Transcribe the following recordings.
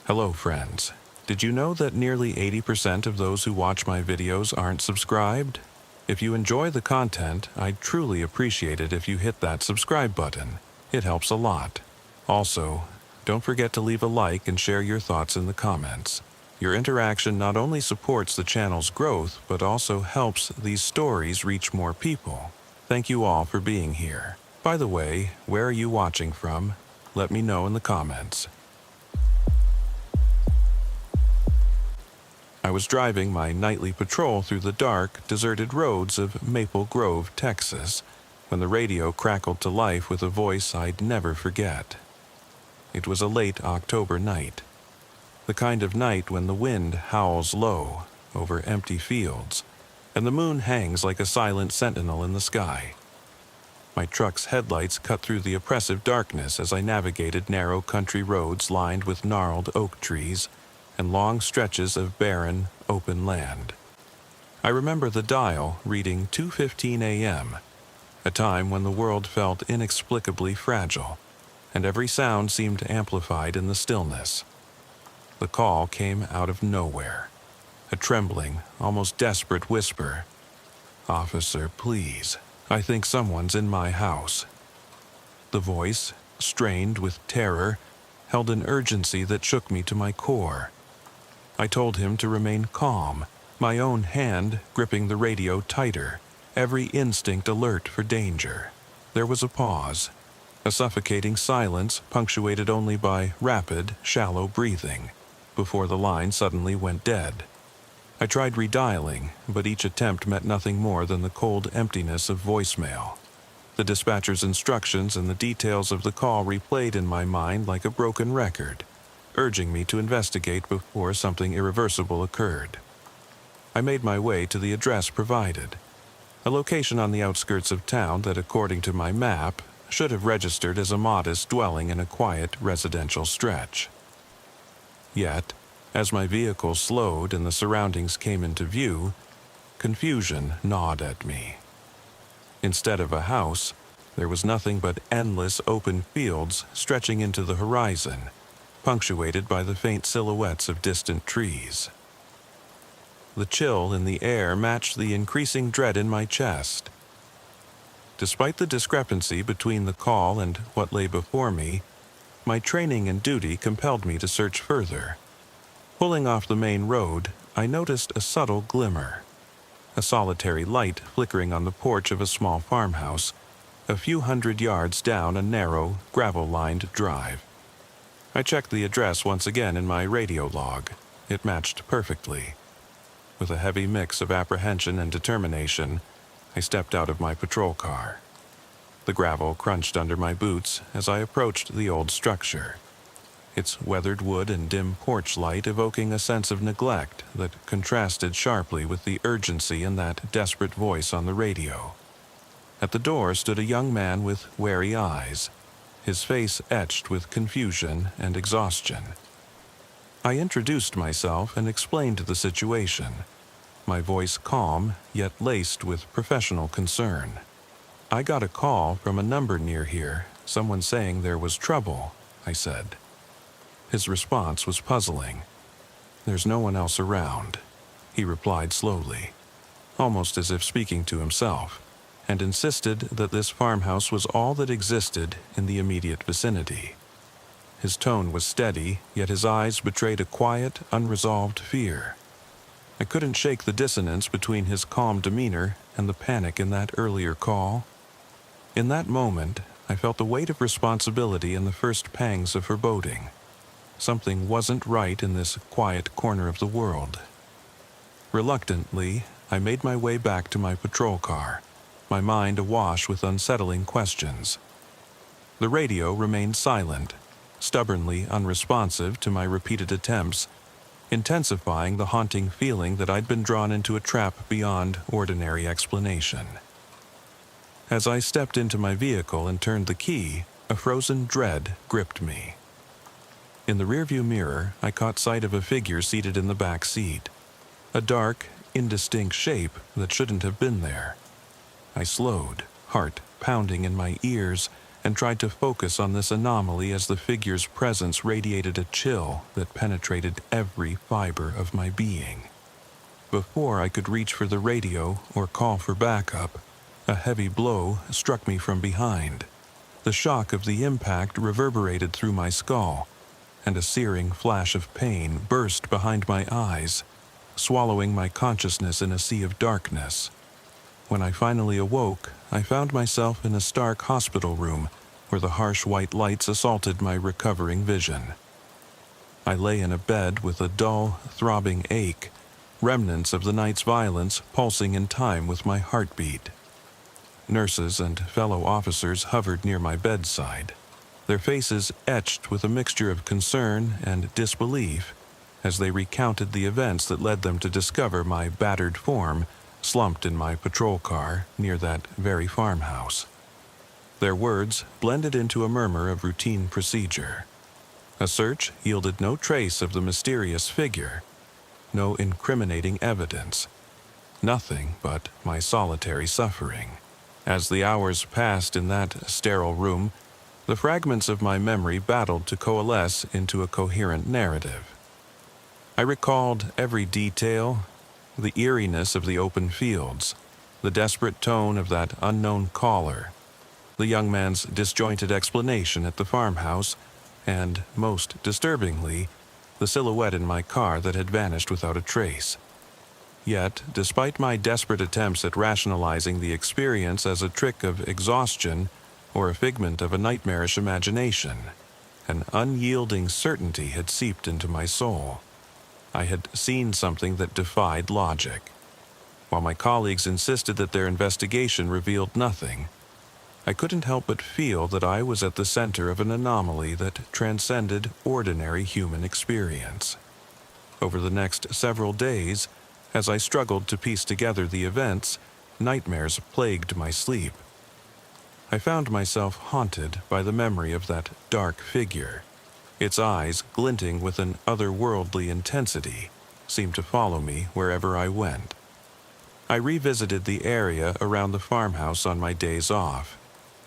Hello, friends. Did you know that nearly 80% of those who watch my videos aren't subscribed? If you enjoy the content, I'd truly appreciate it if you hit that subscribe button. It helps a lot. Also, don't forget to leave a like and share your thoughts in the comments. Your interaction not only supports the channel's growth, but also helps these stories reach more people. Thank you all for being here. By the way, where are you watching from? Let me know in the comments. I was driving my nightly patrol through the dark, deserted roads of Maple Grove, Texas, when the radio crackled to life with a voice I'd never forget. It was a late October night, the kind of night when the wind howls low over empty fields, and the moon hangs like a silent sentinel in the sky. My truck's headlights cut through the oppressive darkness as I navigated narrow country roads lined with gnarled oak trees and long stretches of barren, open land. I remember the dial reading 2:15 a.m., a time when the world felt inexplicably fragile, and every sound seemed amplified in the stillness. The call came out of nowhere, a trembling, almost desperate whisper. "Officer, please, I think someone's in my house." The voice, strained with terror, held an urgency that shook me to my core. I told him to remain calm, my own hand gripping the radio tighter, every instinct alert for danger. There was a pause, a suffocating silence punctuated only by rapid, shallow breathing, before the line suddenly went dead. I tried redialing, but each attempt meant nothing more than the cold emptiness of voicemail. The dispatcher's instructions and the details of the call replayed in my mind like a broken record, urging me to investigate before something irreversible occurred. I made my way to the address provided, a location on the outskirts of town that, according to my map, should have registered as a modest dwelling in a quiet residential stretch. Yet, as my vehicle slowed and the surroundings came into view, confusion gnawed at me. Instead of a house, there was nothing but endless open fields stretching into the horizon, punctuated by the faint silhouettes of distant trees. The chill in the air matched the increasing dread in my chest. Despite the discrepancy between the call and what lay before me, my training and duty compelled me to search further. Pulling off the main road, I noticed a subtle glimmer, a solitary light flickering on the porch of a small farmhouse, a few hundred yards down a narrow, gravel-lined drive. I checked the address once again in my radio log. It matched perfectly. With a heavy mix of apprehension and determination, I stepped out of my patrol car. The gravel crunched under my boots as I approached the old structure, its weathered wood and dim porch light evoking a sense of neglect that contrasted sharply with the urgency in that desperate voice on the radio. At the door stood a young man with wary eyes, his face etched with confusion and exhaustion. I introduced myself and explained the situation, my voice calm yet laced with professional concern. "I got a call from a number near here, someone saying there was trouble," I said. His response was puzzling. "There's no one else around," he replied slowly, almost as if speaking to himself, and insisted that this farmhouse was all that existed in the immediate vicinity. His tone was steady, yet his eyes betrayed a quiet, unresolved fear. I couldn't shake the dissonance between his calm demeanor and the panic in that earlier call. In that moment, I felt the weight of responsibility and the first pangs of foreboding. Something wasn't right in this quiet corner of the world. Reluctantly, I made my way back to my patrol car, my mind awash with unsettling questions. The radio remained silent, stubbornly unresponsive to my repeated attempts, intensifying the haunting feeling that I'd been drawn into a trap beyond ordinary explanation. As I stepped into my vehicle and turned the key, a frozen dread gripped me. In the rearview mirror, I caught sight of a figure seated in the back seat, a dark, indistinct shape that shouldn't have been there. I slowed, heart pounding in my ears, and tried to focus on this anomaly as the figure's presence radiated a chill that penetrated every fiber of my being. Before I could reach for the radio or call for backup, a heavy blow struck me from behind. The shock of the impact reverberated through my skull, and a searing flash of pain burst behind my eyes, swallowing my consciousness in a sea of darkness. When I finally awoke, I found myself in a stark hospital room where the harsh white lights assaulted my recovering vision. I lay in a bed with a dull, throbbing ache, remnants of the night's violence pulsing in time with my heartbeat. Nurses and fellow officers hovered near my bedside, their faces etched with a mixture of concern and disbelief as they recounted the events that led them to discover my battered form slumped in my patrol car near that very farmhouse. Their words blended into a murmur of routine procedure. A search yielded no trace of the mysterious figure, no incriminating evidence, nothing but my solitary suffering. As the hours passed in that sterile room, the fragments of my memory battled to coalesce into a coherent narrative. I recalled every detail, the eeriness of the open fields, the desperate tone of that unknown caller, the young man's disjointed explanation at the farmhouse, and, most disturbingly, the silhouette in my car that had vanished without a trace. Yet, despite my desperate attempts at rationalizing the experience as a trick of exhaustion or a figment of a nightmarish imagination, an unyielding certainty had seeped into my soul. I had seen something that defied logic. While my colleagues insisted that their investigation revealed nothing, I couldn't help but feel that I was at the center of an anomaly that transcended ordinary human experience. Over the next several days, as I struggled to piece together the events, nightmares plagued my sleep. I found myself haunted by the memory of that dark figure. Its eyes, glinting with an otherworldly intensity, seemed to follow me wherever I went. I revisited the area around the farmhouse on my days off,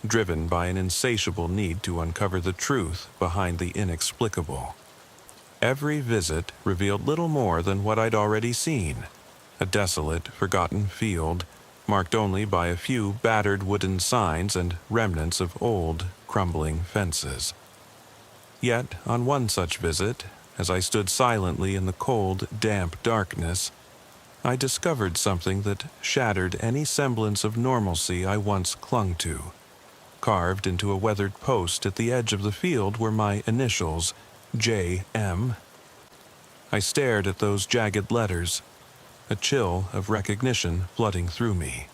driven by an insatiable need to uncover the truth behind the inexplicable. Every visit revealed little more than what I'd already seen, a desolate, forgotten field, marked only by a few battered wooden signs and remnants of old, crumbling fences. Yet, on one such visit, as I stood silently in the cold, damp darkness, I discovered something that shattered any semblance of normalcy I once clung to. Carved into a weathered post at the edge of the field were my initials, J.M. I stared at those jagged letters, a chill of recognition flooding through me.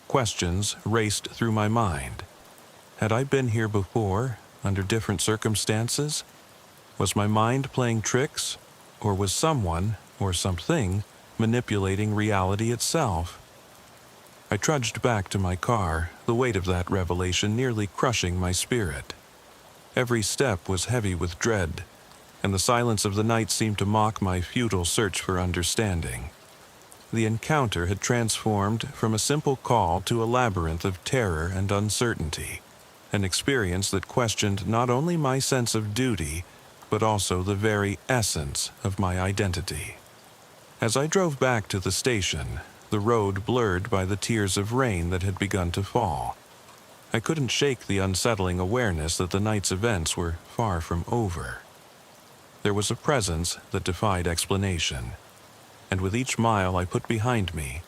Questions raced through my mind. Had I been here before, under different circumstances? Was my mind playing tricks, or was someone, or something, manipulating reality itself? I trudged back to my car, the weight of that revelation nearly crushing my spirit. Every step was heavy with dread, and the silence of the night seemed to mock my futile search for understanding. The encounter had transformed from a simple call to a labyrinth of terror and uncertainty, an experience that questioned not only my sense of duty, but also the very essence of my identity. As I drove back to the station, the road blurred by the tears of rain that had begun to fall. I couldn't shake the unsettling awareness that the night's events were far from over. There was a presence that defied explanation, and with each mile I put behind me,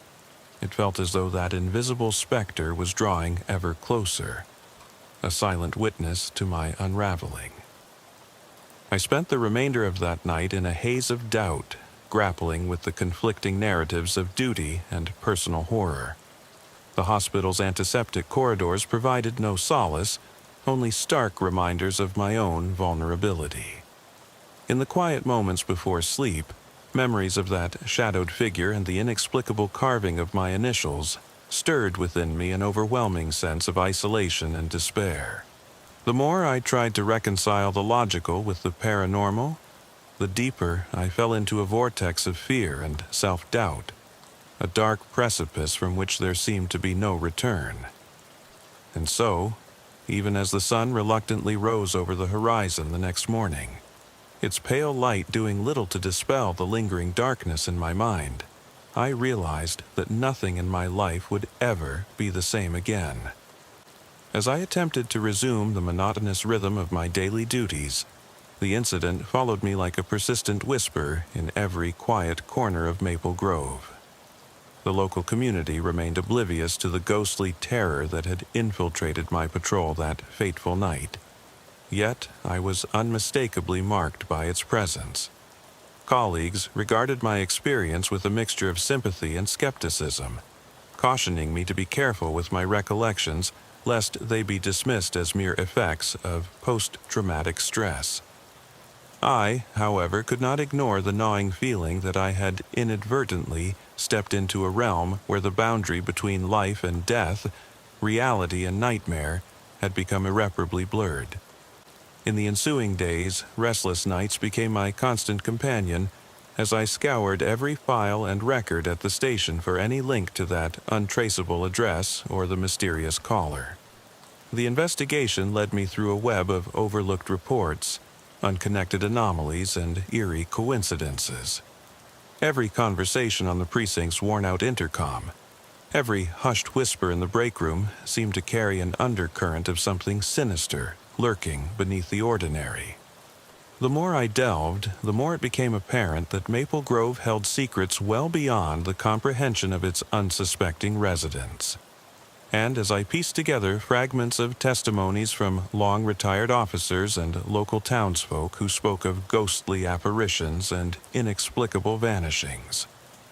it felt as though that invisible specter was drawing ever closer, a silent witness to my unraveling. I spent the remainder of that night in a haze of doubt, grappling with the conflicting narratives of duty and personal horror. The hospital's antiseptic corridors provided no solace, only stark reminders of my own vulnerability. In the quiet moments before sleep, memories of that shadowed figure and the inexplicable carving of my initials stirred within me an overwhelming sense of isolation and despair. The more I tried to reconcile the logical with the paranormal, the deeper I fell into a vortex of fear and self-doubt, a dark precipice from which there seemed to be no return. And so, even as the sun reluctantly rose over the horizon the next morning, its pale light doing little to dispel the lingering darkness in my mind. I realized that nothing in my life would ever be the same again. As I attempted to resume the monotonous rhythm of my daily duties, the incident followed me like a persistent whisper in every quiet corner of Maple Grove. The local community remained oblivious to the ghostly terror that had infiltrated my patrol that fateful night. Yet I was unmistakably marked by its presence. Colleagues regarded my experience with a mixture of sympathy and skepticism, cautioning me to be careful with my recollections lest they be dismissed as mere effects of post-traumatic stress. I, however, could not ignore the gnawing feeling that I had inadvertently stepped into a realm where the boundary between life and death, reality and nightmare, had become irreparably blurred. In the ensuing days, restless nights became my constant companion as I scoured every file and record at the station for any link to that untraceable address or the mysterious caller. The investigation led me through a web of overlooked reports, unconnected anomalies, and eerie coincidences. Every conversation on the precinct's worn-out intercom, every hushed whisper in the break room seemed to carry an undercurrent of something sinister lurking beneath the ordinary. The more I delved, the more it became apparent that Maple Grove held secrets well beyond the comprehension of its unsuspecting residents. And as I pieced together fragments of testimonies from long-retired officers and local townsfolk who spoke of ghostly apparitions and inexplicable vanishings,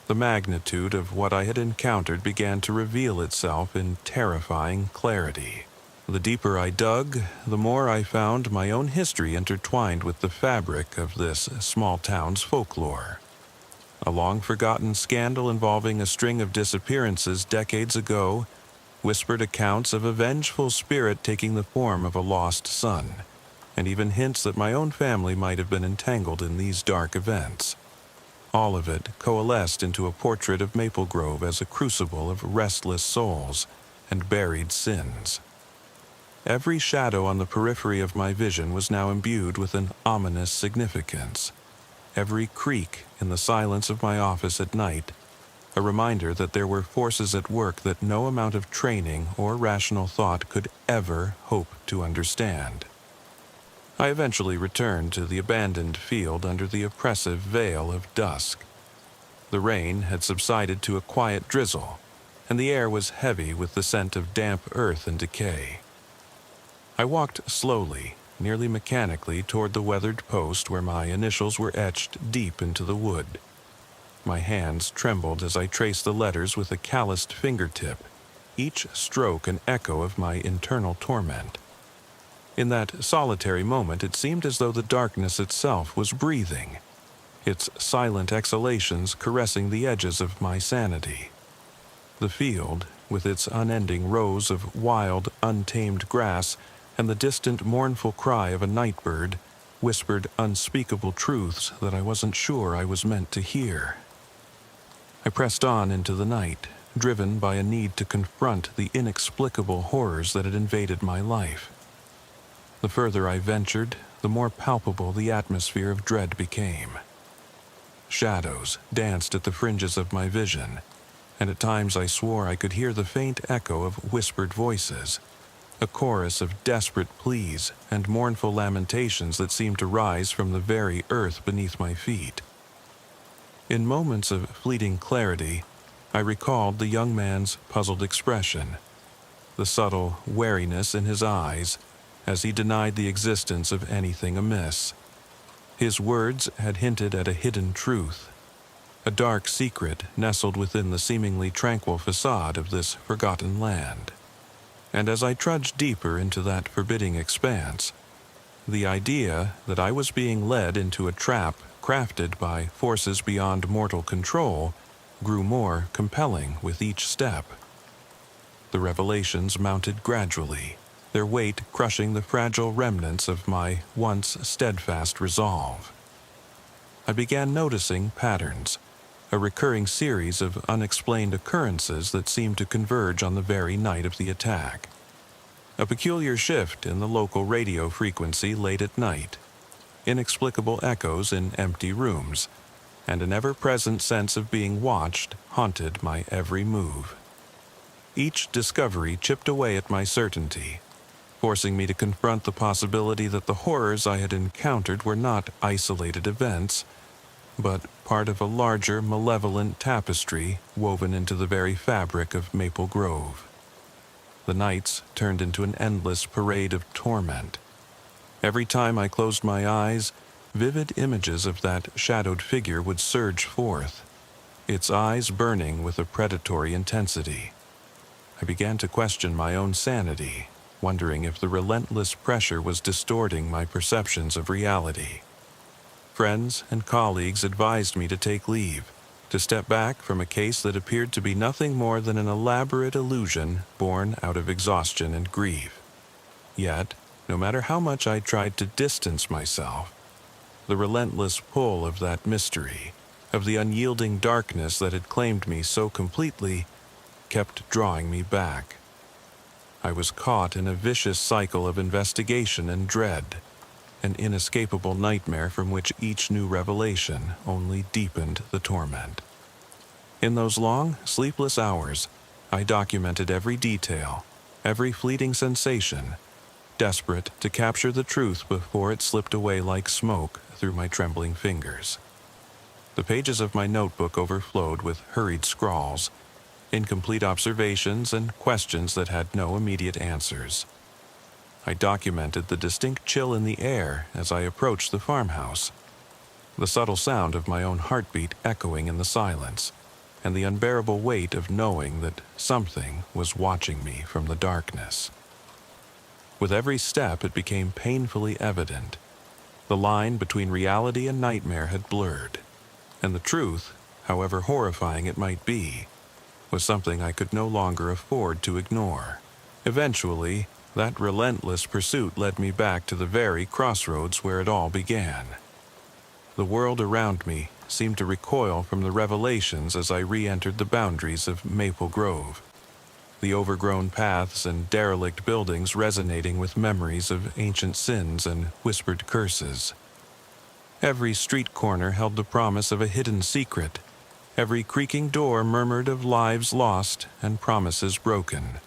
the magnitude of what I had encountered began to reveal itself in terrifying clarity. The deeper I dug, the more I found my own history intertwined with the fabric of this small town's folklore. A long-forgotten scandal involving a string of disappearances decades ago, whispered accounts of a vengeful spirit taking the form of a lost son, and even hints that my own family might have been entangled in these dark events. All of it coalesced into a portrait of Maple Grove as a crucible of restless souls and buried sins. Every shadow on the periphery of my vision was now imbued with an ominous significance. Every creak in the silence of my office at night, a reminder that there were forces at work that no amount of training or rational thought could ever hope to understand. I eventually returned to the abandoned field under the oppressive veil of dusk. The rain had subsided to a quiet drizzle, and the air was heavy with the scent of damp earth and decay. I walked slowly, nearly mechanically, toward the weathered post where my initials were etched deep into the wood. My hands trembled as I traced the letters with a calloused fingertip, each stroke an echo of my internal torment. In that solitary moment, it seemed as though the darkness itself was breathing, its silent exhalations caressing the edges of my sanity. The field, with its unending rows of wild, untamed grass, and the distant mournful cry of a nightbird, whispered unspeakable truths that I wasn't sure I was meant to hear. I pressed on into the night, driven by a need to confront the inexplicable horrors that had invaded my life. The further I ventured, the more palpable the atmosphere of dread became. Shadows danced at the fringes of my vision, and at times I swore I could hear the faint echo of whispered voices, a chorus of desperate pleas and mournful lamentations that seemed to rise from the very earth beneath my feet. In moments of fleeting clarity, I recalled the young man's puzzled expression, the subtle wariness in his eyes as he denied the existence of anything amiss. His words had hinted at a hidden truth, a dark secret nestled within the seemingly tranquil facade of this forgotten land. And as I trudged deeper into that forbidding expanse, the idea that I was being led into a trap crafted by forces beyond mortal control grew more compelling with each step. The revelations mounted gradually, their weight crushing the fragile remnants of my once steadfast resolve. I began noticing patterns, a recurring series of unexplained occurrences that seemed to converge on the very night of the attack. A peculiar shift in the local radio frequency late at night, inexplicable echoes in empty rooms, and an ever-present sense of being watched haunted my every move. Each discovery chipped away at my certainty, forcing me to confront the possibility that the horrors I had encountered were not isolated events, but part of a larger, malevolent tapestry woven into the very fabric of Maple Grove. The nights turned into an endless parade of torment. Every time I closed my eyes, vivid images of that shadowed figure would surge forth, its eyes burning with a predatory intensity. I began to question my own sanity, wondering if the relentless pressure was distorting my perceptions of reality. Friends and colleagues advised me to take leave, to step back from a case that appeared to be nothing more than an elaborate illusion born out of exhaustion and grief. Yet, no matter how much I tried to distance myself, the relentless pull of that mystery, of the unyielding darkness that had claimed me so completely, kept drawing me back. I was caught in a vicious cycle of investigation and dread, an inescapable nightmare from which each new revelation only deepened the torment. In those long, sleepless hours, I documented every detail, every fleeting sensation, desperate to capture the truth before it slipped away like smoke through my trembling fingers. The pages of my notebook overflowed with hurried scrawls, incomplete observations, and questions that had no immediate answers. I documented the distinct chill in the air as I approached the farmhouse, the subtle sound of my own heartbeat echoing in the silence, and the unbearable weight of knowing that something was watching me from the darkness. With every step, it became painfully evident. The line between reality and nightmare had blurred, and the truth, however horrifying it might be, was something I could no longer afford to ignore. Eventually, that relentless pursuit led me back to the very crossroads where it all began. The world around me seemed to recoil from the revelations as I re-entered the boundaries of Maple Grove, the overgrown paths and derelict buildings resonating with memories of ancient sins and whispered curses. Every street corner held the promise of a hidden secret. Every creaking door murmured of lives lost and promises broken.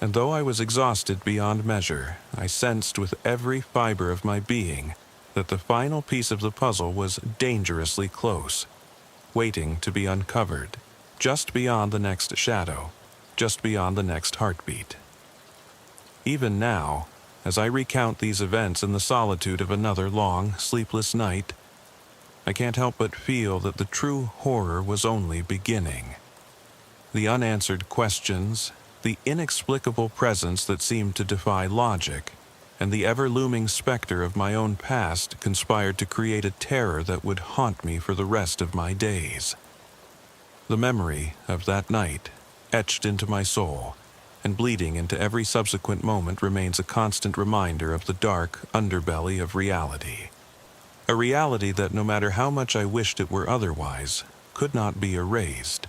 And though I was exhausted beyond measure, I sensed with every fiber of my being that the final piece of the puzzle was dangerously close, waiting to be uncovered, just beyond the next shadow, just beyond the next heartbeat. Even now, as I recount these events in the solitude of another long, sleepless night, I can't help but feel that the true horror was only beginning. The unanswered questions, the inexplicable presence that seemed to defy logic, and the ever-looming specter of my own past conspired to create a terror that would haunt me for the rest of my days. The memory of that night, etched into my soul, and bleeding into every subsequent moment, remains a constant reminder of the dark underbelly of reality. A reality that, no matter how much I wished it were otherwise, could not be erased.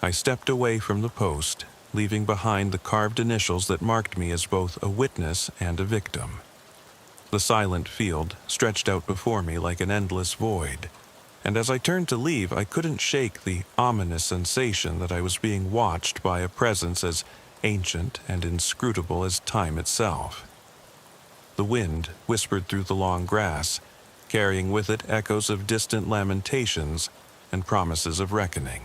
I stepped away from the post, leaving behind the carved initials that marked me as both a witness and a victim. The silent field stretched out before me like an endless void, and as I turned to leave, I couldn't shake the ominous sensation that I was being watched by a presence as ancient and inscrutable as time itself. The wind whispered through the long grass, carrying with it echoes of distant lamentations and promises of reckoning.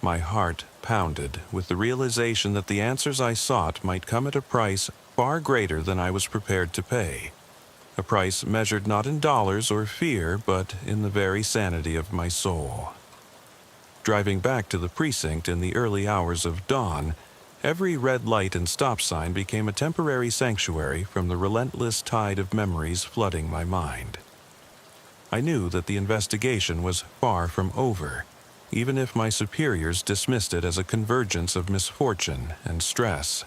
My heart pounded with the realization that the answers I sought might come at a price far greater than I was prepared to pay, a price measured not in dollars or fear, but in the very sanity of my soul. Driving back to the precinct in the early hours of dawn, every red light and stop sign became a temporary sanctuary from the relentless tide of memories flooding my mind. I knew that the investigation was far from over, even if my superiors dismissed it as a convergence of misfortune and stress.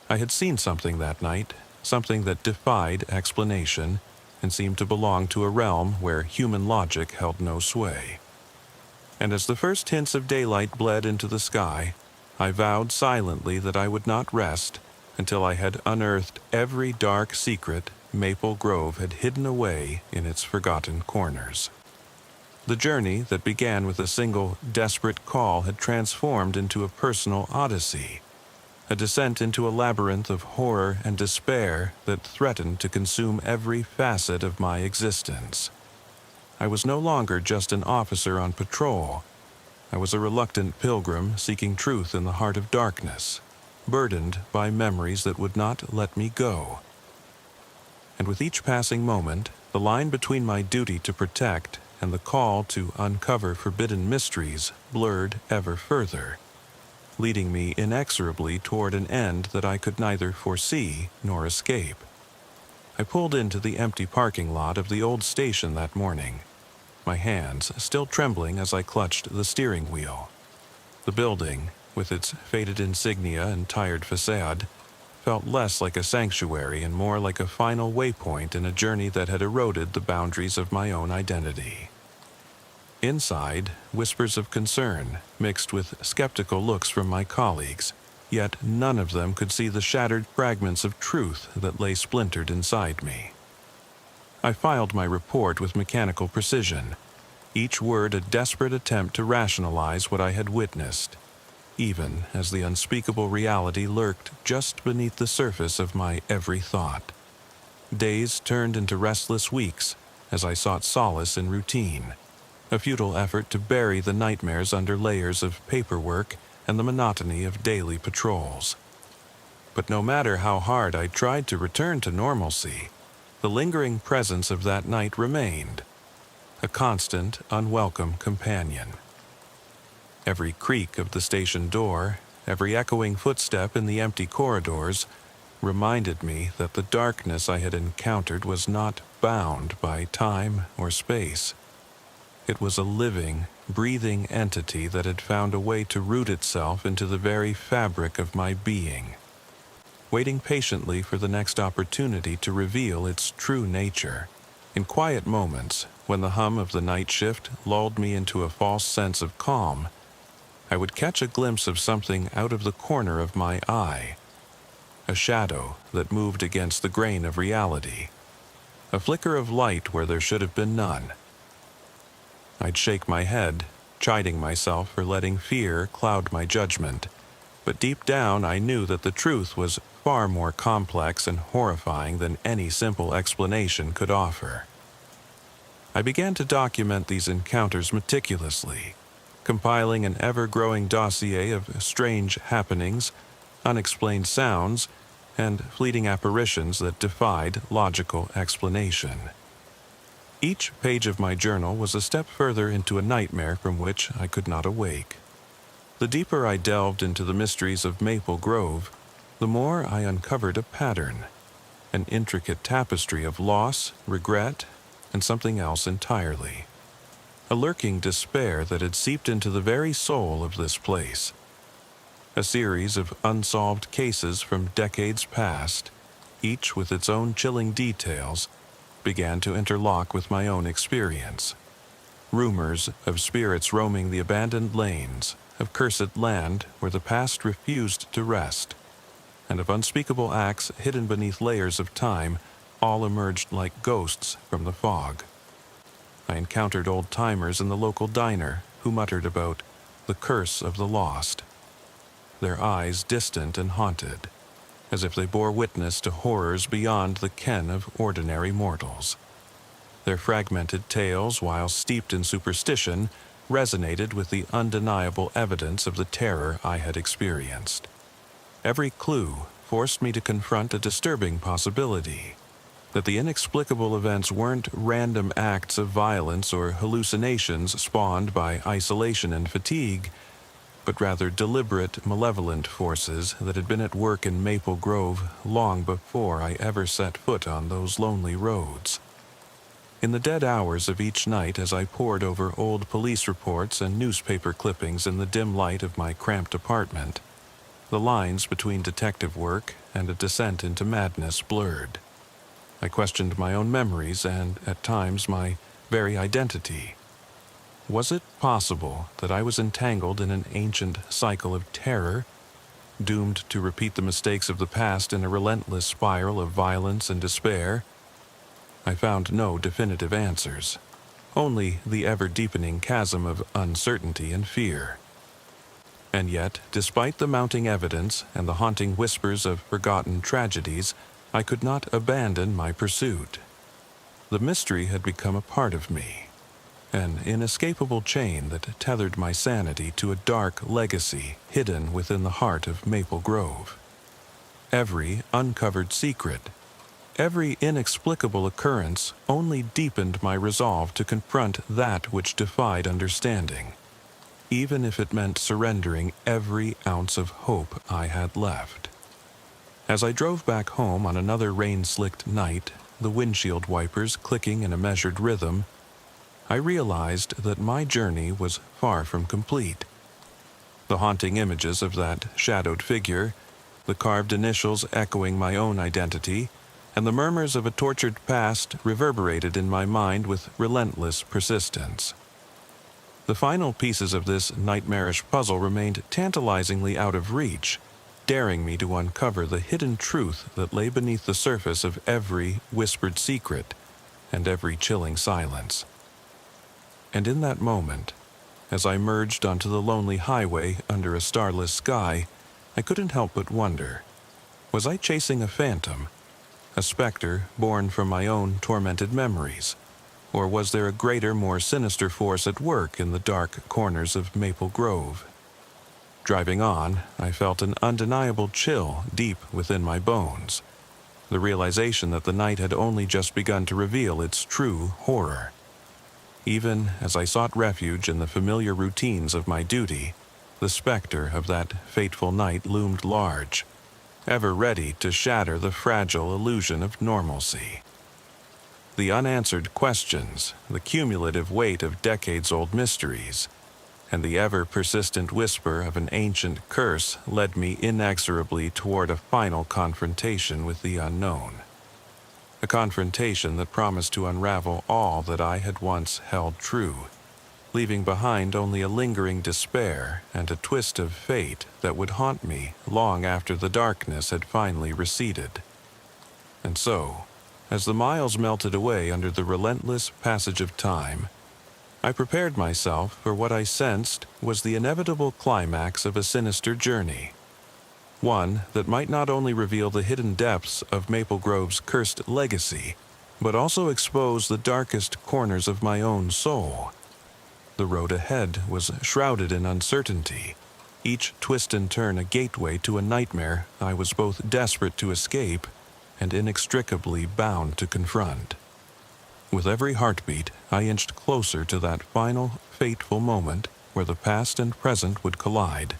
I had seen something that night, something that defied explanation and seemed to belong to a realm where human logic held no sway. And as the first hints of daylight bled into the sky, I vowed silently that I would not rest until I had unearthed every dark secret Maple Grove had hidden away in its forgotten corners. The journey that began with a single desperate call had transformed into a personal odyssey, a descent into a labyrinth of horror and despair that threatened to consume every facet of my existence. I was no longer just an officer on patrol. I was a reluctant pilgrim seeking truth in the heart of darkness, burdened by memories that would not let me go. And with each passing moment, the line between my duty to protect and the call to uncover forbidden mysteries blurred ever further, leading me inexorably toward an end that I could neither foresee nor escape. I pulled into the empty parking lot of the old station that morning, my hands still trembling as I clutched the steering wheel. The building, with its faded insignia and tired facade, felt less like a sanctuary and more like a final waypoint in a journey that had eroded the boundaries of my own identity. Inside, whispers of concern mixed with skeptical looks from my colleagues, yet none of them could see the shattered fragments of truth that lay splintered inside me. I filed my report with mechanical precision, each word a desperate attempt to rationalize what I had witnessed, even as the unspeakable reality lurked just beneath the surface of my every thought. Days turned into restless weeks as I sought solace in routine, a futile effort to bury the nightmares under layers of paperwork and the monotony of daily patrols. But no matter how hard I tried to return to normalcy, the lingering presence of that night remained, a constant, unwelcome companion. Every creak of the station door, every echoing footstep in the empty corridors, reminded me that the darkness I had encountered was not bound by time or space. It was a living, breathing entity that had found a way to root itself into the very fabric of my being, waiting patiently for the next opportunity to reveal its true nature. In quiet moments, when the hum of the night shift lulled me into a false sense of calm, I would catch a glimpse of something out of the corner of my eye, a shadow that moved against the grain of reality, a flicker of light where there should have been none. I'd shake my head, chiding myself for letting fear cloud my judgment, but deep down I knew that the truth was far more complex and horrifying than any simple explanation could offer. I began to document these encounters meticulously, compiling an ever-growing dossier of strange happenings, unexplained sounds, and fleeting apparitions that defied logical explanation. Each page of my journal was a step further into a nightmare from which I could not awake. The deeper I delved into the mysteries of Maple Grove, the more I uncovered a pattern, an intricate tapestry of loss, regret, and something else entirely. A lurking despair that had seeped into the very soul of this place. A series of unsolved cases from decades past, each with its own chilling details, began to interlock with my own experience. Rumors of spirits roaming the abandoned lanes, of cursed land where the past refused to rest, and of unspeakable acts hidden beneath layers of time, all emerged like ghosts from the fog. I encountered old-timers in the local diner who muttered about the curse of the lost, their eyes distant and haunted, as if they bore witness to horrors beyond the ken of ordinary mortals. Their fragmented tales, while steeped in superstition, resonated with the undeniable evidence of the terror I had experienced. Every clue forced me to confront a disturbing possibility, that the inexplicable events weren't random acts of violence or hallucinations spawned by isolation and fatigue, but rather deliberate, malevolent forces that had been at work in Maple Grove long before I ever set foot on those lonely roads. In the dead hours of each night, as I pored over old police reports and newspaper clippings in the dim light of my cramped apartment, the lines between detective work and a descent into madness blurred. I questioned my own memories and, at times, my very identity. Was it possible that I was entangled in an ancient cycle of terror, doomed to repeat the mistakes of the past in a relentless spiral of violence and despair? I found no definitive answers, only the ever-deepening chasm of uncertainty and fear. And yet, despite the mounting evidence and the haunting whispers of forgotten tragedies, I could not abandon my pursuit. The mystery had become a part of me, an inescapable chain that tethered my sanity to a dark legacy hidden within the heart of Maple Grove. Every uncovered secret, every inexplicable occurrence only deepened my resolve to confront that which defied understanding, even if it meant surrendering every ounce of hope I had left. As I drove back home on another rain-slicked night, the windshield wipers clicking in a measured rhythm, I realized that my journey was far from complete. The haunting images of that shadowed figure, the carved initials echoing my own identity, and the murmurs of a tortured past reverberated in my mind with relentless persistence. The final pieces of this nightmarish puzzle remained tantalizingly out of reach, daring me to uncover the hidden truth that lay beneath the surface of every whispered secret and every chilling silence. And in that moment, as I merged onto the lonely highway under a starless sky, I couldn't help but wonder, was I chasing a phantom, a specter born from my own tormented memories? Or was there a greater, more sinister force at work in the dark corners of Maple Grove? Driving on, I felt an undeniable chill deep within my bones, the realization that the night had only just begun to reveal its true horror. Even as I sought refuge in the familiar routines of my duty, the specter of that fateful night loomed large, ever ready to shatter the fragile illusion of normalcy. The unanswered questions, the cumulative weight of decades-old mysteries, and the ever-persistent whisper of an ancient curse led me inexorably toward a final confrontation with the unknown. A confrontation that promised to unravel all that I had once held true, leaving behind only a lingering despair and a twist of fate that would haunt me long after the darkness had finally receded. And so, as the miles melted away under the relentless passage of time, I prepared myself for what I sensed was the inevitable climax of a sinister journey. One that might not only reveal the hidden depths of Maple Grove's cursed legacy, but also expose the darkest corners of my own soul. The road ahead was shrouded in uncertainty, each twist and turn a gateway to a nightmare I was both desperate to escape and inextricably bound to confront. With every heartbeat, I inched closer to that final, fateful moment where the past and present would collide,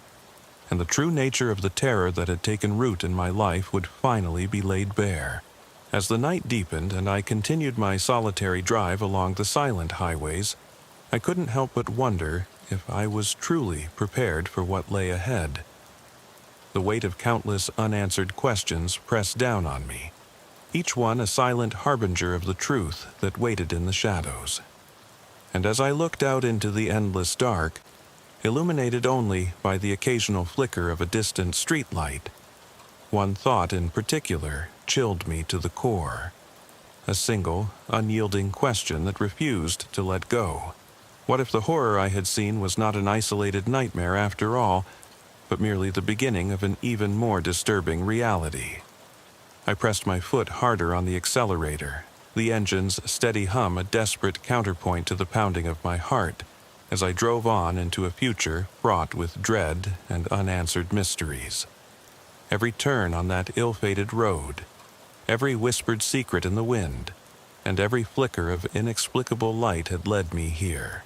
and the true nature of the terror that had taken root in my life would finally be laid bare. As the night deepened and I continued my solitary drive along the silent highways, I couldn't help but wonder if I was truly prepared for what lay ahead. The weight of countless unanswered questions pressed down on me, each one a silent harbinger of the truth that waited in the shadows. And as I looked out into the endless dark, illuminated only by the occasional flicker of a distant streetlight, one thought in particular chilled me to the core. A single, unyielding question that refused to let go. What if the horror I had seen was not an isolated nightmare after all, but merely the beginning of an even more disturbing reality? I pressed my foot harder on the accelerator, the engine's steady hum a desperate counterpoint to the pounding of my heart, as I drove on into a future fraught with dread and unanswered mysteries. Every turn on that ill-fated road, every whispered secret in the wind, and every flicker of inexplicable light had led me here.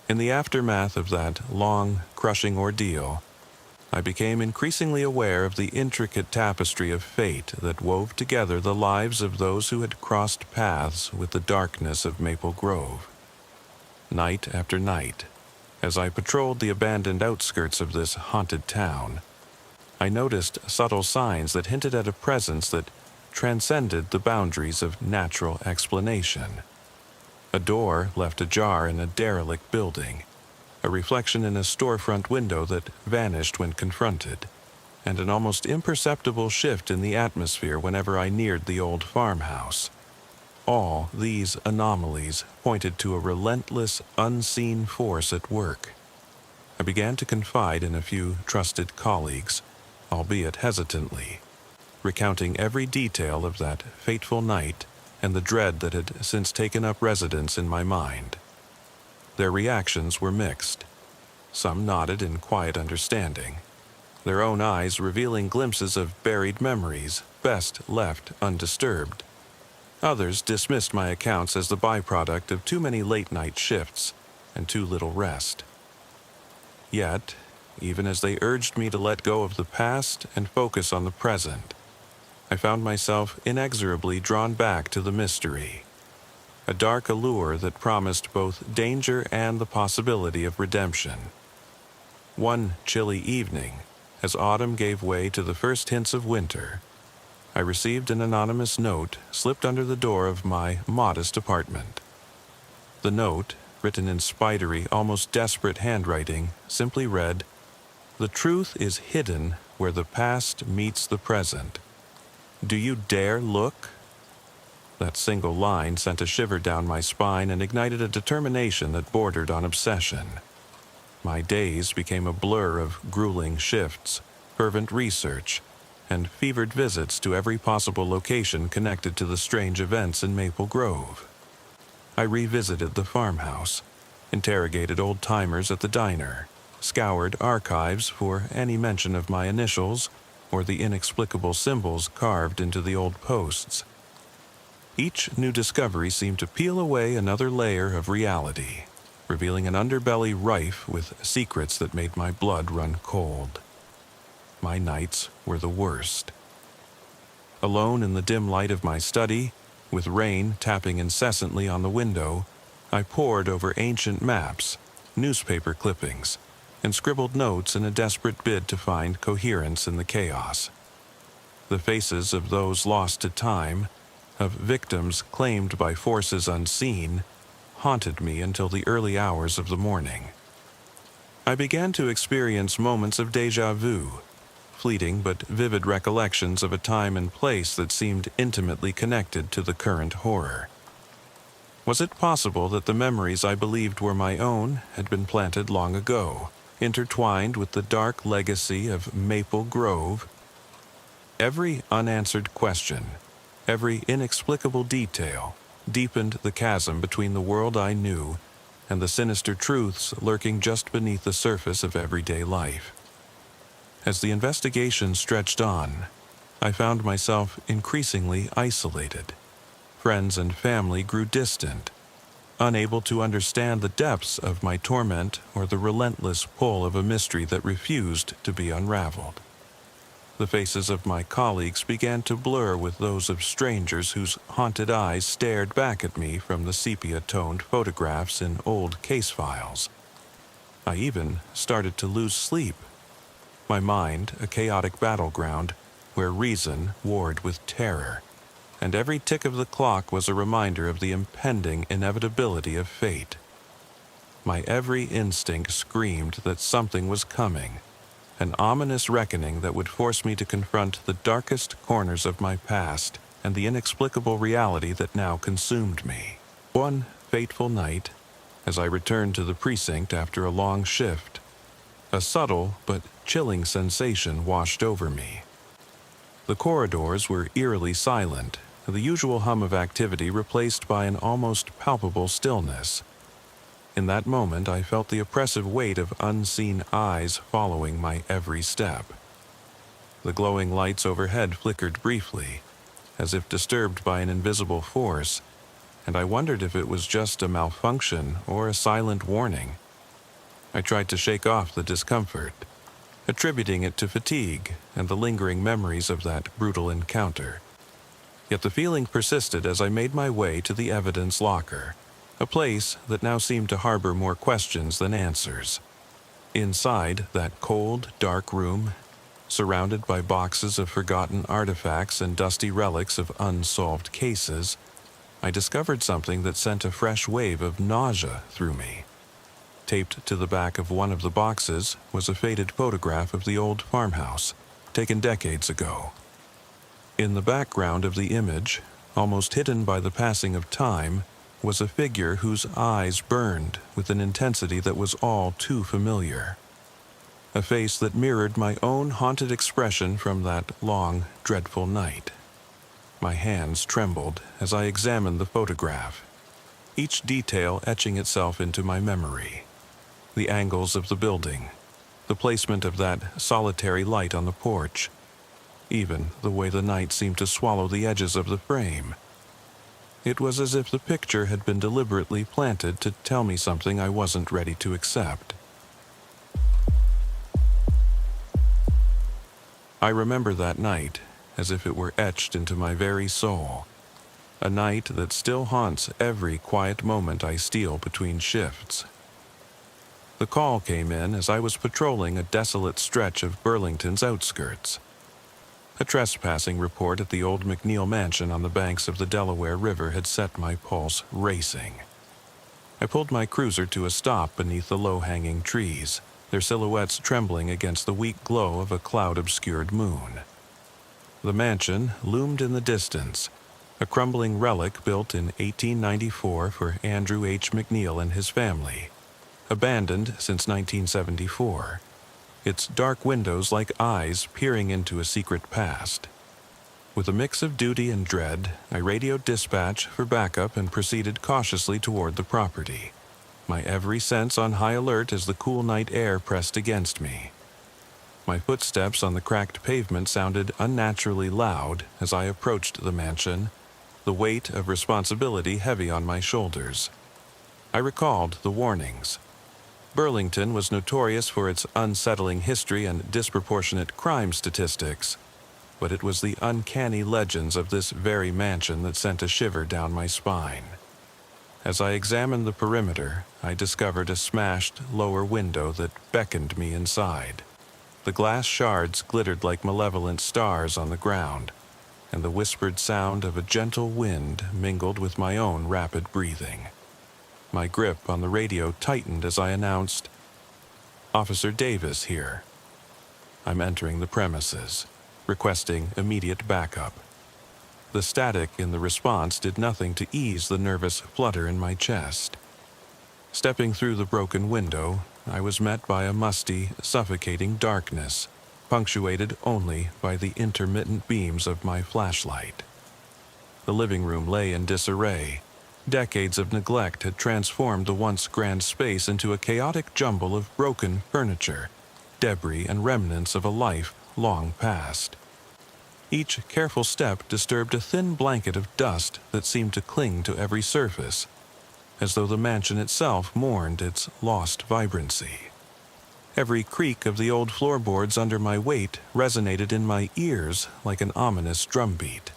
In the aftermath of that long, crushing ordeal, I became increasingly aware of the intricate tapestry of fate that wove together the lives of those who had crossed paths with the darkness of Maple Grove. Night after night, as I patrolled the abandoned outskirts of this haunted town, I noticed subtle signs that hinted at a presence that transcended the boundaries of natural explanation. A door left ajar in a derelict building, a reflection in a storefront window that vanished when confronted, and an almost imperceptible shift in the atmosphere whenever I neared the old farmhouse. All these anomalies pointed to a relentless, unseen force at work. I began to confide in a few trusted colleagues, albeit hesitantly, recounting every detail of that fateful night and the dread that had since taken up residence in my mind. Their reactions were mixed. Some nodded in quiet understanding, their own eyes revealing glimpses of buried memories best left undisturbed. Others dismissed my accounts as the byproduct of too many late-night shifts and too little rest. Yet, even as they urged me to let go of the past and focus on the present, I found myself inexorably drawn back to the mystery, a dark allure that promised both danger and the possibility of redemption. One chilly evening, as autumn gave way to the first hints of winter, I received an anonymous note slipped under the door of my modest apartment. The note, written in spidery, almost desperate handwriting, simply read, "The truth is hidden where the past meets the present. Do you dare look?" That single line sent a shiver down my spine and ignited a determination that bordered on obsession. My days became a blur of grueling shifts, fervent research, and fevered visits to every possible location connected to the strange events in Maple Grove. I revisited the farmhouse, interrogated old-timers at the diner, scoured archives for any mention of my initials or the inexplicable symbols carved into the old posts. Each new discovery seemed to peel away another layer of reality, revealing an underbelly rife with secrets that made my blood run cold. My nights were the worst. Alone in the dim light of my study, with rain tapping incessantly on the window, I pored over ancient maps, newspaper clippings, and scribbled notes in a desperate bid to find coherence in the chaos. The faces of those lost to time, of victims claimed by forces unseen, haunted me until the early hours of the morning. I began to experience moments of déjà vu, fleeting but vivid recollections of a time and place that seemed intimately connected to the current horror. Was it possible that the memories I believed were my own had been planted long ago, intertwined with the dark legacy of Maple Grove? Every unanswered question, every inexplicable detail, deepened the chasm between the world I knew and the sinister truths lurking just beneath the surface of everyday life. As the investigation stretched on, I found myself increasingly isolated. Friends and family grew distant, unable to understand the depths of my torment or the relentless pull of a mystery that refused to be unraveled. The faces of my colleagues began to blur with those of strangers whose haunted eyes stared back at me from the sepia-toned photographs in old case files. I even started to lose sleep, my mind a chaotic battleground where reason warred with terror, and every tick of the clock was a reminder of the impending inevitability of fate. My every instinct screamed that something was coming, an ominous reckoning that would force me to confront the darkest corners of my past and the inexplicable reality that now consumed me. One fateful night, as I returned to the precinct after a long shift, a subtle but chilling sensation washed over me. The corridors were eerily silent, the usual hum of activity replaced by an almost palpable stillness. In that moment, I felt the oppressive weight of unseen eyes following my every step. The glowing lights overhead flickered briefly, as if disturbed by an invisible force, and I wondered if it was just a malfunction or a silent warning. I tried to shake off the discomfort, attributing it to fatigue and the lingering memories of that brutal encounter. Yet the feeling persisted as I made my way to the evidence locker, a place that now seemed to harbor more questions than answers. Inside that cold, dark room, surrounded by boxes of forgotten artifacts and dusty relics of unsolved cases, I discovered something that sent a fresh wave of nausea through me. Taped to the back of one of the boxes was a faded photograph of the old farmhouse, taken decades ago. In the background of the image, almost hidden by the passing of time, was a figure whose eyes burned with an intensity that was all too familiar. A face that mirrored my own haunted expression from that long, dreadful night. My hands trembled as I examined the photograph, each detail etching itself into my memory. The angles of the building, the placement of that solitary light on the porch, even the way the night seemed to swallow the edges of the frame. It was as if the picture had been deliberately planted to tell me something I wasn't ready to accept. I remember that night as if it were etched into my very soul, a night that still haunts every quiet moment I steal between shifts. The call came in as I was patrolling a desolate stretch of Burlington's outskirts. A trespassing report at the old McNeil mansion on the banks of the Delaware River had set my pulse racing. I pulled my cruiser to a stop beneath the low-hanging trees, their silhouettes trembling against the weak glow of a cloud-obscured moon. The mansion loomed in the distance, a crumbling relic built in 1894 for Andrew H. McNeil and his family, abandoned since 1974, its dark windows like eyes peering into a secret past. With a mix of duty and dread, I radioed dispatch for backup and proceeded cautiously toward the property, my every sense on high alert as the cool night air pressed against me. My footsteps on the cracked pavement sounded unnaturally loud as I approached the mansion, the weight of responsibility heavy on my shoulders. I recalled the warnings. Burlington was notorious for its unsettling history and disproportionate crime statistics, but it was the uncanny legends of this very mansion that sent a shiver down my spine. As I examined the perimeter, I discovered a smashed lower window that beckoned me inside. The glass shards glittered like malevolent stars on the ground, and the whispered sound of a gentle wind mingled with my own rapid breathing. My grip on the radio tightened as I announced, "Officer Davis here. I'm entering the premises, requesting immediate backup." The static in the response did nothing to ease the nervous flutter in my chest. Stepping through the broken window, I was met by a musty, suffocating darkness, punctuated only by the intermittent beams of my flashlight. The living room lay in disarray. Decades of neglect had transformed the once grand space into a chaotic jumble of broken furniture, debris and remnants of a life long past. Each careful step disturbed a thin blanket of dust that seemed to cling to every surface, as though the mansion itself mourned its lost vibrancy. Every creak of the old floorboards under my weight resonated in my ears like an ominous drumbeat.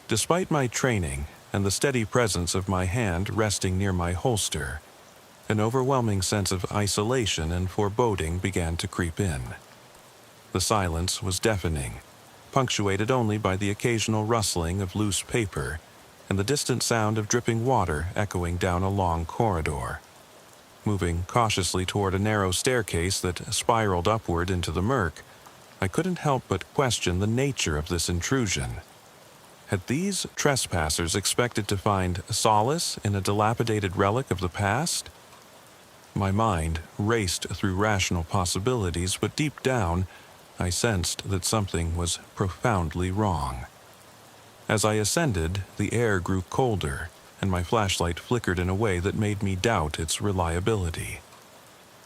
Despite my training and the steady presence of my hand resting near my holster, an overwhelming sense of isolation and foreboding began to creep in. The silence was deafening, punctuated only by the occasional rustling of loose paper and the distant sound of dripping water echoing down a long corridor. Moving cautiously toward a narrow staircase that spiraled upward into the murk, I couldn't help but question the nature of this intrusion. Had these trespassers expected to find solace in a dilapidated relic of the past? My mind raced through rational possibilities, but deep down, I sensed that something was profoundly wrong. As I ascended, the air grew colder, and my flashlight flickered in a way that made me doubt its reliability.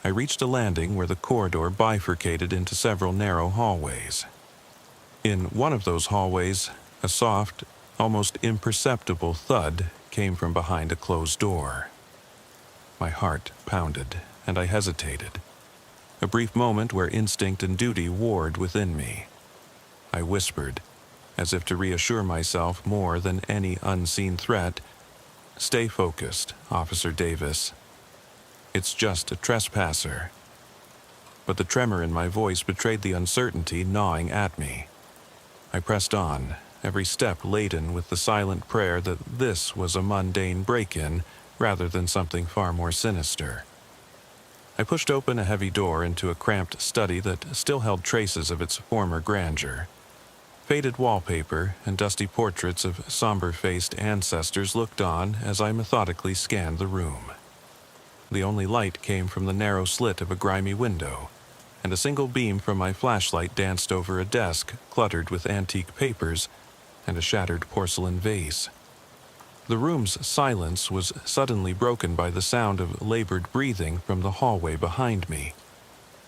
I reached a landing where the corridor bifurcated into several narrow hallways. In one of those hallways, a soft, almost imperceptible thud came from behind a closed door. My heart pounded, and I hesitated. A brief moment where instinct and duty warred within me. I whispered, as if to reassure myself more than any unseen threat, "Stay focused, Officer Davis. It's just a trespasser." But the tremor in my voice betrayed the uncertainty gnawing at me. I pressed on, every step laden with the silent prayer that this was a mundane break-in rather than something far more sinister. I pushed open a heavy door into a cramped study that still held traces of its former grandeur. Faded wallpaper and dusty portraits of somber-faced ancestors looked on as I methodically scanned the room. The only light came from the narrow slit of a grimy window, and a single beam from my flashlight danced over a desk cluttered with antique papers and a shattered porcelain vase. The room's silence was suddenly broken by the sound of labored breathing from the hallway behind me,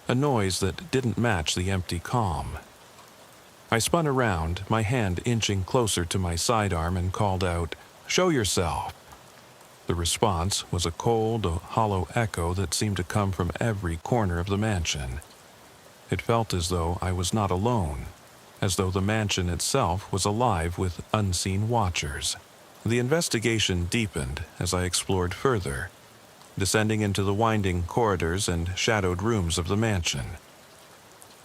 a noise that didn't match the empty calm. I spun around, my hand inching closer to my sidearm, and called out, "Show yourself!" The response was a cold, hollow echo that seemed to come from every corner of the mansion. It felt as though I was not alone, as though the mansion itself was alive with unseen watchers. The investigation deepened as I explored further, descending into the winding corridors and shadowed rooms of the mansion.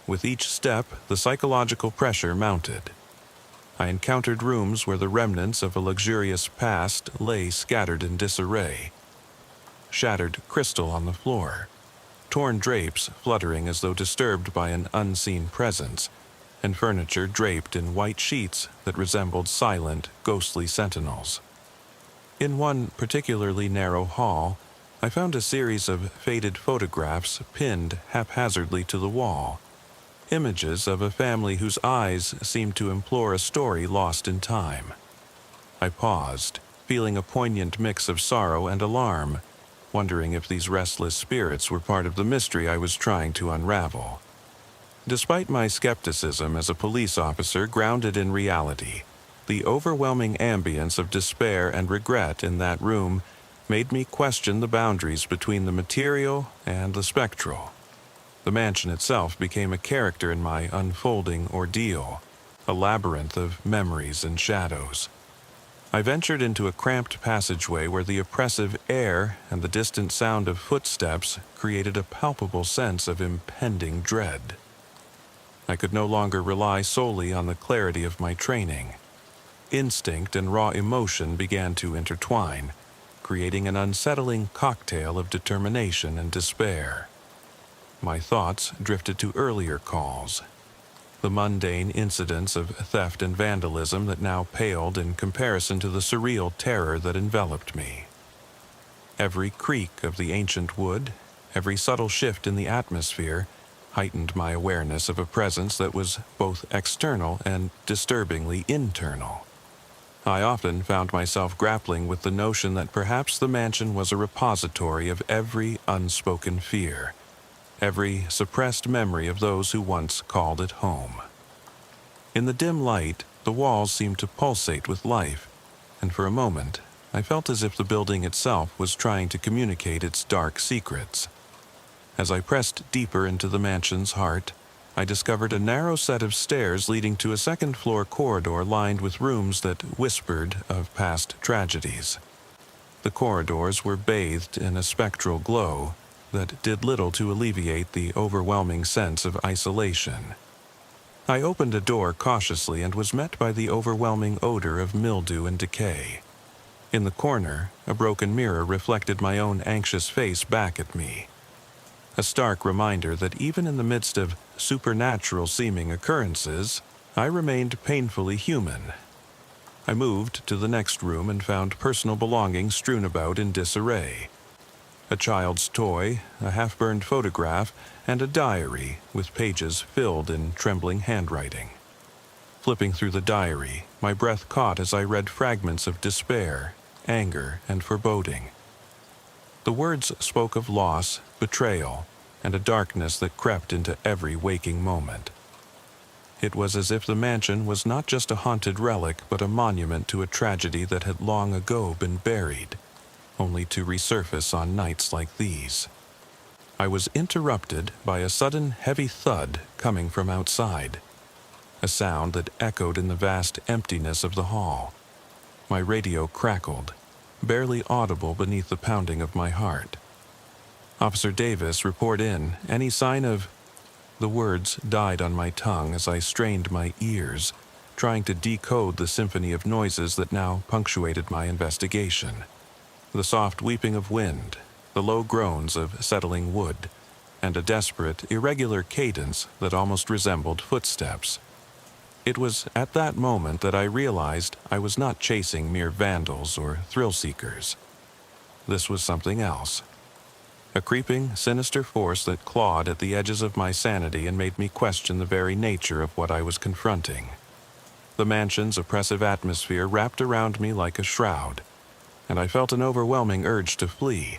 With each step, the psychological pressure mounted. I encountered rooms where the remnants of a luxurious past lay scattered in disarray. Shattered crystal on the floor, torn drapes fluttering as though disturbed by an unseen presence, and furniture draped in white sheets that resembled silent, ghostly sentinels. In one particularly narrow hall, I found a series of faded photographs pinned haphazardly to the wall, images of a family whose eyes seemed to implore a story lost in time. I paused, feeling a poignant mix of sorrow and alarm, wondering if these restless spirits were part of the mystery I was trying to unravel. Despite my skepticism as a police officer grounded in reality, the overwhelming ambience of despair and regret in that room made me question the boundaries between the material and the spectral. The mansion itself became a character in my unfolding ordeal, a labyrinth of memories and shadows. I ventured into a cramped passageway where the oppressive air and the distant sound of footsteps created a palpable sense of impending dread. I could no longer rely solely on the clarity of my training. Instinct and raw emotion began to intertwine, creating an unsettling cocktail of determination and despair. My thoughts drifted to earlier calls, the mundane incidents of theft and vandalism that now paled in comparison to the surreal terror that enveloped me. Every creak of the ancient wood, every subtle shift in the atmosphere, heightened my awareness of a presence that was both external and disturbingly internal. I often found myself grappling with the notion that perhaps the mansion was a repository of every unspoken fear, every suppressed memory of those who once called it home. In the dim light, the walls seemed to pulsate with life, and for a moment, I felt as if the building itself was trying to communicate its dark secrets. As I pressed deeper into the mansion's heart, I discovered a narrow set of stairs leading to a second-floor corridor lined with rooms that whispered of past tragedies. The corridors were bathed in a spectral glow that did little to alleviate the overwhelming sense of isolation. I opened a door cautiously and was met by the overwhelming odor of mildew and decay. In the corner, a broken mirror reflected my own anxious face back at me, a stark reminder that even in the midst of supernatural-seeming occurrences, I remained painfully human. I moved to the next room and found personal belongings strewn about in disarray. A child's toy, a half-burned photograph, and a diary with pages filled in trembling handwriting. Flipping through the diary, my breath caught as I read fragments of despair, anger, and foreboding. The words spoke of loss, betrayal, and a darkness that crept into every waking moment. It was as if the mansion was not just a haunted relic, but a monument to a tragedy that had long ago been buried, only to resurface on nights like these. I was interrupted by a sudden heavy thud coming from outside, a sound that echoed in the vast emptiness of the hall. My radio crackled, barely audible beneath the pounding of my heart. "Officer Davis, report in. Any sign of—" The words died on my tongue as I strained my ears, trying to decode the symphony of noises that now punctuated my investigation. The soft weeping of wind, the low groans of settling wood, and a desperate, irregular cadence that almost resembled footsteps. It was at that moment that I realized I was not chasing mere vandals or thrill-seekers. This was something else. A creeping, sinister force that clawed at the edges of my sanity and made me question the very nature of what I was confronting. The mansion's oppressive atmosphere wrapped around me like a shroud, and I felt an overwhelming urge to flee,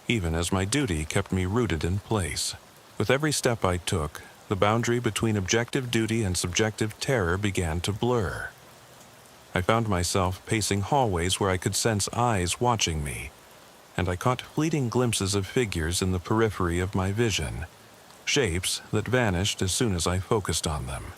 even as my duty kept me rooted in place. With every step I took, the boundary between objective duty and subjective terror began to blur. I found myself pacing hallways where I could sense eyes watching me, and I caught fleeting glimpses of figures in the periphery of my vision, shapes that vanished as soon as I focused on them.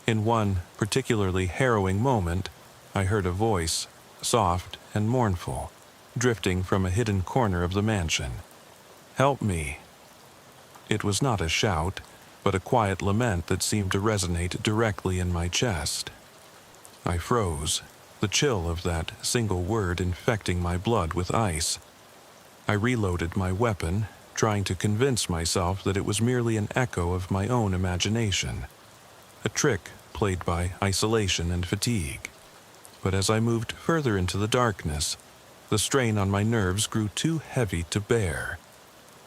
In one particularly harrowing moment, I heard a voice, soft and mournful, drifting from a hidden corner of the mansion. "Help me." It was not a shout, but a quiet lament that seemed to resonate directly in my chest. I froze, the chill of that single word infecting my blood with ice. I reloaded my weapon, trying to convince myself that it was merely an echo of my own imagination, a trick played by isolation and fatigue. But as I moved further into the darkness, the strain on my nerves grew too heavy to bear.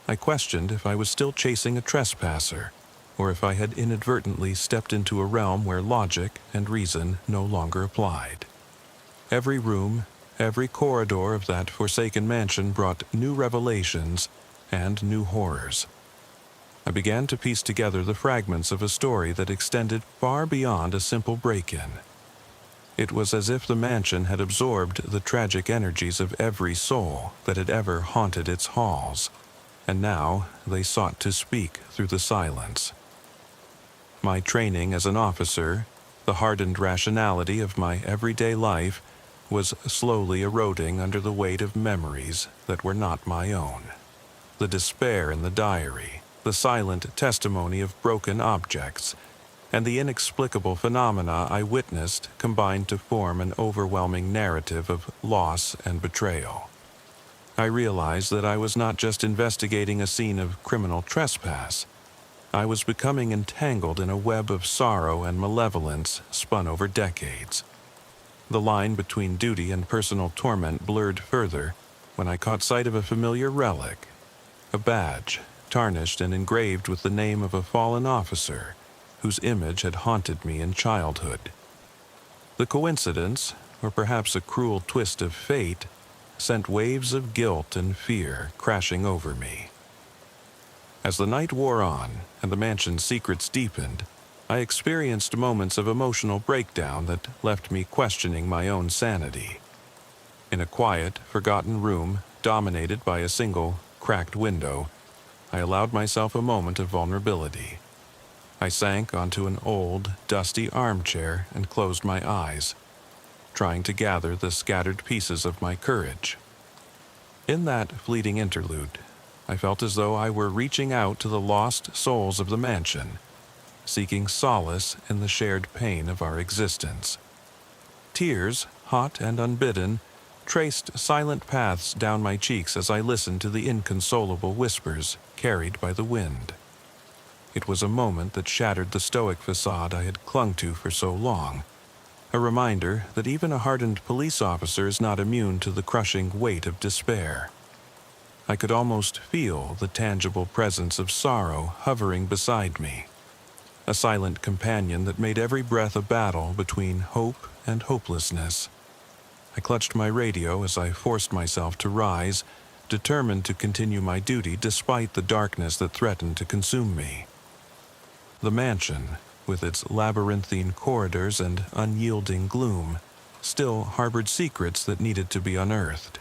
I questioned if I was still chasing a trespasser, or if I had inadvertently stepped into a realm where logic and reason no longer applied. Every room, every corridor of that forsaken mansion brought new revelations and new horrors. I began to piece together the fragments of a story that extended far beyond a simple break-in. It was as if the mansion had absorbed the tragic energies of every soul that had ever haunted its halls, and now they sought to speak through the silence. My training as an officer, the hardened rationality of my everyday life, was slowly eroding under the weight of memories that were not my own. The despair in the diary, the silent testimony of broken objects, and the inexplicable phenomena I witnessed combined to form an overwhelming narrative of loss and betrayal. I realized that I was not just investigating a scene of criminal trespass. I was becoming entangled in a web of sorrow and malevolence spun over decades. The line between duty and personal torment blurred further when I caught sight of a familiar relic, a badge tarnished and engraved with the name of a fallen officer whose image had haunted me in childhood. The coincidence, or perhaps a cruel twist of fate, sent waves of guilt and fear crashing over me. As the night wore on and the mansion's secrets deepened, I experienced moments of emotional breakdown that left me questioning my own sanity. In a quiet, forgotten room dominated by a single, cracked window, I allowed myself a moment of vulnerability. I sank onto an old, dusty armchair and closed my eyes, trying to gather the scattered pieces of my courage. In that fleeting interlude, I felt as though I were reaching out to the lost souls of the mansion, seeking solace in the shared pain of our existence. Tears, hot and unbidden, traced silent paths down my cheeks as I listened to the inconsolable whispers carried by the wind. It was a moment that shattered the stoic facade I had clung to for so long, a reminder that even a hardened police officer is not immune to the crushing weight of despair. I could almost feel the tangible presence of sorrow hovering beside me, a silent companion that made every breath a battle between hope and hopelessness. I clutched my radio as I forced myself to rise, determined to continue my duty despite the darkness that threatened to consume me. The mansion, with its labyrinthine corridors and unyielding gloom, still harbored secrets that needed to be unearthed.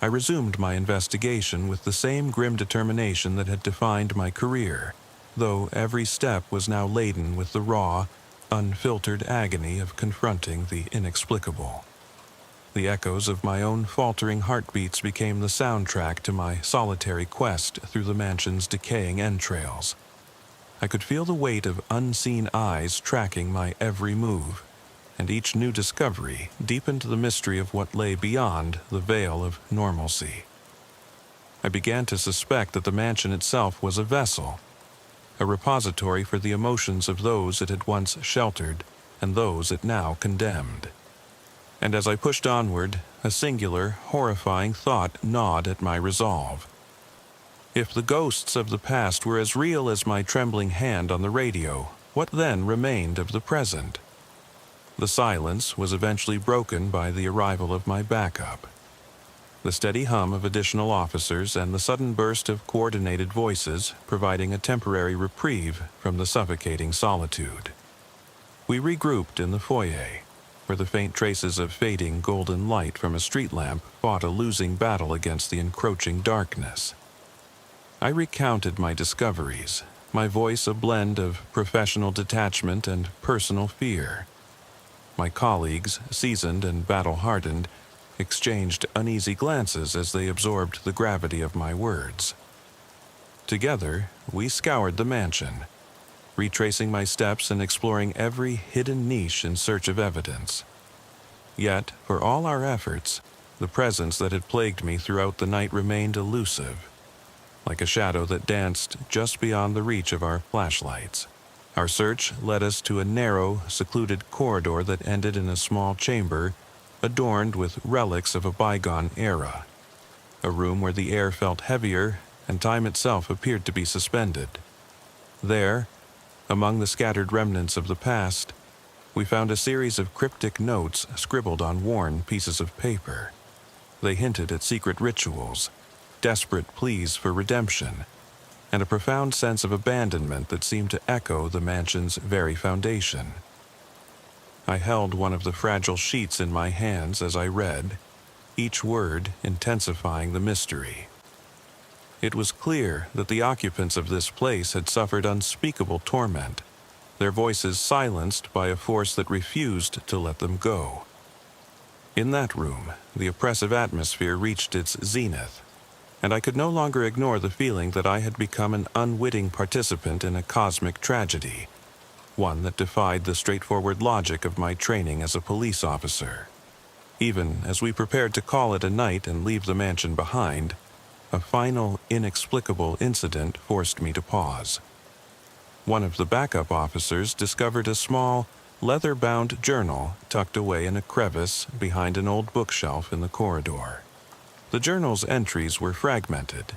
I resumed my investigation with the same grim determination that had defined my career, though every step was now laden with the raw, unfiltered agony of confronting the inexplicable. The echoes of my own faltering heartbeats became the soundtrack to my solitary quest through the mansion's decaying entrails. I could feel the weight of unseen eyes tracking my every move, and each new discovery deepened the mystery of what lay beyond the veil of normalcy. I began to suspect that the mansion itself was a vessel, a repository for the emotions of those it had once sheltered and those it now condemned. And as I pushed onward, a singular, horrifying thought gnawed at my resolve. If the ghosts of the past were as real as my trembling hand on the radio, what then remained of the present? The silence was eventually broken by the arrival of my backup. The steady hum of additional officers and the sudden burst of coordinated voices providing a temporary reprieve from the suffocating solitude. We regrouped in the foyer, where the faint traces of fading golden light from a street lamp fought a losing battle against the encroaching darkness. I recounted my discoveries, my voice a blend of professional detachment and personal fear. My colleagues, seasoned and battle-hardened, exchanged uneasy glances as they absorbed the gravity of my words. Together, we scoured the mansion, retracing my steps and exploring every hidden niche in search of evidence. Yet, for all our efforts, the presence that had plagued me throughout the night remained elusive, like a shadow that danced just beyond the reach of our flashlights. Our search led us to a narrow, secluded corridor that ended in a small chamber adorned with relics of a bygone era, a room where the air felt heavier and time itself appeared to be suspended. There, among the scattered remnants of the past, we found a series of cryptic notes scribbled on worn pieces of paper. They hinted at secret rituals, desperate pleas for redemption, and a profound sense of abandonment that seemed to echo the mansion's very foundation. I held one of the fragile sheets in my hands as I read, each word intensifying the mystery. It was clear that the occupants of this place had suffered unspeakable torment, their voices silenced by a force that refused to let them go. In that room, the oppressive atmosphere reached its zenith, and I could no longer ignore the feeling that I had become an unwitting participant in a cosmic tragedy, one that defied the straightforward logic of my training as a police officer. Even as we prepared to call it a night and leave the mansion behind, a final, inexplicable incident forced me to pause. One of the backup officers discovered a small, leather-bound journal tucked away in a crevice behind an old bookshelf in the corridor. The journal's entries were fragmented,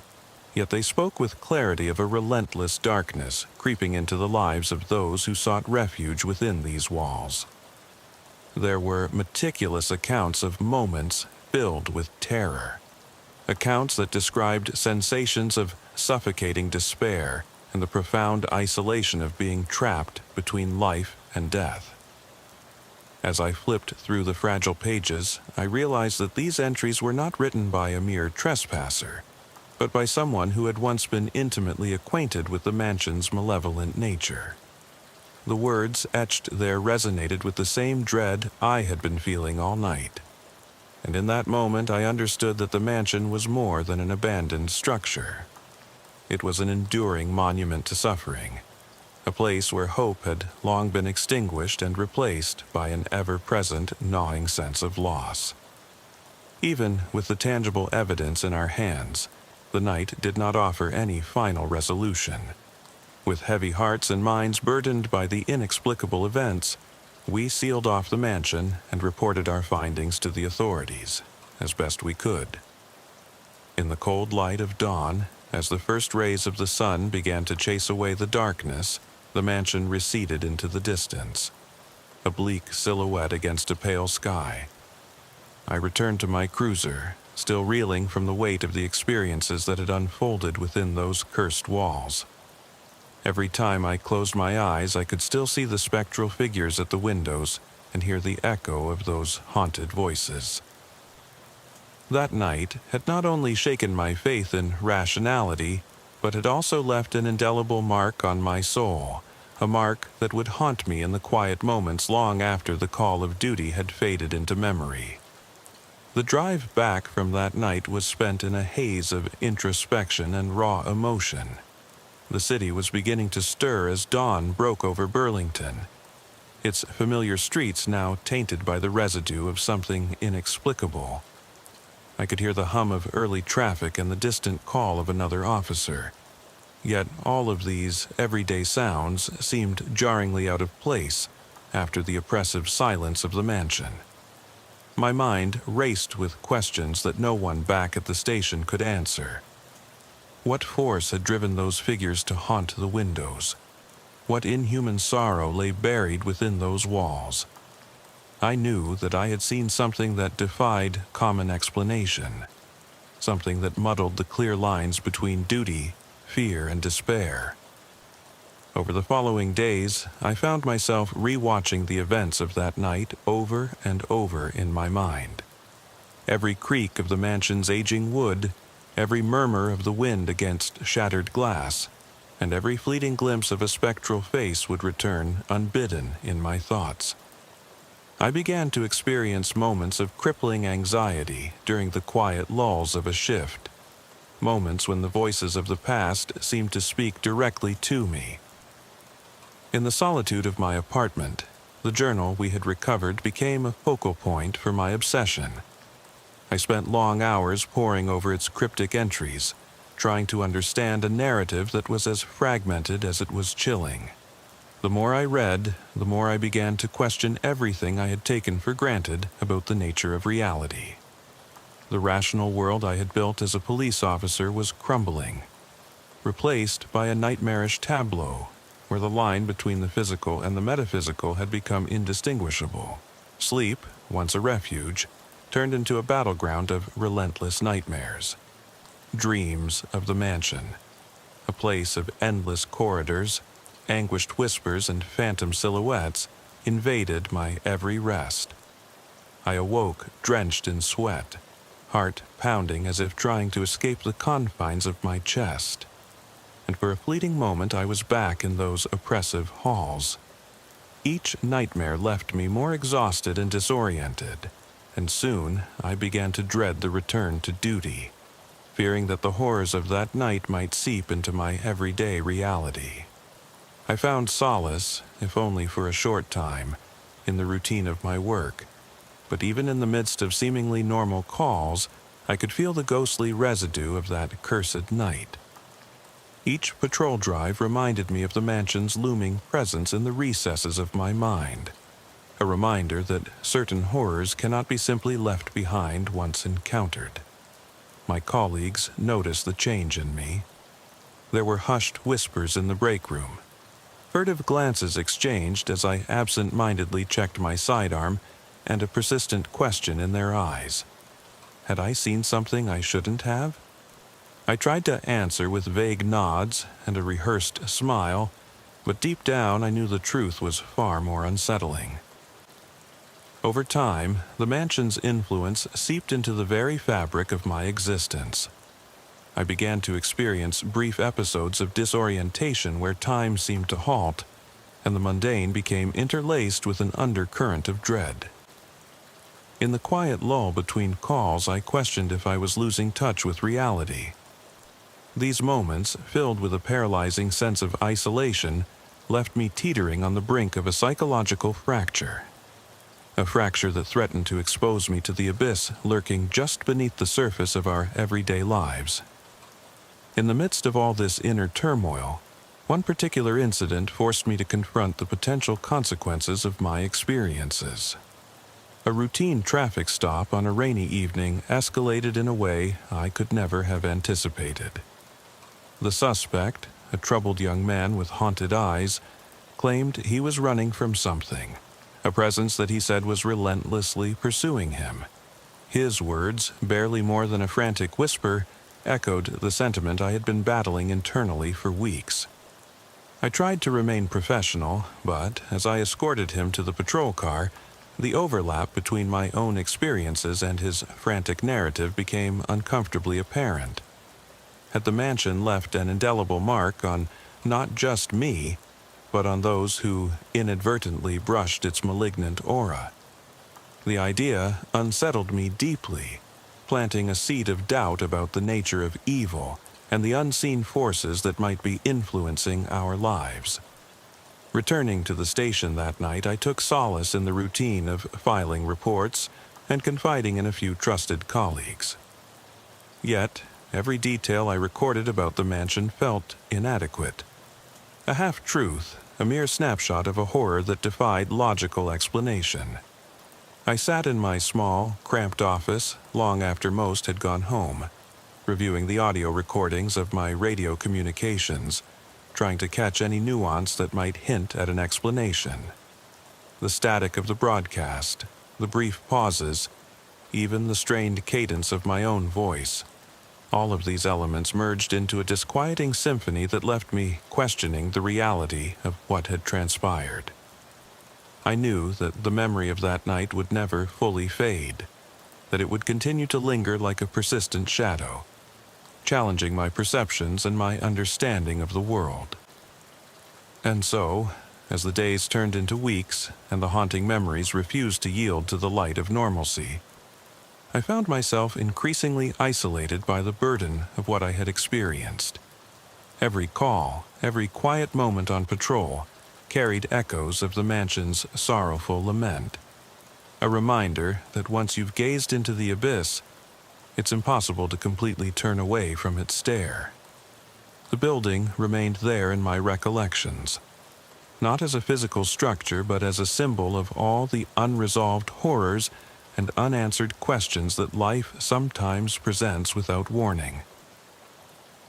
yet they spoke with clarity of a relentless darkness creeping into the lives of those who sought refuge within these walls. There were meticulous accounts of moments filled with terror, accounts that described sensations of suffocating despair and the profound isolation of being trapped between life and death. As I flipped through the fragile pages, I realized that these entries were not written by a mere trespasser, but by someone who had once been intimately acquainted with the mansion's malevolent nature. The words etched there resonated with the same dread I had been feeling all night. And in that moment I understood that the mansion was more than an abandoned structure. It was an enduring monument to suffering, a place where hope had long been extinguished and replaced by an ever-present gnawing sense of loss. Even with the tangible evidence in our hands, the night did not offer any final resolution. With heavy hearts and minds burdened by the inexplicable events, we sealed off the mansion and reported our findings to the authorities, as best we could. In the cold light of dawn, as the first rays of the sun began to chase away the darkness, the mansion receded into the distance, a bleak silhouette against a pale sky. I returned to my cruiser, still reeling from the weight of the experiences that had unfolded within those cursed walls. Every time I closed my eyes, I could still see the spectral figures at the windows and hear the echo of those haunted voices. That night had not only shaken my faith in rationality, but had also left an indelible mark on my soul, a mark that would haunt me in the quiet moments long after the call of duty had faded into memory. The drive back from that night was spent in a haze of introspection and raw emotion. The city was beginning to stir as dawn broke over Burlington, its familiar streets now tainted by the residue of something inexplicable. I could hear the hum of early traffic and the distant call of another officer. Yet all of these everyday sounds seemed jarringly out of place after the oppressive silence of the mansion. My mind raced with questions that no one back at the station could answer. What force had driven those figures to haunt the windows? What inhuman sorrow lay buried within those walls? I knew that I had seen something that defied common explanation, something that muddled the clear lines between duty, fear, and despair. Over the following days, I found myself rewatching the events of that night over and over in my mind. Every creak of the mansion's aging wood, every murmur of the wind against shattered glass, and every fleeting glimpse of a spectral face would return unbidden in my thoughts. I began to experience moments of crippling anxiety during the quiet lulls of a shift, moments when the voices of the past seemed to speak directly to me. In the solitude of my apartment, the journal we had recovered became a focal point for my obsession. I spent long hours poring over its cryptic entries, trying to understand a narrative that was as fragmented as it was chilling. The more I read, the more I began to question everything I had taken for granted about the nature of reality. The rational world I had built as a police officer was crumbling, replaced by a nightmarish tableau where the line between the physical and the metaphysical had become indistinguishable. Sleep, once a refuge, turned into a battleground of relentless nightmares. Dreams of the mansion, a place of endless corridors, anguished whispers, and phantom silhouettes, invaded my every rest. I awoke drenched in sweat, heart pounding as if trying to escape the confines of my chest. And for a fleeting moment I was back in those oppressive halls. Each nightmare left me more exhausted and disoriented, and soon I began to dread the return to duty, fearing that the horrors of that night might seep into my everyday reality. I found solace, if only for a short time, in the routine of my work, but even in the midst of seemingly normal calls, I could feel the ghostly residue of that cursed night. Each patrol drive reminded me of the mansion's looming presence in the recesses of my mind, a reminder that certain horrors cannot be simply left behind once encountered. My colleagues noticed the change in me. There were hushed whispers in the break room, furtive glances exchanged as I absent-mindedly checked my sidearm, and a persistent question in their eyes. Had I seen something I shouldn't have? I tried to answer with vague nods and a rehearsed smile, but deep down I knew the truth was far more unsettling. Over time, the mansion's influence seeped into the very fabric of my existence. I began to experience brief episodes of disorientation where time seemed to halt, and the mundane became interlaced with an undercurrent of dread. In the quiet lull between calls, I questioned if I was losing touch with reality. These moments, filled with a paralyzing sense of isolation, left me teetering on the brink of a psychological fracture. A fracture that threatened to expose me to the abyss lurking just beneath the surface of our everyday lives. In the midst of all this inner turmoil, one particular incident forced me to confront the potential consequences of my experiences. A routine traffic stop on a rainy evening escalated in a way I could never have anticipated. The suspect, a troubled young man with haunted eyes, claimed he was running from something, a presence that he said was relentlessly pursuing him. His words, barely more than a frantic whisper, echoed the sentiment I had been battling internally for weeks. I tried to remain professional, but as I escorted him to the patrol car, the overlap between my own experiences and his frantic narrative became uncomfortably apparent. Had the mansion left an indelible mark on not just me, but on those who inadvertently brushed its malignant aura? The idea unsettled me deeply, planting a seed of doubt about the nature of evil and the unseen forces that might be influencing our lives. Returning to the station that night, I took solace in the routine of filing reports and confiding in a few trusted colleagues. Yet, every detail I recorded about the mansion felt inadequate. A half-truth, a mere snapshot of a horror that defied logical explanation. I sat in my small, cramped office long after most had gone home, reviewing the audio recordings of my radio communications, trying to catch any nuance that might hint at an explanation. The static of the broadcast, the brief pauses, even the strained cadence of my own voice. All of these elements merged into a disquieting symphony that left me questioning the reality of what had transpired. I knew that the memory of that night would never fully fade, that it would continue to linger like a persistent shadow, challenging my perceptions and my understanding of the world. And so, as the days turned into weeks and the haunting memories refused to yield to the light of normalcy, I found myself increasingly isolated by the burden of what I had experienced. Every call, every quiet moment on patrol, carried echoes of the mansion's sorrowful lament. A reminder that once you've gazed into the abyss, it's impossible to completely turn away from its stare. The building remained there in my recollections, not as a physical structure but as a symbol of all the unresolved horrors and unanswered questions that life sometimes presents without warning.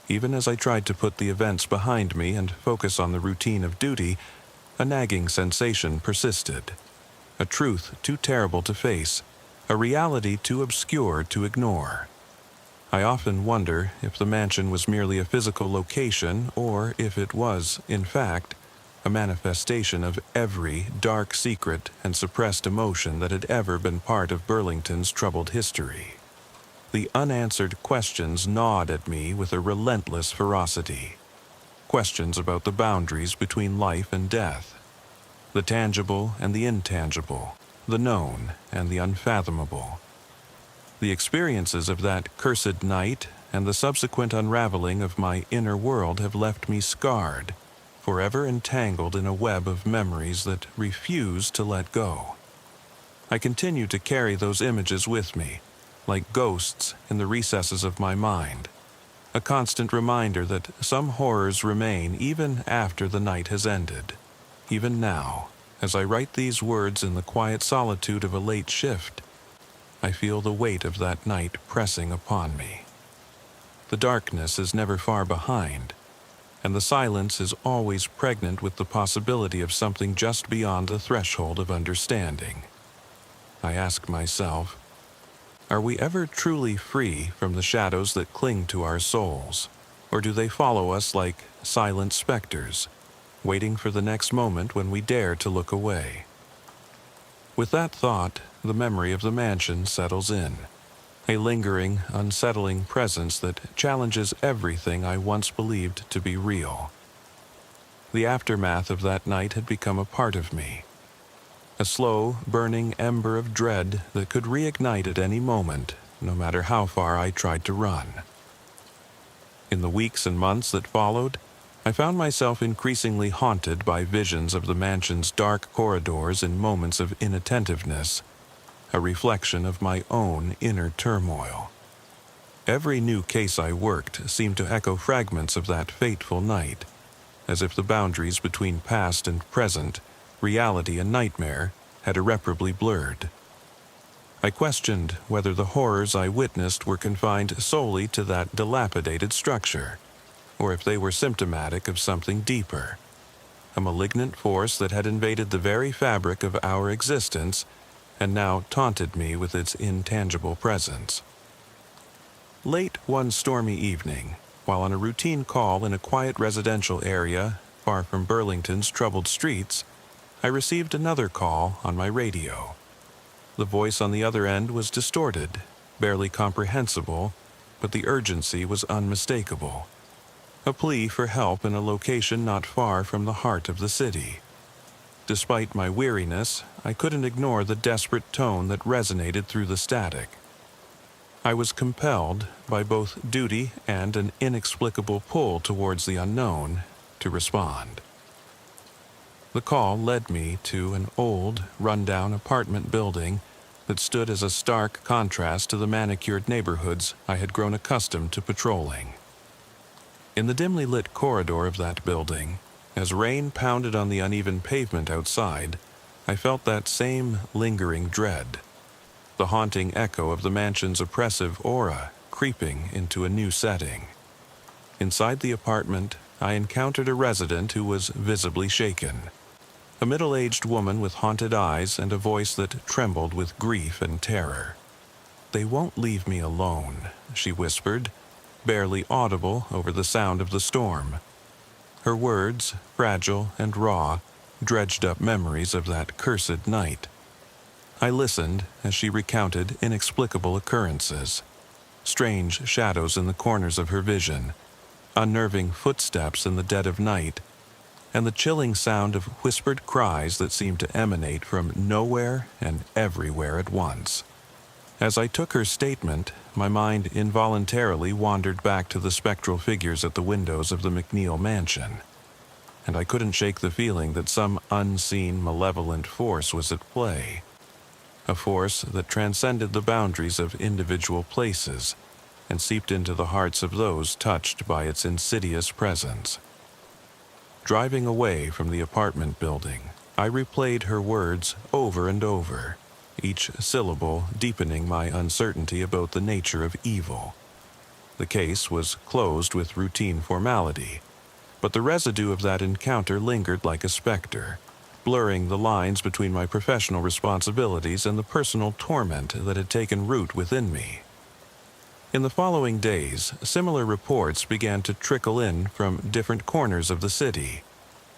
Even as I tried to put the events behind me and focus on the routine of duty, a nagging sensation persisted. A truth too terrible to face, a reality too obscure to ignore. I often wonder if the mansion was merely a physical location or if it was, in fact, a manifestation of every dark secret and suppressed emotion that had ever been part of Burlington's troubled history. The unanswered questions gnawed at me with a relentless ferocity. Questions about the boundaries between life and death, the tangible and the intangible, the known and the unfathomable. The experiences of that cursed night and the subsequent unraveling of my inner world have left me scarred, forever entangled in a web of memories that refuse to let go. I continue to carry those images with me, like ghosts in the recesses of my mind, a constant reminder that some horrors remain even after the night has ended. Even now, as I write these words in the quiet solitude of a late shift, I feel the weight of that night pressing upon me. The darkness is never far behind, and the silence is always pregnant with the possibility of something just beyond the threshold of understanding. I ask myself, are we ever truly free from the shadows that cling to our souls, or do they follow us like silent specters, waiting for the next moment when we dare to look away? With that thought, the memory of the mansion settles in, a lingering, unsettling presence that challenges everything I once believed to be real. The aftermath of that night had become a part of me, a slow, burning ember of dread that could reignite at any moment, no matter how far I tried to run. In the weeks and months that followed, I found myself increasingly haunted by visions of the mansion's dark corridors in moments of inattentiveness, a reflection of my own inner turmoil. Every new case I worked seemed to echo fragments of that fateful night, as if the boundaries between past and present, reality and nightmare, had irreparably blurred. I questioned whether the horrors I witnessed were confined solely to that dilapidated structure, or if they were symptomatic of something deeper, a malignant force that had invaded the very fabric of our existence and now taunted me with its intangible presence. Late one stormy evening, while on a routine call in a quiet residential area far from Burlington's troubled streets, I received another call on my radio. The voice on the other end was distorted, barely comprehensible, but the urgency was unmistakable. A plea for help in a location not far from the heart of the city. Despite my weariness, I couldn't ignore the desperate tone that resonated through the static. I was compelled, by both duty and an inexplicable pull towards the unknown, to respond. The call led me to an old, run-down apartment building that stood as a stark contrast to the manicured neighborhoods I had grown accustomed to patrolling. In the dimly lit corridor of that building, as rain pounded on the uneven pavement outside, I felt that same lingering dread, the haunting echo of the mansion's oppressive aura creeping into a new setting. Inside the apartment, I encountered a resident who was visibly shaken. A middle-aged woman with haunted eyes and a voice that trembled with grief and terror. "They won't leave me alone," she whispered, barely audible over the sound of the storm. Her words, fragile and raw, dredged up memories of that cursed night. I listened as she recounted inexplicable occurrences, strange shadows in the corners of her vision, unnerving footsteps in the dead of night, and the chilling sound of whispered cries that seemed to emanate from nowhere and everywhere at once. As I took her statement, my mind involuntarily wandered back to the spectral figures at the windows of the McNeil mansion, and I couldn't shake the feeling that some unseen, malevolent force was at play, a force that transcended the boundaries of individual places and seeped into the hearts of those touched by its insidious presence. Driving away from the apartment building, I replayed her words over and over, each syllable deepening my uncertainty about the nature of evil. The case was closed with routine formality, but the residue of that encounter lingered like a specter, blurring the lines between my professional responsibilities and the personal torment that had taken root within me. In the following days, similar reports began to trickle in from different corners of the city,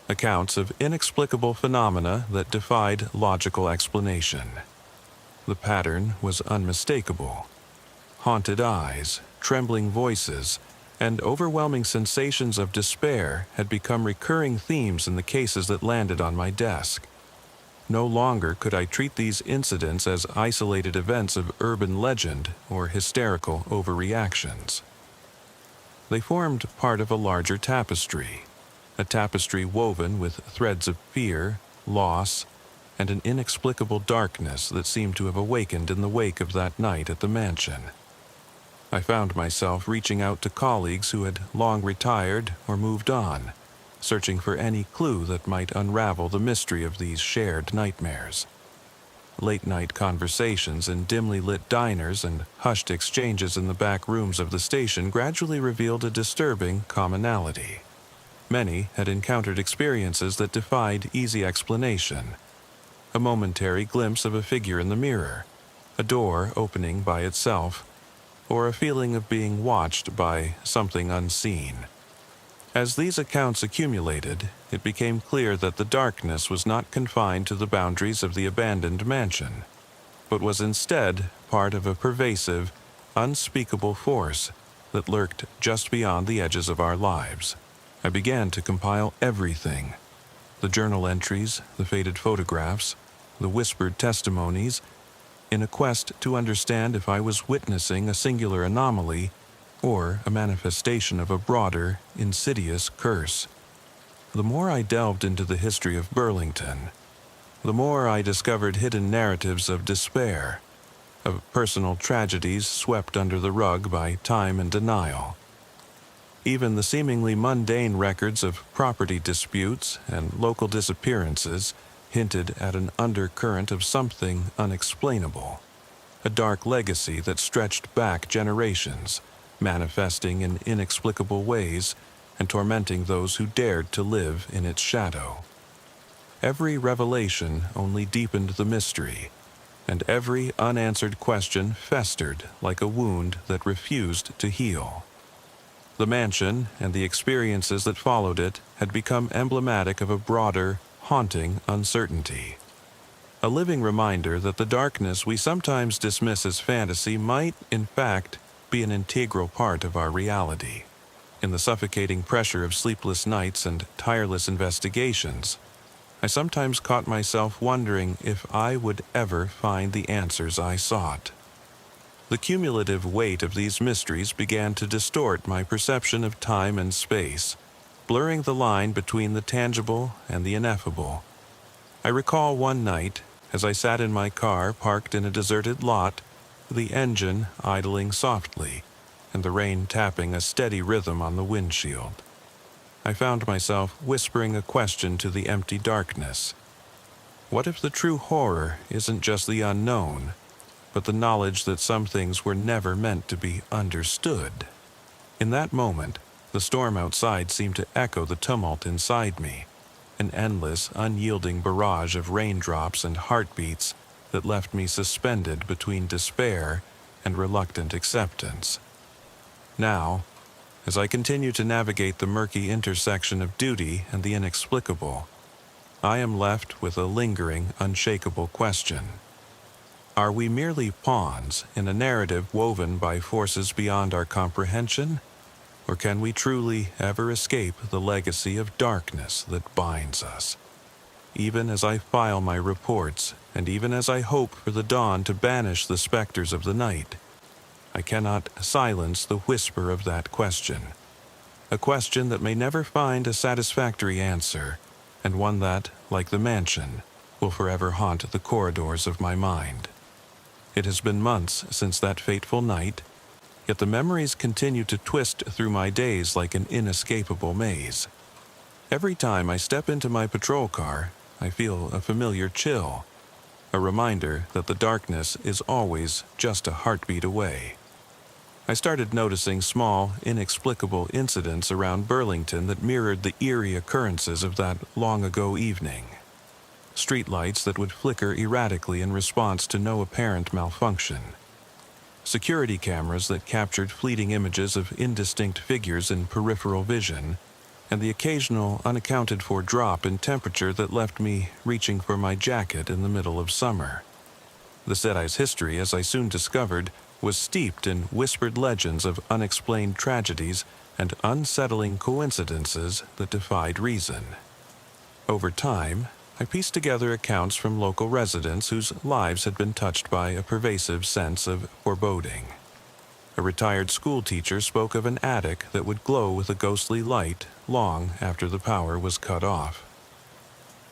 accounts of inexplicable phenomena that defied logical explanation. The pattern was unmistakable. Haunted eyes, trembling voices, and overwhelming sensations of despair had become recurring themes in the cases that landed on my desk. No longer could I treat these incidents as isolated events of urban legend or hysterical overreactions. They formed part of a larger tapestry, a tapestry woven with threads of fear, loss, and an inexplicable darkness that seemed to have awakened in the wake of that night at the mansion. I found myself reaching out to colleagues who had long retired or moved on, searching for any clue that might unravel the mystery of these shared nightmares. Late-night conversations in dimly lit diners and hushed exchanges in the back rooms of the station gradually revealed a disturbing commonality. Many had encountered experiences that defied easy explanation. A momentary glimpse of a figure in the mirror, a door opening by itself, or a feeling of being watched by something unseen. As these accounts accumulated, it became clear that the darkness was not confined to the boundaries of the abandoned mansion, but was instead part of a pervasive, unspeakable force that lurked just beyond the edges of our lives. I began to compile everything: the journal entries, the faded photographs, the whispered testimonies, in a quest to understand if I was witnessing a singular anomaly or a manifestation of a broader, insidious curse. The more I delved into the history of Burlington, the more I discovered hidden narratives of despair, of personal tragedies swept under the rug by time and denial. Even the seemingly mundane records of property disputes and local disappearances hinted at an undercurrent of something unexplainable, a dark legacy that stretched back generations, manifesting in inexplicable ways and tormenting those who dared to live in its shadow. Every revelation only deepened the mystery, and every unanswered question festered like a wound that refused to heal. The mansion and the experiences that followed it had become emblematic of a broader, haunting uncertainty. A living reminder that the darkness we sometimes dismiss as fantasy might, in fact, be an integral part of our reality. In the suffocating pressure of sleepless nights and tireless investigations, I sometimes caught myself wondering if I would ever find the answers I sought. The cumulative weight of these mysteries began to distort my perception of time and space, blurring the line between the tangible and the ineffable. I recall one night, as I sat in my car parked in a deserted lot, the engine idling softly and the rain tapping a steady rhythm on the windshield. I found myself whispering a question to the empty darkness. What if the true horror isn't just the unknown, but the knowledge that some things were never meant to be understood? In that moment, the storm outside seemed to echo the tumult inside me, an endless, unyielding barrage of raindrops and heartbeats that left me suspended between despair and reluctant acceptance. Now, as I continue to navigate the murky intersection of duty and the inexplicable, I am left with a lingering, unshakable question. Are we merely pawns in a narrative woven by forces beyond our comprehension? Or can we truly ever escape the legacy of darkness that binds us? Even as I file my reports, and even as I hope for the dawn to banish the specters of the night, I cannot silence the whisper of that question. A question that may never find a satisfactory answer, and one that, like the mansion, will forever haunt the corridors of my mind. It has been months since that fateful night, yet the memories continue to twist through my days like an inescapable maze. Every time I step into my patrol car, I feel a familiar chill, a reminder that the darkness is always just a heartbeat away. I started noticing small, inexplicable incidents around Burlington that mirrored the eerie occurrences of that long-ago evening. Streetlights that would flicker erratically in response to no apparent malfunction. Security cameras that captured fleeting images of indistinct figures in peripheral vision, and the occasional unaccounted-for drop in temperature that left me reaching for my jacket in the middle of summer. The city's history, as I soon discovered, was steeped in whispered legends of unexplained tragedies and unsettling coincidences that defied reason. Over time, I pieced together accounts from local residents whose lives had been touched by a pervasive sense of foreboding. A retired school teacher spoke of an attic that would glow with a ghostly light long after the power was cut off.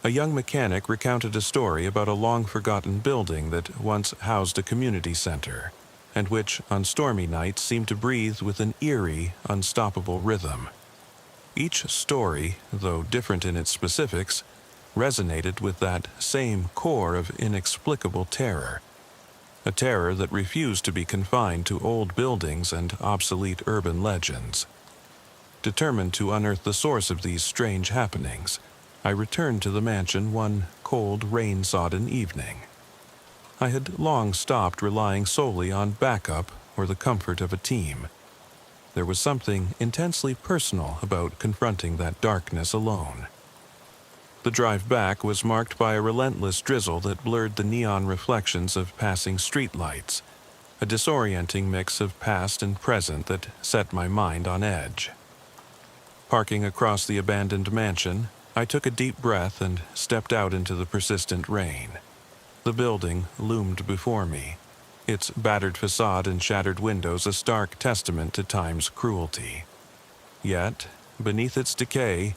A young mechanic recounted a story about a long-forgotten building that once housed a community center, and which, on stormy nights, seemed to breathe with an eerie, unstoppable rhythm. Each story, though different in its specifics, resonated with that same core of inexplicable terror, a terror that refused to be confined to old buildings and obsolete urban legends. Determined to unearth the source of these strange happenings, I returned to the mansion one cold, rain-sodden evening. I had long stopped relying solely on backup or the comfort of a team. There was something intensely personal about confronting that darkness alone. The drive back was marked by a relentless drizzle that blurred the neon reflections of passing streetlights, a disorienting mix of past and present that set my mind on edge. Parking across the abandoned mansion, I took a deep breath and stepped out into the persistent rain. The building loomed before me, its battered facade and shattered windows a stark testament to time's cruelty. Yet, beneath its decay,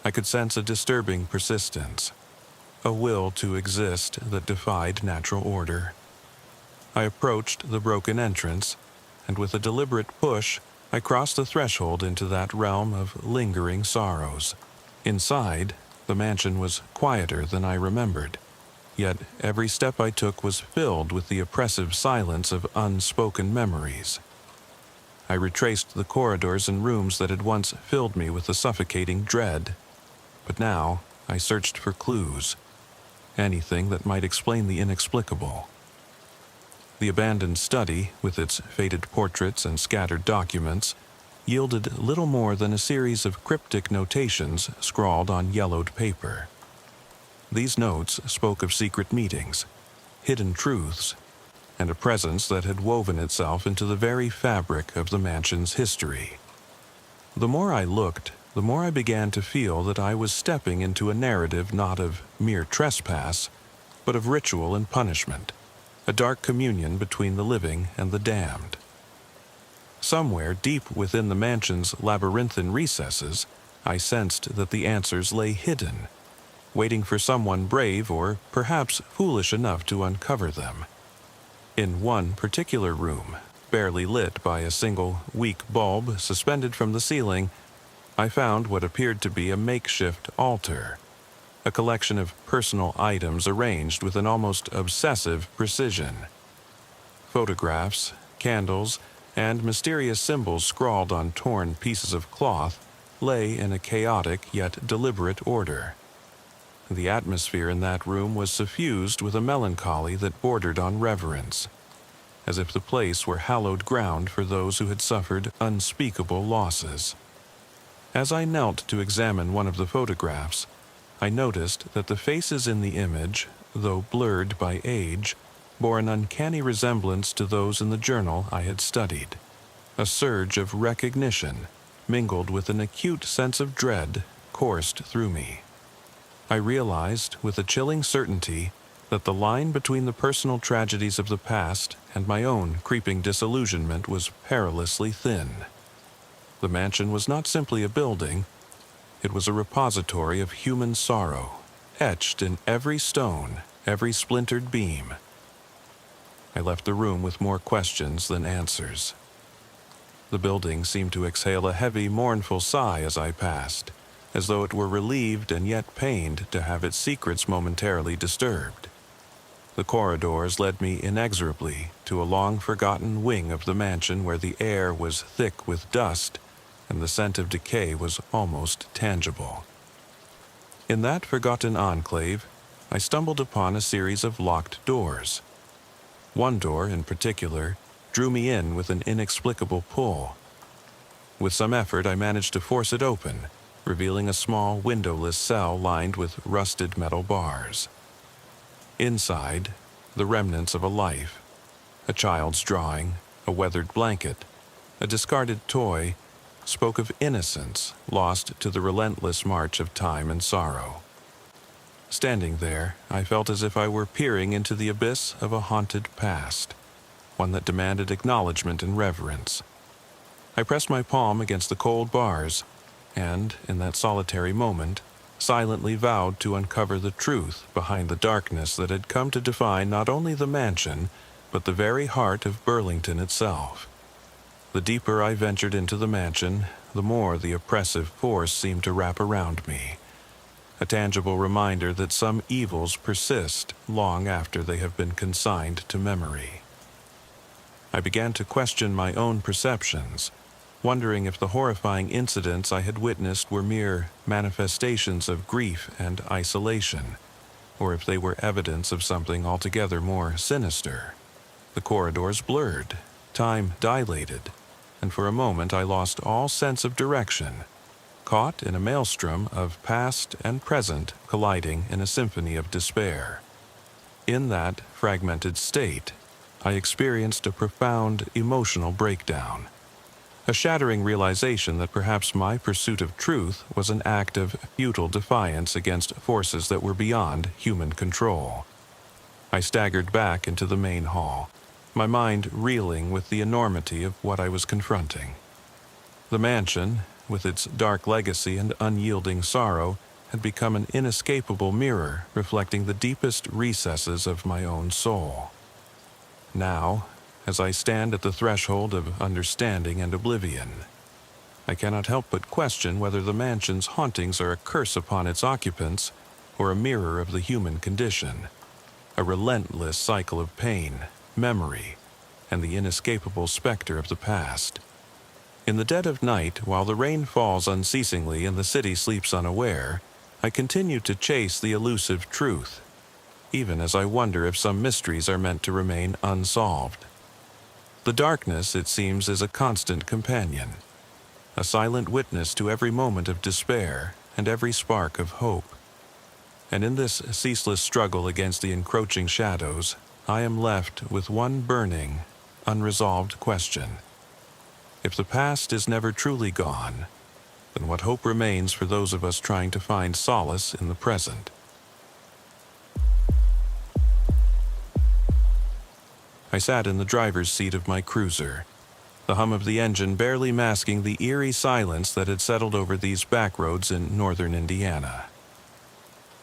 I could sense a disturbing persistence, a will to exist that defied natural order. I approached the broken entrance, and with a deliberate push, I crossed the threshold into that realm of lingering sorrows. Inside, the mansion was quieter than I remembered. Yet every step I took was filled with the oppressive silence of unspoken memories. I retraced the corridors and rooms that had once filled me with a suffocating dread, but now I searched for clues, anything that might explain the inexplicable. The abandoned study, with its faded portraits and scattered documents, yielded little more than a series of cryptic notations scrawled on yellowed paper. These notes spoke of secret meetings, hidden truths, and a presence that had woven itself into the very fabric of the mansion's history. The more I looked, the more I began to feel that I was stepping into a narrative not of mere trespass, but of ritual and punishment, a dark communion between the living and the damned. Somewhere deep within the mansion's labyrinthine recesses, I sensed that the answers lay hidden, waiting for someone brave or perhaps foolish enough to uncover them. In one particular room, barely lit by a single weak bulb suspended from the ceiling, I found what appeared to be a makeshift altar, a collection of personal items arranged with an almost obsessive precision. Photographs, candles, and mysterious symbols scrawled on torn pieces of cloth lay in a chaotic yet deliberate order. The atmosphere in that room was suffused with a melancholy that bordered on reverence, as if the place were hallowed ground for those who had suffered unspeakable losses. As I knelt to examine one of the photographs, I noticed that the faces in the image, though blurred by age, bore an uncanny resemblance to those in the journal I had studied. A surge of recognition, mingled with an acute sense of dread, coursed through me. I realized, with a chilling certainty, that the line between the personal tragedies of the past and my own creeping disillusionment was perilously thin. The mansion was not simply a building, it was a repository of human sorrow, etched in every stone, every splintered beam. I left the room with more questions than answers. The building seemed to exhale a heavy, mournful sigh as I passed, as though it were relieved and yet pained to have its secrets momentarily disturbed. The corridors led me inexorably to a long-forgotten wing of the mansion where the air was thick with dust and the scent of decay was almost tangible. In that forgotten enclave, I stumbled upon a series of locked doors. One door, in particular, drew me in with an inexplicable pull. With some effort, I managed to force it open, revealing a small, windowless cell lined with rusted metal bars. Inside, the remnants of a life: a child's drawing, a weathered blanket, a discarded toy, spoke of innocence lost to the relentless march of time and sorrow. Standing there, I felt as if I were peering into the abyss of a haunted past, one that demanded acknowledgement and reverence. I pressed my palm against the cold bars, and, in that solitary moment, silently vowed to uncover the truth behind the darkness that had come to define not only the mansion, but the very heart of Burlington itself. The deeper I ventured into the mansion, the more the oppressive force seemed to wrap around me, a tangible reminder that some evils persist long after they have been consigned to memory. I began to question my own perceptions, wondering if the horrifying incidents I had witnessed were mere manifestations of grief and isolation, or if they were evidence of something altogether more sinister. The corridors blurred, time dilated, and for a moment I lost all sense of direction, caught in a maelstrom of past and present colliding in a symphony of despair. In that fragmented state, I experienced a profound emotional breakdown, a shattering realization that perhaps my pursuit of truth was an act of futile defiance against forces that were beyond human control. I staggered back into the main hall, my mind reeling with the enormity of what I was confronting. The mansion, with its dark legacy and unyielding sorrow, had become an inescapable mirror reflecting the deepest recesses of my own soul. Now, as I stand at the threshold of understanding and oblivion, I cannot help but question whether the mansion's hauntings are a curse upon its occupants or a mirror of the human condition, a relentless cycle of pain, memory, and the inescapable specter of the past. In the dead of night, while the rain falls unceasingly and the city sleeps unaware, I continue to chase the elusive truth, even as I wonder if some mysteries are meant to remain unsolved. The darkness, it seems, is a constant companion, a silent witness to every moment of despair and every spark of hope. And in this ceaseless struggle against the encroaching shadows, I am left with one burning, unresolved question. If the past is never truly gone, then what hope remains for those of us trying to find solace in the present? I sat in the driver's seat of my cruiser, the hum of the engine barely masking the eerie silence that had settled over these back roads in northern Indiana.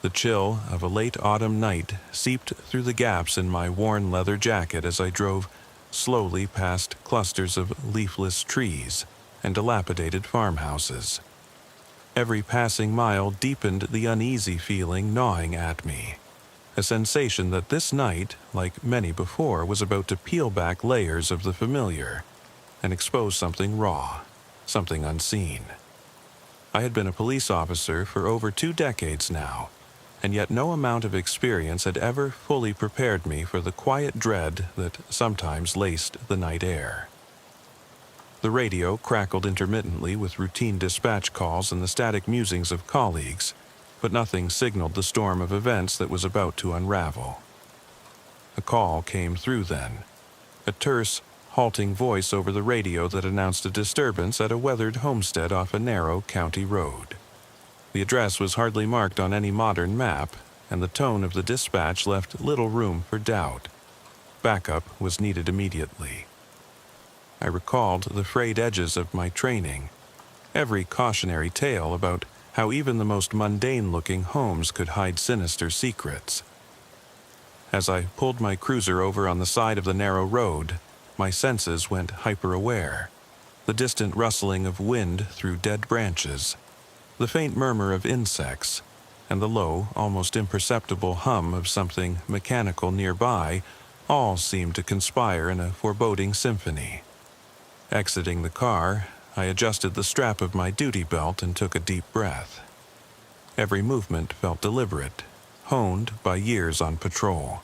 The chill of a late autumn night seeped through the gaps in my worn leather jacket as I drove slowly past clusters of leafless trees and dilapidated farmhouses. Every passing mile deepened the uneasy feeling gnawing at me, a sensation that this night, like many before, was about to peel back layers of the familiar and expose something raw, something unseen. I had been a police officer for over 2 decades now, and yet no amount of experience had ever fully prepared me for the quiet dread that sometimes laced the night air. The radio crackled intermittently with routine dispatch calls and the static musings of colleagues, but nothing signaled the storm of events that was about to unravel. A call came through then, a terse, halting voice over the radio that announced a disturbance at a weathered homestead off a narrow county road. The address was hardly marked on any modern map, and the tone of the dispatch left little room for doubt. Backup was needed immediately. I recalled the frayed edges of my training, every cautionary tale about how even the most mundane-looking homes could hide sinister secrets. As I pulled my cruiser over on the side of the narrow road, my senses went hyper-aware. The distant rustling of wind through dead branches, the faint murmur of insects, and the low, almost imperceptible hum of something mechanical nearby all seemed to conspire in a foreboding symphony. Exiting the car, I adjusted the strap of my duty belt and took a deep breath. Every movement felt deliberate, honed by years on patrol.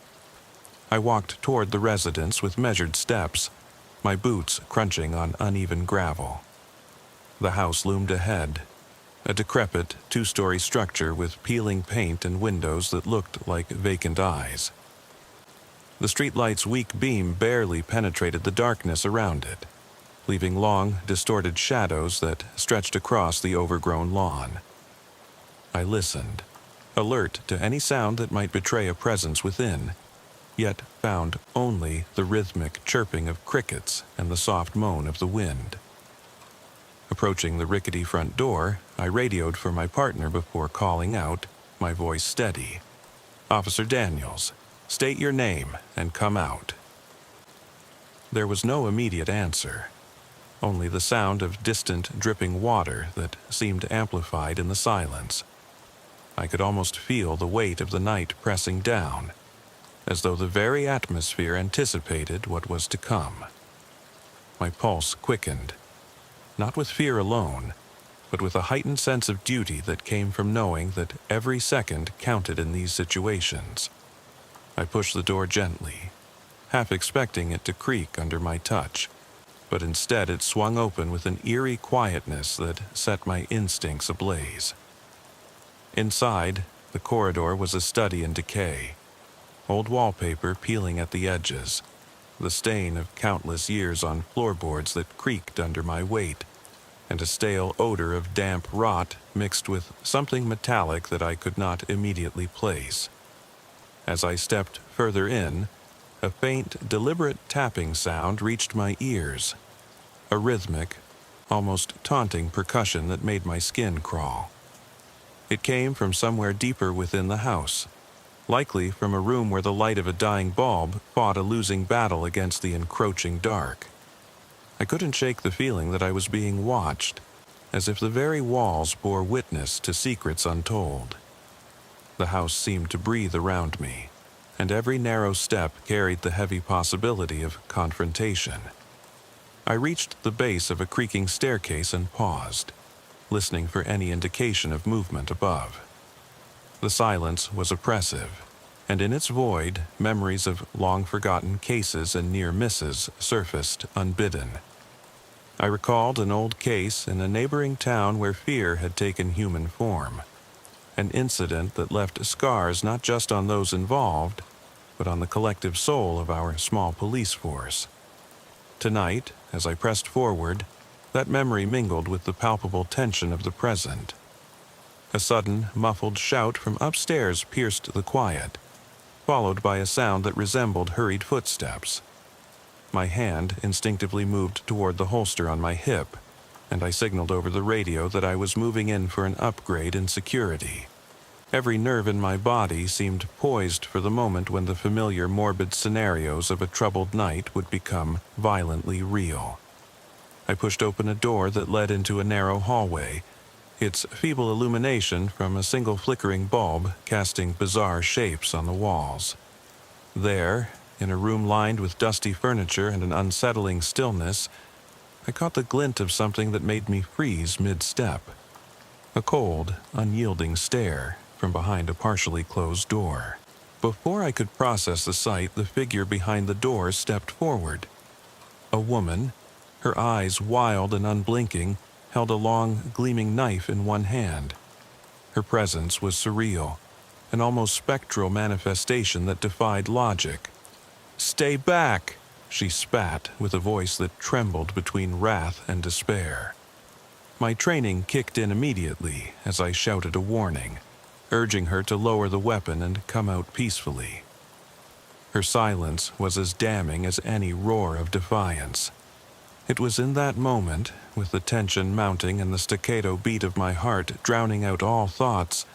I walked toward the residence with measured steps, my boots crunching on uneven gravel. The house loomed ahead, a decrepit 2-story structure with peeling paint and windows that looked like vacant eyes. The streetlight's weak beam barely penetrated the darkness around it, leaving long, distorted shadows that stretched across the overgrown lawn. I listened, alert to any sound that might betray a presence within, yet found only the rhythmic chirping of crickets and the soft moan of the wind. Approaching the rickety front door, I radioed for my partner before calling out, my voice steady. "Officer Daniels, state your name and come out." There was no immediate answer, only the sound of distant dripping water that seemed amplified in the silence. I could almost feel the weight of the night pressing down, as though the very atmosphere anticipated what was to come. My pulse quickened, not with fear alone, but with a heightened sense of duty that came from knowing that every second counted in these situations. I pushed the door gently, half expecting it to creak under my touch, but instead it swung open with an eerie quietness that set my instincts ablaze. Inside, the corridor was a study in decay, old wallpaper peeling at the edges, the stain of countless years on floorboards that creaked under my weight, and a stale odor of damp rot mixed with something metallic that I could not immediately place. As I stepped further in, a faint, deliberate tapping sound reached my ears, a rhythmic, almost taunting percussion that made my skin crawl. It came from somewhere deeper within the house, likely from a room where the light of a dying bulb fought a losing battle against the encroaching dark. I couldn't shake the feeling that I was being watched, as if the very walls bore witness to secrets untold. The house seemed to breathe around me, and every narrow step carried the heavy possibility of confrontation. I reached the base of a creaking staircase and paused, listening for any indication of movement above. The silence was oppressive, and in its void, memories of long-forgotten cases and near misses surfaced unbidden. I recalled an old case in a neighboring town where fear had taken human form, an incident that left scars not just on those involved, but on the collective soul of our small police force. Tonight, as I pressed forward, that memory mingled with the palpable tension of the present. A sudden, muffled shout from upstairs pierced the quiet, followed by a sound that resembled hurried footsteps. My hand instinctively moved toward the holster on my hip, and I signaled over the radio that I was moving in for an upgrade in security. Every nerve in my body seemed poised for the moment when the familiar morbid scenarios of a troubled night would become violently real. I pushed open a door that led into a narrow hallway, its feeble illumination from a single flickering bulb casting bizarre shapes on the walls. There, in a room lined with dusty furniture and an unsettling stillness, I caught the glint of something that made me freeze mid-step. A cold, unyielding stare from behind a partially closed door. Before I could process the sight, the figure behind the door stepped forward. A woman, her eyes wild and unblinking, held a long, gleaming knife in one hand. Her presence was surreal, an almost spectral manifestation that defied logic. "Stay back!" she spat with a voice that trembled between wrath and despair. My training kicked in immediately as I shouted a warning, urging her to lower the weapon and come out peacefully. Her silence was as damning as any roar of defiance. It was in that moment, with the tension mounting and the staccato beat of my heart drowning out all thoughts,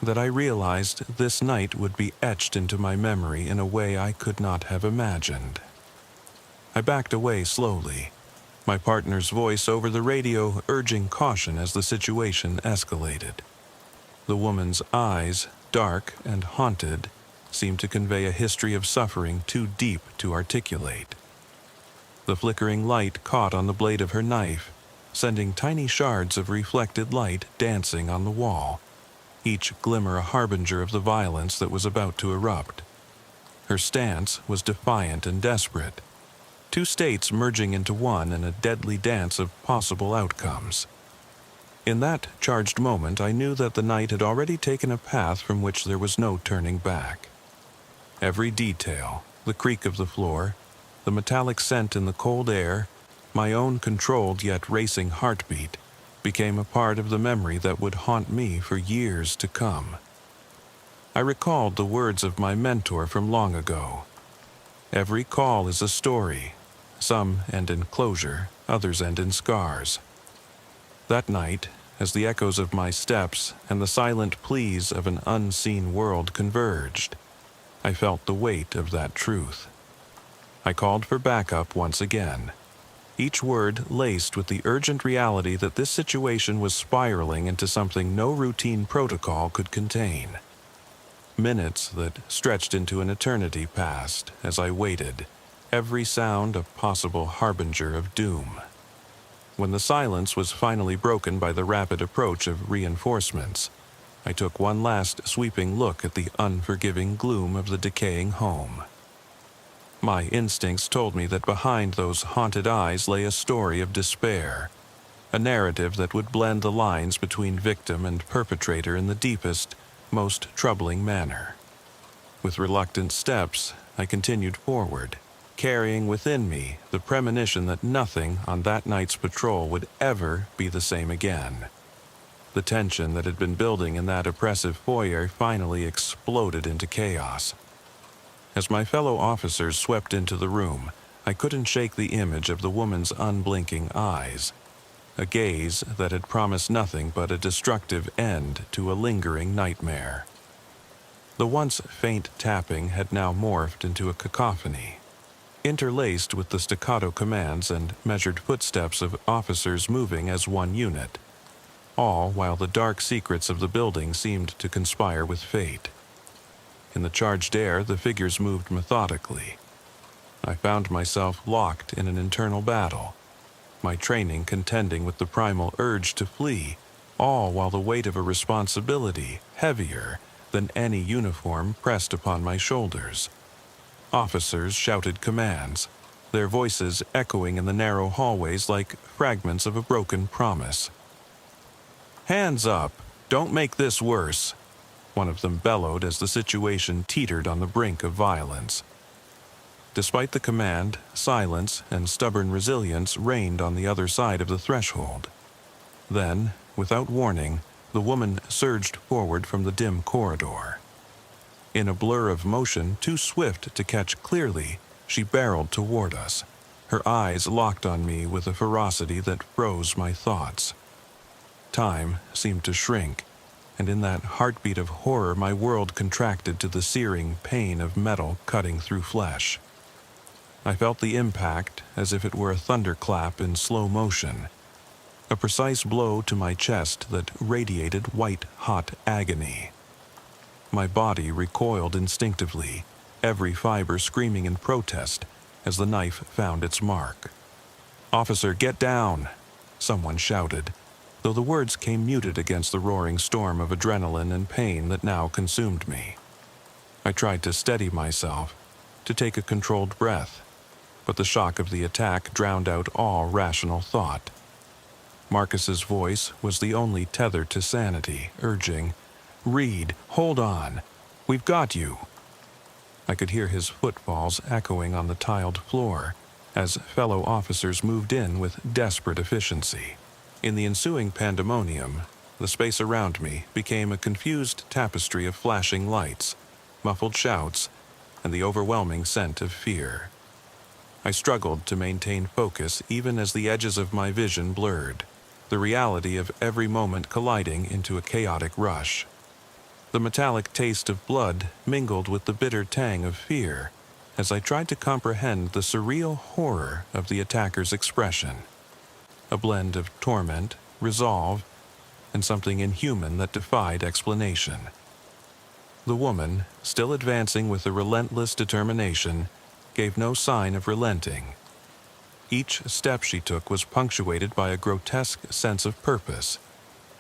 that I realized this night would be etched into my memory in a way I could not have imagined. I backed away slowly, my partner's voice over the radio urging caution as the situation escalated. The woman's eyes, dark and haunted, seemed to convey a history of suffering too deep to articulate. The flickering light caught on the blade of her knife, sending tiny shards of reflected light dancing on the wall, each glimmer a harbinger of the violence that was about to erupt. Her stance was defiant and desperate, two states merging into one in a deadly dance of possible outcomes. In that charged moment, I knew that the night had already taken a path from which there was no turning back. Every detail, the creak of the floor, the metallic scent in the cold air, my own controlled yet racing heartbeat, became a part of the memory that would haunt me for years to come. I recalled the words of my mentor from long ago. Every call is a story. Some end in closure, others end in scars. That night, as the echoes of my steps and the silent pleas of an unseen world converged, I felt the weight of that truth. I called for backup once again, each word laced with the urgent reality that this situation was spiraling into something no routine protocol could contain. Minutes that stretched into an eternity passed as I waited, every sound a possible harbinger of doom. When the silence was finally broken by the rapid approach of reinforcements, I took one last sweeping look at the unforgiving gloom of the decaying home. My instincts told me that behind those haunted eyes lay a story of despair, a narrative that would blend the lines between victim and perpetrator in the deepest, most troubling manner. With reluctant steps, I continued forward, carrying within me the premonition that nothing on that night's patrol would ever be the same again. The tension that had been building in that oppressive foyer finally exploded into chaos. As my fellow officers swept into the room, I couldn't shake the image of the woman's unblinking eyes, a gaze that had promised nothing but a destructive end to a lingering nightmare. The once faint tapping had now morphed into a cacophony, interlaced with the staccato commands and measured footsteps of officers moving as one unit, all while the dark secrets of the building seemed to conspire with fate. In the charged air, the figures moved methodically. I found myself locked in an internal battle, my training contending with the primal urge to flee, all while the weight of a responsibility heavier than any uniform pressed upon my shoulders. Officers shouted commands, their voices echoing in the narrow hallways like fragments of a broken promise. "Hands up! Don't make this worse!" one of them bellowed as the situation teetered on the brink of violence. Despite the command, silence and stubborn resilience reigned on the other side of the threshold. Then, without warning, the woman surged forward from the dim corridor. In a blur of motion too swift to catch clearly, she barreled toward us, her eyes locked on me with a ferocity that froze my thoughts. Time seemed to shrink, and in that heartbeat of horror my world contracted to the searing pain of metal cutting through flesh. I felt the impact as if it were a thunderclap in slow motion, a precise blow to my chest that radiated white-hot agony. My body recoiled instinctively, every fiber screaming in protest as the knife found its mark. "Officer, get down!" someone shouted, though the words came muted against the roaring storm of adrenaline and pain that now consumed me. I tried to steady myself, to take a controlled breath, but the shock of the attack drowned out all rational thought. Marcus's voice was the only tether to sanity, urging, "Reed, hold on. We've got you." I could hear his footfalls echoing on the tiled floor as fellow officers moved in with desperate efficiency. In the ensuing pandemonium, the space around me became a confused tapestry of flashing lights, muffled shouts, and the overwhelming scent of fear. I struggled to maintain focus even as the edges of my vision blurred, the reality of every moment colliding into a chaotic rush. The metallic taste of blood mingled with the bitter tang of fear as I tried to comprehend the surreal horror of the attacker's expression, a blend of torment, resolve, and something inhuman that defied explanation. The woman, still advancing with a relentless determination, gave no sign of relenting. Each step she took was punctuated by a grotesque sense of purpose,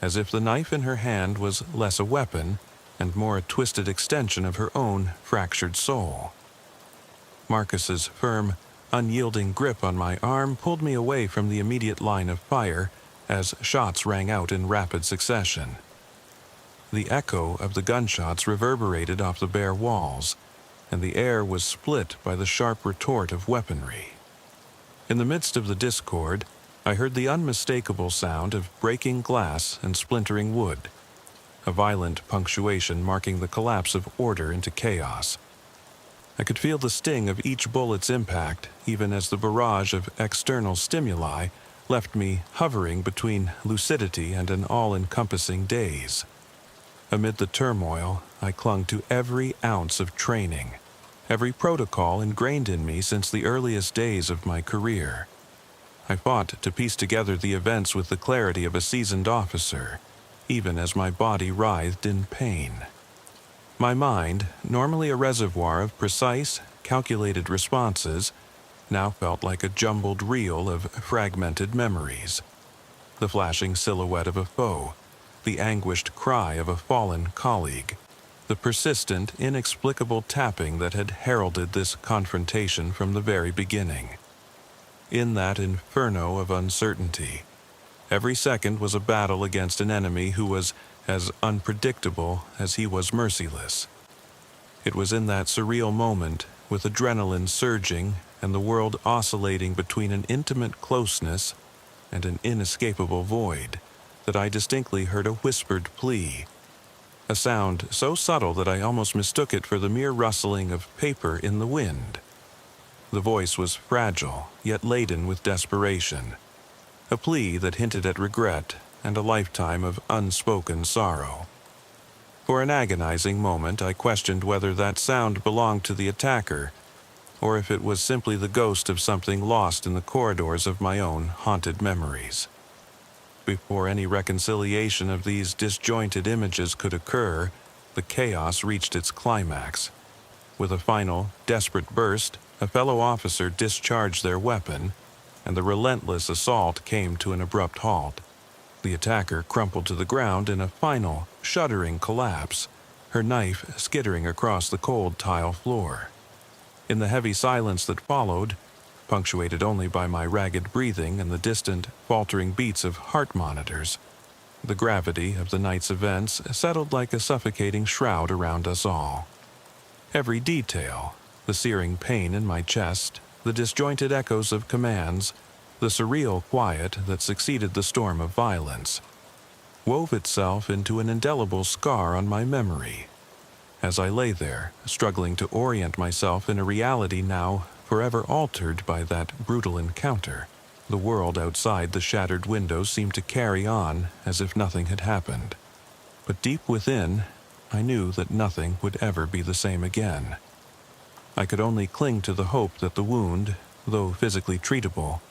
as if the knife in her hand was less a weapon and more a twisted extension of her own fractured soul. Marcus's firm, unyielding grip on my arm pulled me away from the immediate line of fire as shots rang out in rapid succession. The echo of the gunshots reverberated off the bare walls, and the air was split by the sharp retort of weaponry. In the midst of the discord, I heard the unmistakable sound of breaking glass and splintering wood, a violent punctuation marking the collapse of order into chaos. I could feel the sting of each bullet's impact, even as the barrage of external stimuli left me hovering between lucidity and an all-encompassing daze. Amid the turmoil, I clung to every ounce of training, every protocol ingrained in me since the earliest days of my career. I fought to piece together the events with the clarity of a seasoned officer, even as my body writhed in pain. My mind, normally a reservoir of precise, calculated responses, now felt like a jumbled reel of fragmented memories. The flashing silhouette of a foe, the anguished cry of a fallen colleague, the persistent, inexplicable tapping that had heralded this confrontation from the very beginning. In that inferno of uncertainty, every second was a battle against an enemy who was as unpredictable as he was merciless. It was in that surreal moment, with adrenaline surging and the world oscillating between an intimate closeness and an inescapable void, that I distinctly heard a whispered plea, a sound so subtle that I almost mistook it for the mere rustling of paper in the wind. The voice was fragile, yet laden with desperation, a plea that hinted at regret and a lifetime of unspoken sorrow. For an agonizing moment, I questioned whether that sound belonged to the attacker, or if it was simply the ghost of something lost in the corridors of my own haunted memories. Before any reconciliation of these disjointed images could occur, the chaos reached its climax. With a final, desperate burst, a fellow officer discharged their weapon, and the relentless assault came to an abrupt halt. The attacker crumpled to the ground in a final, shuddering collapse, her knife skittering across the cold tile floor. In the heavy silence that followed, punctuated only by my ragged breathing and the distant, faltering beats of heart monitors, the gravity of the night's events settled like a suffocating shroud around us all. Every detail, the searing pain in my chest, the disjointed echoes of commands, the surreal quiet that succeeded the storm of violence, wove itself into an indelible scar on my memory. As I lay there, struggling to orient myself in a reality now forever altered by that brutal encounter, the world outside the shattered windows seemed to carry on as if nothing had happened. but deep within, I knew that nothing would ever be the same again. I could only cling to the hope that the wound, though physically treatable,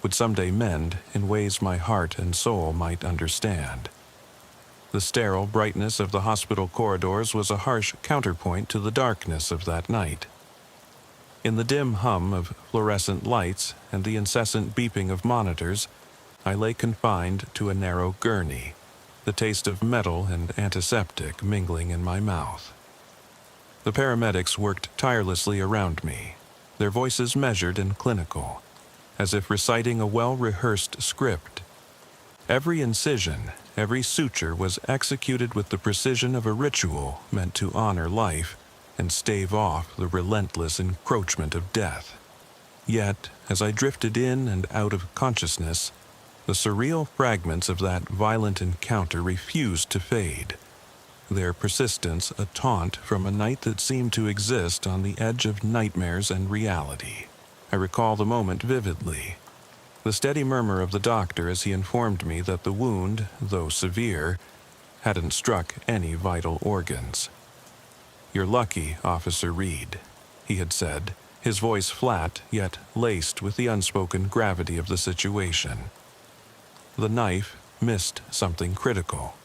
would someday mend in ways my heart and soul might understand. The sterile brightness of the hospital corridors was a harsh counterpoint to the darkness of that night. In the dim hum of fluorescent lights and the incessant beeping of monitors, I lay confined to a narrow gurney, the taste of metal and antiseptic mingling in my mouth. The paramedics worked tirelessly around me, their voices measured and clinical, as if reciting a well-rehearsed script. Every incision, every suture was executed with the precision of a ritual meant to honor life and stave off the relentless encroachment of death. Yet, as I drifted in and out of consciousness, the surreal fragments of that violent encounter refused to fade, their persistence a taunt from a night that seemed to exist on the edge of nightmares and reality. I recall the moment vividly. The steady murmur of the doctor as he informed me that the wound, though severe, hadn't struck any vital organs. "You're lucky, Officer Reed," he had said, his voice flat yet laced with the unspoken gravity of the situation. The knife missed something critical.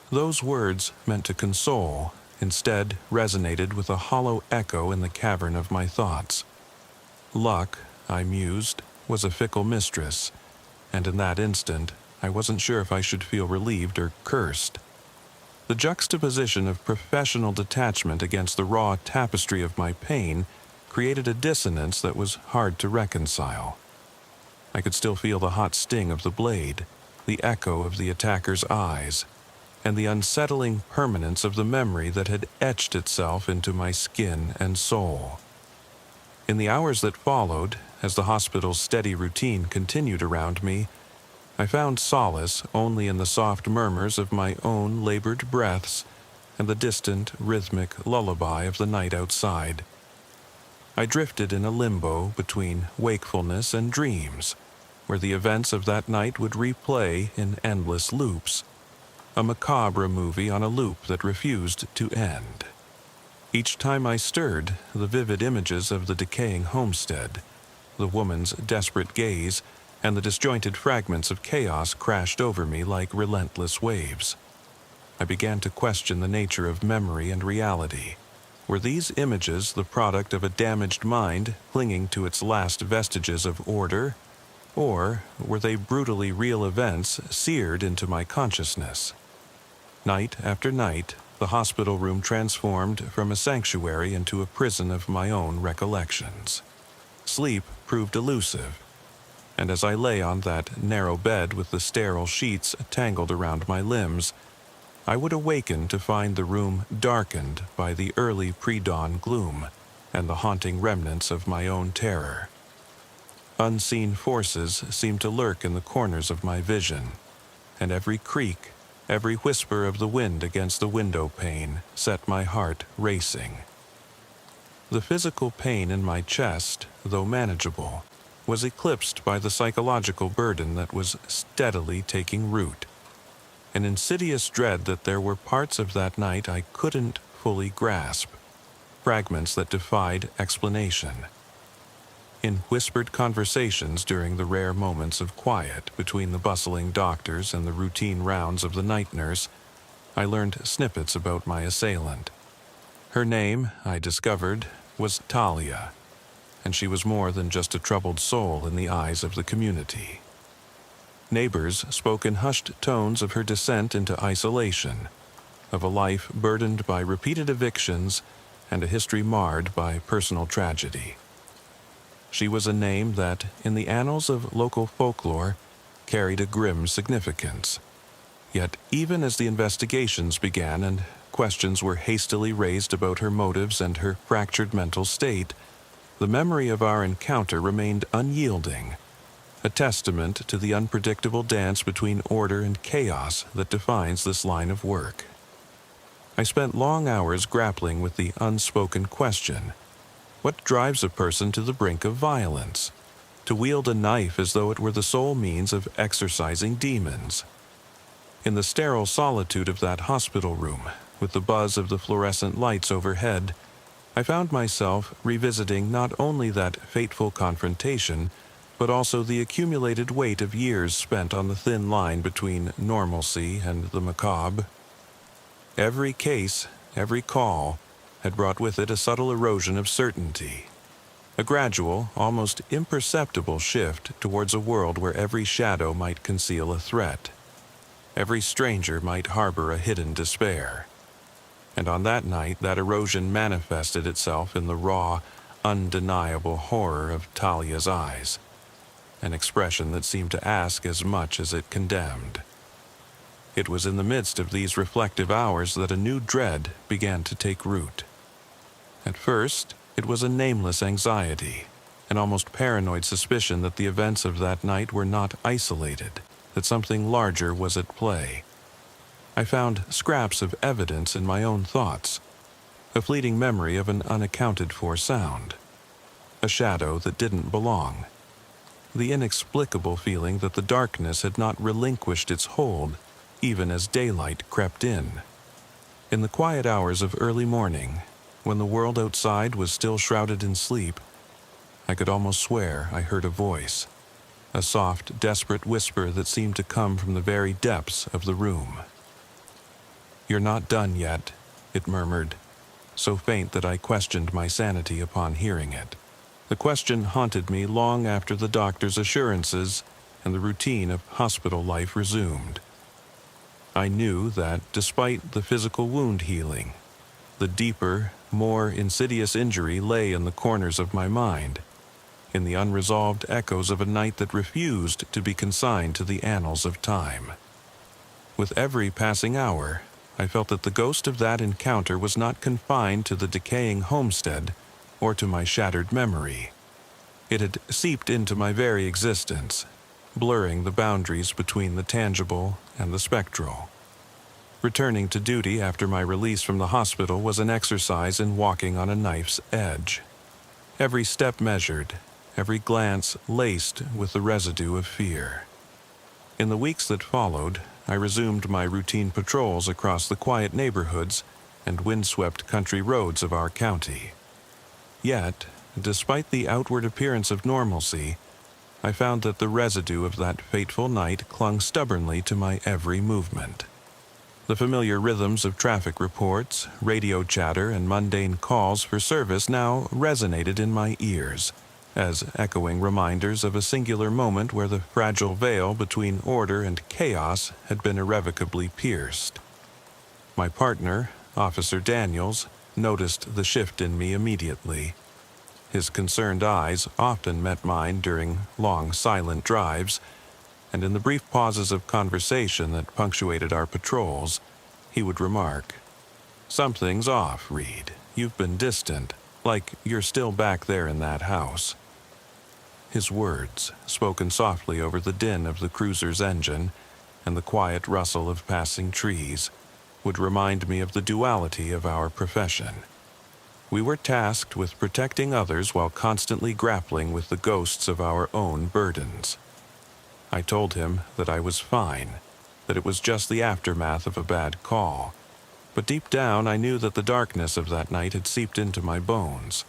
Those words, meant to console, instead resonated with a hollow echo in the cavern of my thoughts. Luck, I mused, was a fickle mistress, and in that instant, I wasn't sure if I should feel relieved or cursed. The juxtaposition of professional detachment against the raw tapestry of my pain created a dissonance that was hard to reconcile. I could still feel the hot sting of the blade, the echo of the attacker's eyes, and the unsettling permanence of the memory that had etched itself into my skin and soul. In the hours that followed, as the hospital's steady routine continued around me, I found solace only in the soft murmurs of my own labored breaths and the distant, rhythmic lullaby of the night outside. I drifted in a limbo between wakefulness and dreams, where the events of that night would replay in endless loops, a macabre movie on a loop that refused to end. Each time I stirred, the vivid images of the decaying homestead, the woman's desperate gaze, and the disjointed fragments of chaos crashed over me like relentless waves. I began to question the nature of memory and reality. Were these images the product of a damaged mind clinging to its last vestiges of order, or were they brutally real events seared into my consciousness? Night after night, the hospital room transformed from a sanctuary into a prison of my own recollections. Sleep proved elusive, and as I lay on that narrow bed with the sterile sheets tangled around my limbs, I would awaken to find the room darkened by the early pre-dawn gloom and the haunting remnants of my own terror. Unseen forces seemed to lurk in the corners of my vision, and every creak, every whisper of the wind against the window pane set my heart racing. The physical pain in my chest, though manageable, was eclipsed by the psychological burden that was steadily taking root, an insidious dread that there were parts of that night I couldn't fully grasp, fragments that defied explanation. In whispered conversations during the rare moments of quiet between the bustling doctors and the routine rounds of the night nurse, I learned snippets about my assailant. Her name, I discovered, was Talia, and she was more than just a troubled soul in the eyes of the community. Neighbors spoke in hushed tones of her descent into isolation, of a life burdened by repeated evictions and a history marred by personal tragedy. She was a name that, in the annals of local folklore, carried a grim significance. Yet, even as the investigations began and questions were hastily raised about her motives and her fractured mental state, the memory of our encounter remained unyielding, a testament to the unpredictable dance between order and chaos that defines this line of work. I spent long hours grappling with the unspoken question: what drives a person to the brink of violence? To wield a knife as though it were the sole means of exorcising demons? In the sterile solitude of that hospital room, with the buzz of the fluorescent lights overhead, I found myself revisiting not only that fateful confrontation, but also the accumulated weight of years spent on the thin line between normalcy and the macabre. Every case, every call, had brought with it a subtle erosion of certainty, a gradual, almost imperceptible shift towards a world where every shadow might conceal a threat. Every stranger might harbor a hidden despair. And on that night, that erosion manifested itself in the raw, undeniable horror of Talia's eyes, an expression that seemed to ask as much as it condemned. It was in the midst of these reflective hours that a new dread began to take root. At first, it was a nameless anxiety, an almost paranoid suspicion that the events of that night were not isolated, that something larger was at play. I found scraps of evidence in my own thoughts, a fleeting memory of an unaccounted-for sound, a shadow that didn't belong, the inexplicable feeling that the darkness had not relinquished its hold even as daylight crept in. In the quiet hours of early morning, when the world outside was still shrouded in sleep, I could almost swear I heard a voice, a soft, desperate whisper that seemed to come from the very depths of the room. "You're not done yet," it murmured, so faint that I questioned my sanity upon hearing it. The question haunted me long after the doctor's assurances and the routine of hospital life resumed. I knew that, despite the physical wound healing, the deeper, more insidious injury lay in the corners of my mind, in the unresolved echoes of a night that refused to be consigned to the annals of time. With every passing hour, I felt that the ghost of that encounter was not confined to the decaying homestead or to my shattered memory. It had seeped into my very existence, blurring the boundaries between the tangible and the spectral. Returning to duty after my release from the hospital was an exercise in walking on a knife's edge. Every step measured, every glance laced with the residue of fear. In the weeks that followed, I resumed my routine patrols across the quiet neighborhoods and windswept country roads of our county. Yet, despite the outward appearance of normalcy, I found that the residue of that fateful night clung stubbornly to my every movement. The familiar rhythms of traffic reports, radio chatter, and mundane calls for service now resonated in my ears, as echoing reminders of a singular moment where the fragile veil between order and chaos had been irrevocably pierced. My partner, Officer Daniels, noticed the shift in me immediately. His concerned eyes often met mine during long, silent drives, and in the brief pauses of conversation that punctuated our patrols, he would remark, "Something's off, Reed. You've been distant, like you're still back there in that house." His words, spoken softly over the din of the cruiser's engine and the quiet rustle of passing trees, would remind me of the duality of our profession. We were tasked with protecting others while constantly grappling with the ghosts of our own burdens. I told him that I was fine, that it was just the aftermath of a bad call, but deep down I knew that the darkness of that night had seeped into my bones,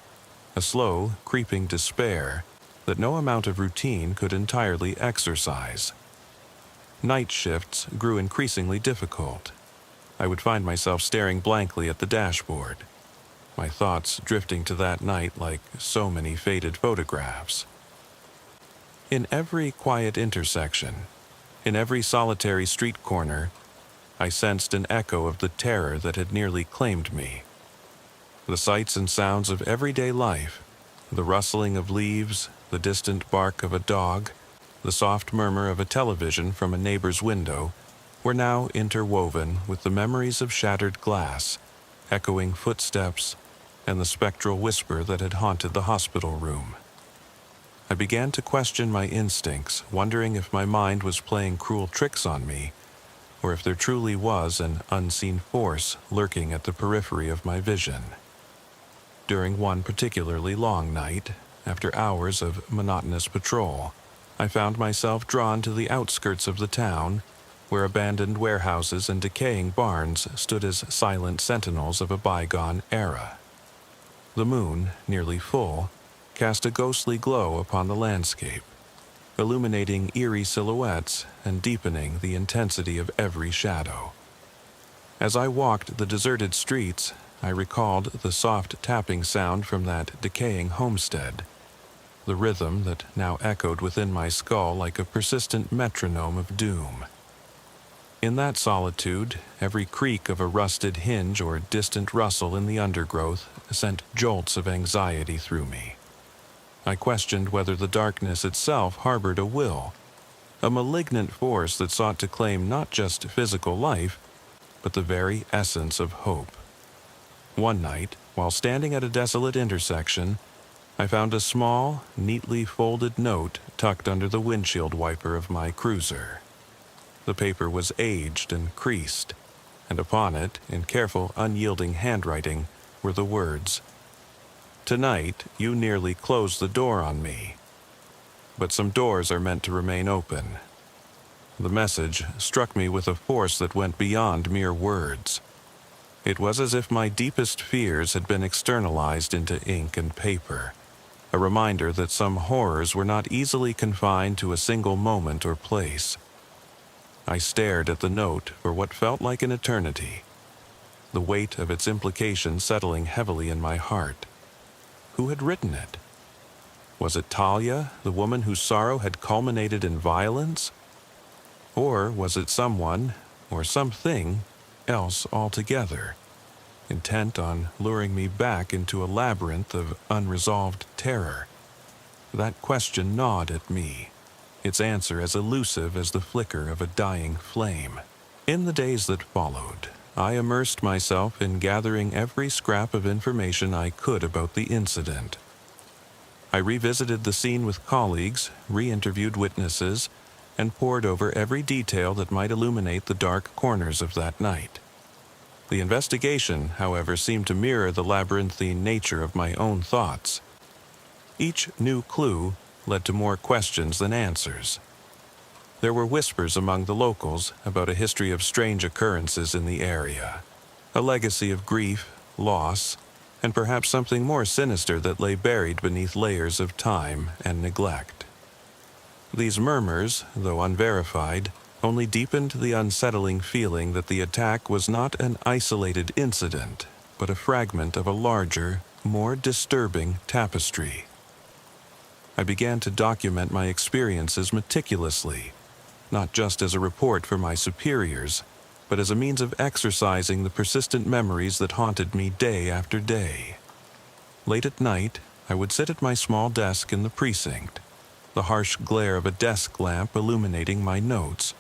a slow, creeping despair that no amount of routine could entirely exorcise. Night shifts grew increasingly difficult. I would find myself staring blankly at the dashboard, my thoughts drifting to that night like so many faded photographs. In every quiet intersection, in every solitary street corner, I sensed an echo of the terror that had nearly claimed me. The sights and sounds of everyday life, the rustling of leaves, the distant bark of a dog, the soft murmur of a television from a neighbor's window, were now interwoven with the memories of shattered glass, echoing footsteps, and the spectral whisper that had haunted the hospital room. I began to question my instincts, wondering if my mind was playing cruel tricks on me, or if there truly was an unseen force lurking at the periphery of my vision. During one particularly long night, after hours of monotonous patrol, I found myself drawn to the outskirts of the town, where abandoned warehouses and decaying barns stood as silent sentinels of a bygone era. The moon, nearly full, cast a ghostly glow upon the landscape, illuminating eerie silhouettes and deepening the intensity of every shadow. As I walked the deserted streets, I recalled the soft tapping sound from that decaying homestead, the rhythm that now echoed within my skull like a persistent metronome of doom. In that solitude, every creak of a rusted hinge or distant rustle in the undergrowth sent jolts of anxiety through me. I questioned whether the darkness itself harbored a will, a malignant force that sought to claim not just physical life, but the very essence of hope. One night, while standing at a desolate intersection, I found a small, neatly folded note tucked under the windshield wiper of my cruiser. The paper was aged and creased, and upon it, in careful, unyielding handwriting, were the words, "Tonight, you nearly closed the door on me. But some doors are meant to remain open." The message struck me with a force that went beyond mere words. It was as if my deepest fears had been externalized into ink and paper, a reminder that some horrors were not easily confined to a single moment or place. I stared at the note for what felt like an eternity, the weight of its implications settling heavily in my heart. Who had written it? Was it Talia, the woman whose sorrow had culminated in violence? Or was it someone, or something, else altogether, intent on luring me back into a labyrinth of unresolved terror? That question gnawed at me, its answer as elusive as the flicker of a dying flame. In the days that followed, I immersed myself in gathering every scrap of information I could about the incident. I revisited the scene with colleagues, re-interviewed witnesses, and pored over every detail that might illuminate the dark corners of that night. The investigation, however, seemed to mirror the labyrinthine nature of my own thoughts. Each new clue led to more questions than answers. There were whispers among the locals about a history of strange occurrences in the area, a legacy of grief, loss, and perhaps something more sinister that lay buried beneath layers of time and neglect. These murmurs, though unverified, only deepened the unsettling feeling that the attack was not an isolated incident, but a fragment of a larger, more disturbing tapestry. I began to document my experiences meticulously, not just as a report for my superiors, but as a means of exercising the persistent memories that haunted me day after day. Late at night, I would sit at my small desk in the precinct, the harsh glare of a desk lamp illuminating my notes,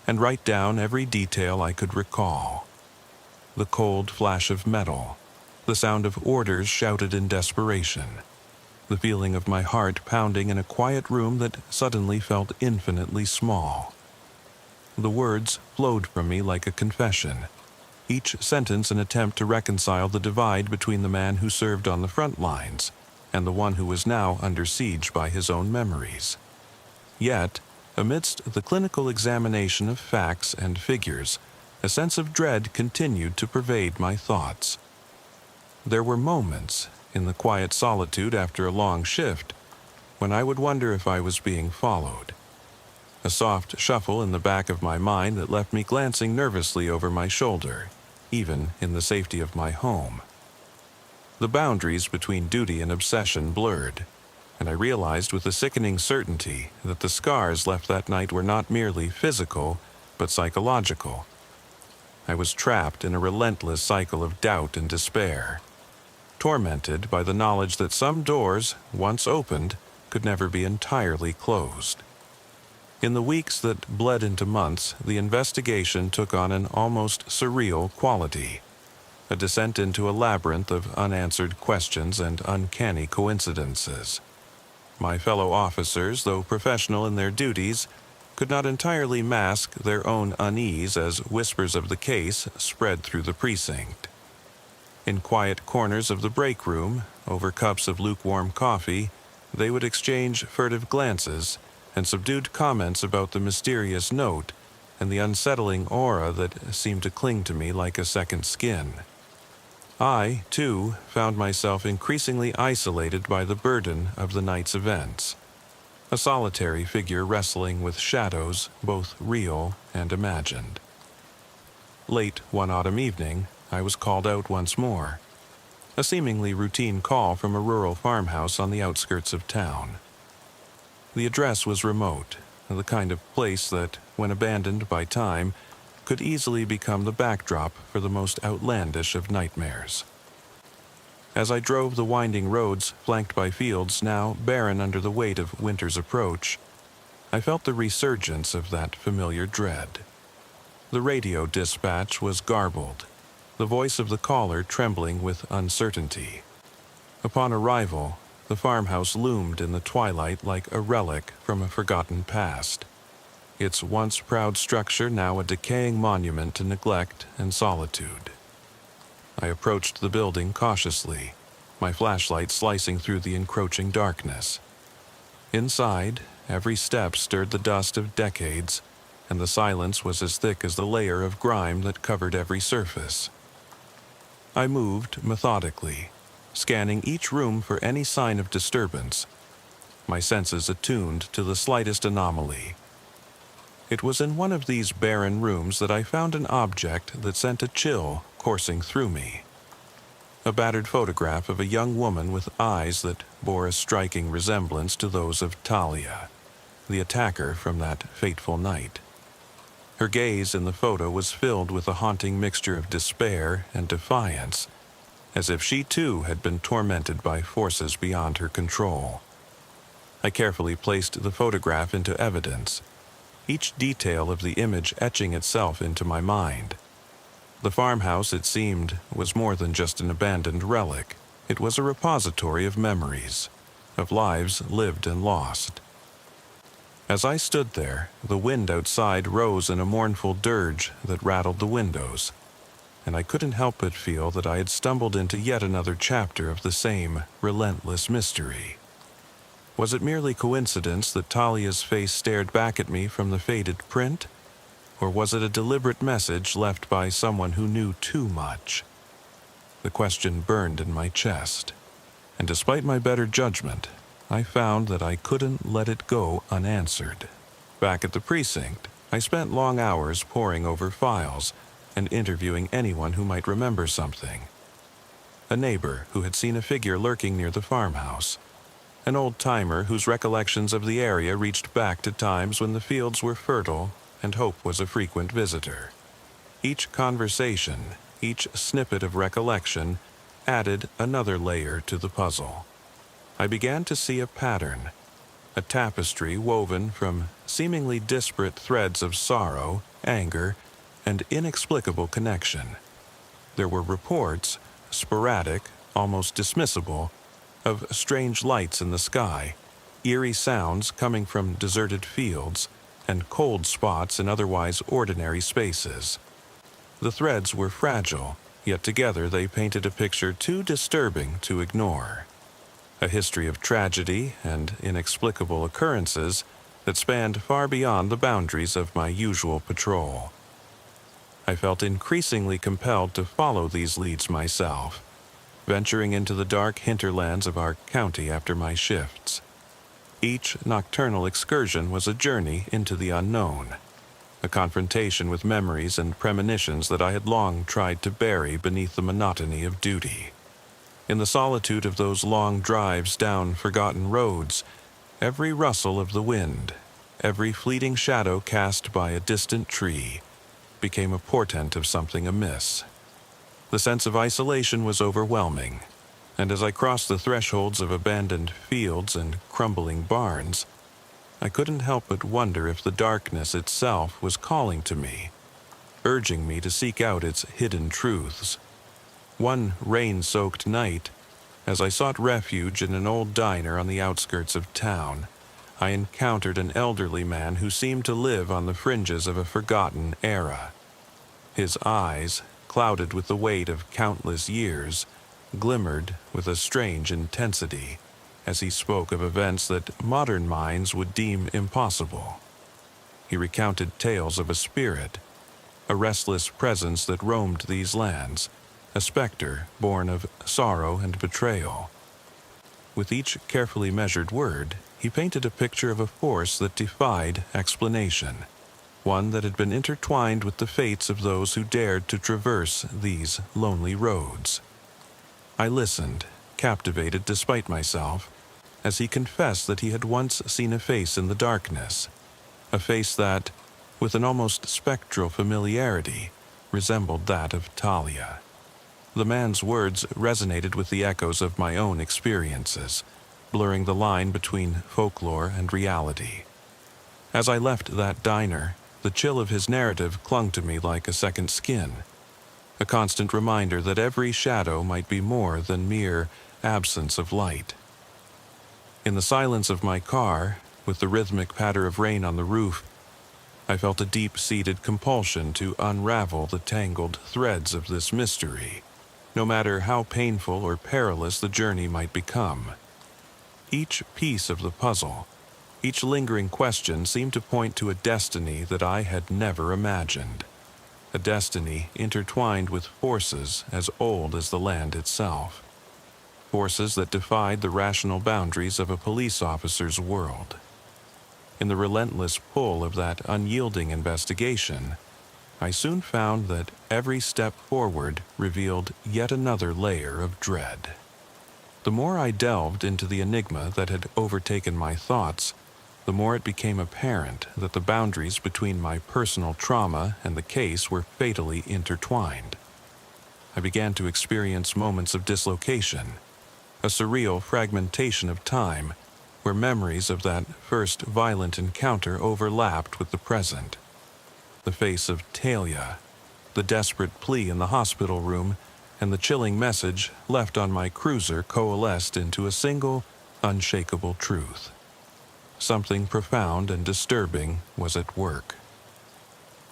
and write down every detail I could recall. The cold flash of metal, the sound of orders shouted in desperation, the feeling of my heart pounding in a quiet room that suddenly felt infinitely small. The words flowed from me like a confession, each sentence an attempt to reconcile the divide between the man who served on the front lines and the one who was now under siege by his own memories. Yet, amidst the clinical examination of facts and figures, a sense of dread continued to pervade my thoughts. There were moments, in the quiet solitude after a long shift, when I would wonder if I was being followed. A soft shuffle in the back of my mind that left me glancing nervously over my shoulder, even in the safety of my home. The boundaries between duty and obsession blurred, and I realized with a sickening certainty that the scars left that night were not merely physical, but psychological. I was trapped in a relentless cycle of doubt and despair, tormented by the knowledge that some doors, once opened, could never be entirely closed. In the weeks that bled into months, the investigation took on an almost surreal quality, a descent into a labyrinth of unanswered questions and uncanny coincidences. My fellow officers, though professional in their duties, could not entirely mask their own unease as whispers of the case spread through the precinct. In quiet corners of the break room, over cups of lukewarm coffee, they would exchange furtive glances and subdued comments about the mysterious note and the unsettling aura that seemed to cling to me like a second skin. I, too, found myself increasingly isolated by the burden of the night's events, a solitary figure wrestling with shadows, both real and imagined. Late one autumn evening, I was called out once more, a seemingly routine call from a rural farmhouse on the outskirts of town. The address was remote, the kind of place that, when abandoned by time, could easily become the backdrop for the most outlandish of nightmares. As I drove the winding roads flanked by fields now barren under the weight of winter's approach, I felt the resurgence of that familiar dread. The radio dispatch was garbled, the voice of the caller trembling with uncertainty. Upon arrival, the farmhouse loomed in the twilight like a relic from a forgotten past, its once proud structure now a decaying monument to neglect and solitude. I approached the building cautiously, my flashlight slicing through the encroaching darkness. Inside, every step stirred the dust of decades, and the silence was as thick as the layer of grime that covered every surface. I moved methodically, scanning each room for any sign of disturbance, my senses attuned to the slightest anomaly. It was in one of these barren rooms that I found an object that sent a chill coursing through me. A battered photograph of a young woman with eyes that bore a striking resemblance to those of Talia, the attacker from that fateful night. Her gaze in the photo was filled with a haunting mixture of despair and defiance, as if she too had been tormented by forces beyond her control. I carefully placed the photograph into evidence, each detail of the image etching itself into my mind. The farmhouse, it seemed, was more than just an abandoned relic. It was a repository of memories, of lives lived and lost. As I stood there, the wind outside rose in a mournful dirge that rattled the windows, and I couldn't help but feel that I had stumbled into yet another chapter of the same relentless mystery. Was it merely coincidence that Talia's face stared back at me from the faded print? Or was it a deliberate message left by someone who knew too much? The question burned in my chest, and despite my better judgment, I found that I couldn't let it go unanswered. Back at the precinct, I spent long hours poring over files and interviewing anyone who might remember something. A neighbor who had seen a figure lurking near the farmhouse, an old-timer whose recollections of the area reached back to times when the fields were fertile and hope was a frequent visitor. Each conversation, each snippet of recollection, added another layer to the puzzle. I began to see a pattern, a tapestry woven from seemingly disparate threads of sorrow, anger, and inexplicable connection. There were reports, sporadic, almost dismissible, of strange lights in the sky, eerie sounds coming from deserted fields, and cold spots in otherwise ordinary spaces. The threads were fragile, yet together they painted a picture too disturbing to ignore. A history of tragedy and inexplicable occurrences that spanned far beyond the boundaries of my usual patrol. I felt increasingly compelled to follow these leads myself, venturing into the dark hinterlands of our county after my shifts. Each nocturnal excursion was a journey into the unknown, a confrontation with memories and premonitions that I had long tried to bury beneath the monotony of duty. In the solitude of those long drives down forgotten roads, every rustle of the wind, every fleeting shadow cast by a distant tree, became a portent of something amiss. The sense of isolation was overwhelming, and as I crossed the thresholds of abandoned fields and crumbling barns, I couldn't help but wonder if the darkness itself was calling to me, urging me to seek out its hidden truths. One rain-soaked night, as I sought refuge in an old diner on the outskirts of town, I encountered an elderly man who seemed to live on the fringes of a forgotten era. His eyes, clouded with the weight of countless years, glimmered with a strange intensity as he spoke of events that modern minds would deem impossible. He recounted tales of a spirit, a restless presence that roamed these lands, a specter born of sorrow and betrayal. With each carefully measured word, he painted a picture of a force that defied explanation, one that had been intertwined with the fates of those who dared to traverse these lonely roads. I listened, captivated despite myself, as he confessed that he had once seen a face in the darkness, a face that, with an almost spectral familiarity, resembled that of Talia. The man's words resonated with the echoes of my own experiences, blurring the line between folklore and reality. As I left that diner, the chill of his narrative clung to me like a second skin, a constant reminder that every shadow might be more than mere absence of light. In the silence of my car, with the rhythmic patter of rain on the roof, I felt a deep-seated compulsion to unravel the tangled threads of this mystery, no matter how painful or perilous the journey might become. Each piece of the puzzle, each lingering question seemed to point to a destiny that I had never imagined, a destiny intertwined with forces as old as the land itself, forces that defied the rational boundaries of a police officer's world. In the relentless pull of that unyielding investigation, I soon found that every step forward revealed yet another layer of dread. The more I delved into the enigma that had overtaken my thoughts, the more it became apparent that the boundaries between my personal trauma and the case were fatally intertwined. I began to experience moments of dislocation, a surreal fragmentation of time, where memories of that first violent encounter overlapped with the present. The face of Talia, the desperate plea in the hospital room, and the chilling message left on my cruiser coalesced into a single, unshakable truth. Something profound and disturbing was at work.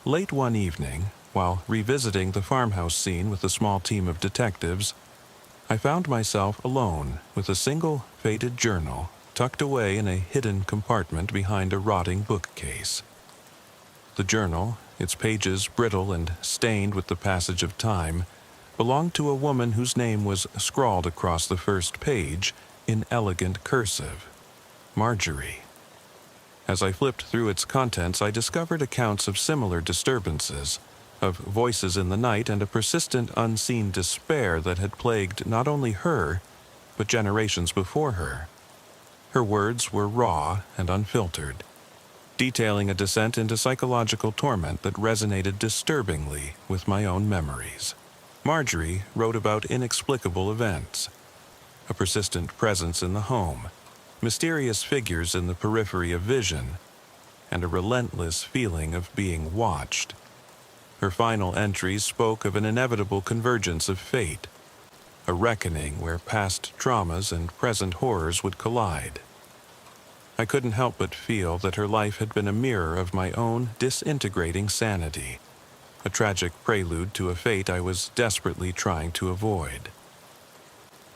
Late one evening, while revisiting the farmhouse scene with a small team of detectives, I found myself alone with a single faded journal tucked away in a hidden compartment behind a rotting bookcase. The journal, its pages brittle and stained with the passage of time, belonged to a woman whose name was scrawled across the first page in elegant cursive: Marjorie. As I flipped through its contents, I discovered accounts of similar disturbances, of voices in the night and a persistent unseen despair that had plagued not only her, but generations before her. Her words were raw and unfiltered, detailing a descent into psychological torment that resonated disturbingly with my own memories. Marjorie wrote about inexplicable events, a persistent presence in the home, mysterious figures in the periphery of vision, and a relentless feeling of being watched. Her final entries spoke of an inevitable convergence of fate, a reckoning where past traumas and present horrors would collide. I couldn't help but feel that her life had been a mirror of my own disintegrating sanity, a tragic prelude to a fate I was desperately trying to avoid.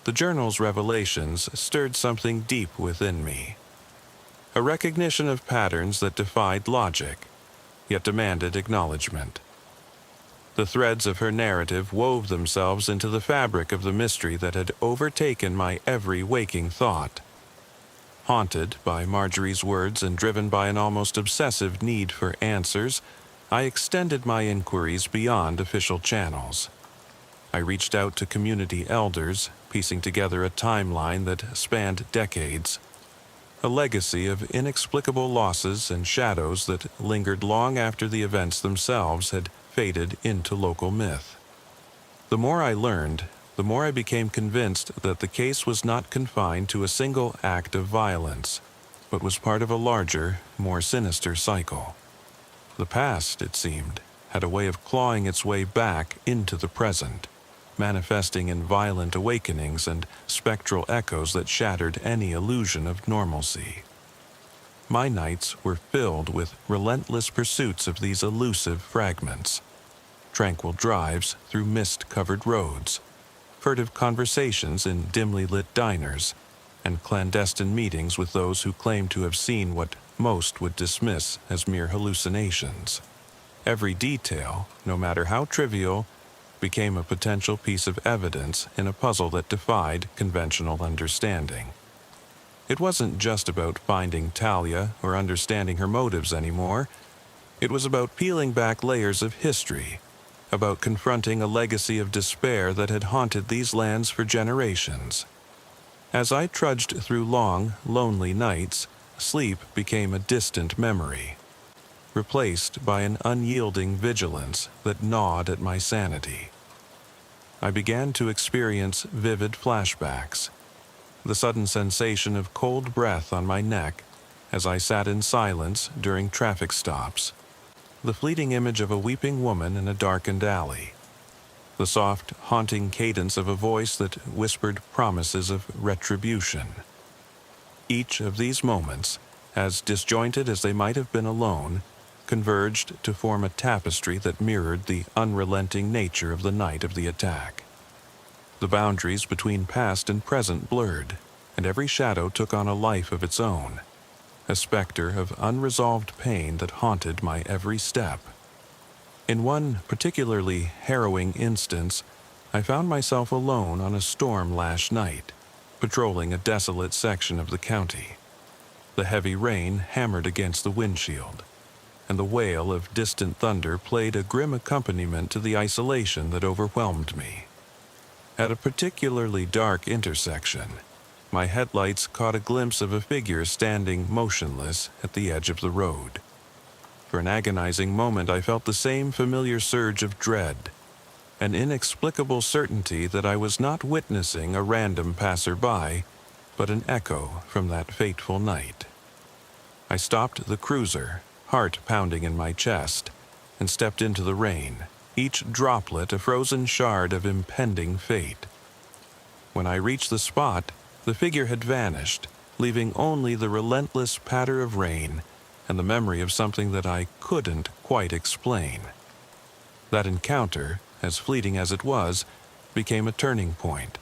The journal's revelations stirred something deep within me, a recognition of patterns that defied logic, yet demanded acknowledgement. The threads of her narrative wove themselves into the fabric of the mystery that had overtaken my every waking thought. Haunted by Marjorie's words and driven by an almost obsessive need for answers, I extended my inquiries beyond official channels. I reached out to community elders, piecing together a timeline that spanned decades, a legacy of inexplicable losses and shadows that lingered long after the events themselves had faded into local myth. The more I learned, the more I became convinced that the case was not confined to a single act of violence, but was part of a larger, more sinister cycle. The past, it seemed, had a way of clawing its way back into the present, manifesting in violent awakenings and spectral echoes that shattered any illusion of normalcy. My nights were filled with relentless pursuits of these elusive fragments, tranquil drives through mist-covered roads, furtive conversations in dimly lit diners, and clandestine meetings with those who claimed to have seen what most would dismiss as mere hallucinations. Every detail, no matter how trivial, became a potential piece of evidence in a puzzle that defied conventional understanding. It wasn't just about finding Talia or understanding her motives anymore. It was about peeling back layers of history, about confronting a legacy of despair that had haunted these lands for generations. As I trudged through long, lonely nights, sleep became a distant memory, replaced by an unyielding vigilance that gnawed at my sanity. I began to experience vivid flashbacks, the sudden sensation of cold breath on my neck as I sat in silence during traffic stops, the fleeting image of a weeping woman in a darkened alley, the soft, haunting cadence of a voice that whispered promises of retribution. Each of these moments, as disjointed as they might have been alone, converged to form a tapestry that mirrored the unrelenting nature of the night of the attack. The boundaries between past and present blurred, and every shadow took on a life of its own, a specter of unresolved pain that haunted my every step. In one particularly harrowing instance, I found myself alone on a storm-lashed night, patrolling a desolate section of the county. The heavy rain hammered against the windshield, and the wail of distant thunder played a grim accompaniment to the isolation that overwhelmed me. At a particularly dark intersection, my headlights caught a glimpse of a figure standing motionless at the edge of the road. For an agonizing moment, I felt the same familiar surge of dread, an inexplicable certainty that I was not witnessing a random passerby, but an echo from that fateful night. I stopped the cruiser, heart pounding in my chest, and stepped into the rain, each droplet a frozen shard of impending fate. When I reached the spot, the figure had vanished, leaving only the relentless patter of rain and the memory of something that I couldn't quite explain. That encounter, as fleeting as it was, became a turning point.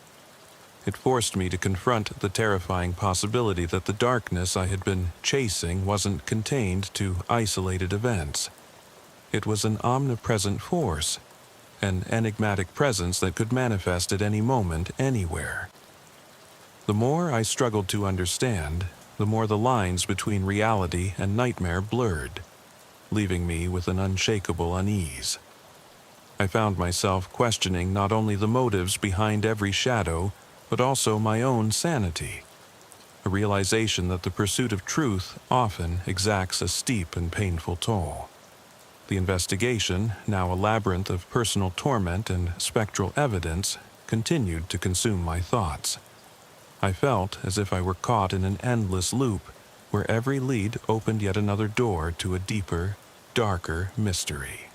It forced me to confront the terrifying possibility that the darkness I had been chasing wasn't contained to isolated events. It was an omnipresent force, an enigmatic presence that could manifest at any moment, anywhere. The more I struggled to understand, the more the lines between reality and nightmare blurred, leaving me with an unshakable unease. I found myself questioning not only the motives behind every shadow, but also my own sanity, a realization that the pursuit of truth often exacts a steep and painful toll. The investigation, now a labyrinth of personal torment and spectral evidence, continued to consume my thoughts. I felt as if I were caught in an endless loop, where every lead opened yet another door to a deeper, darker mystery.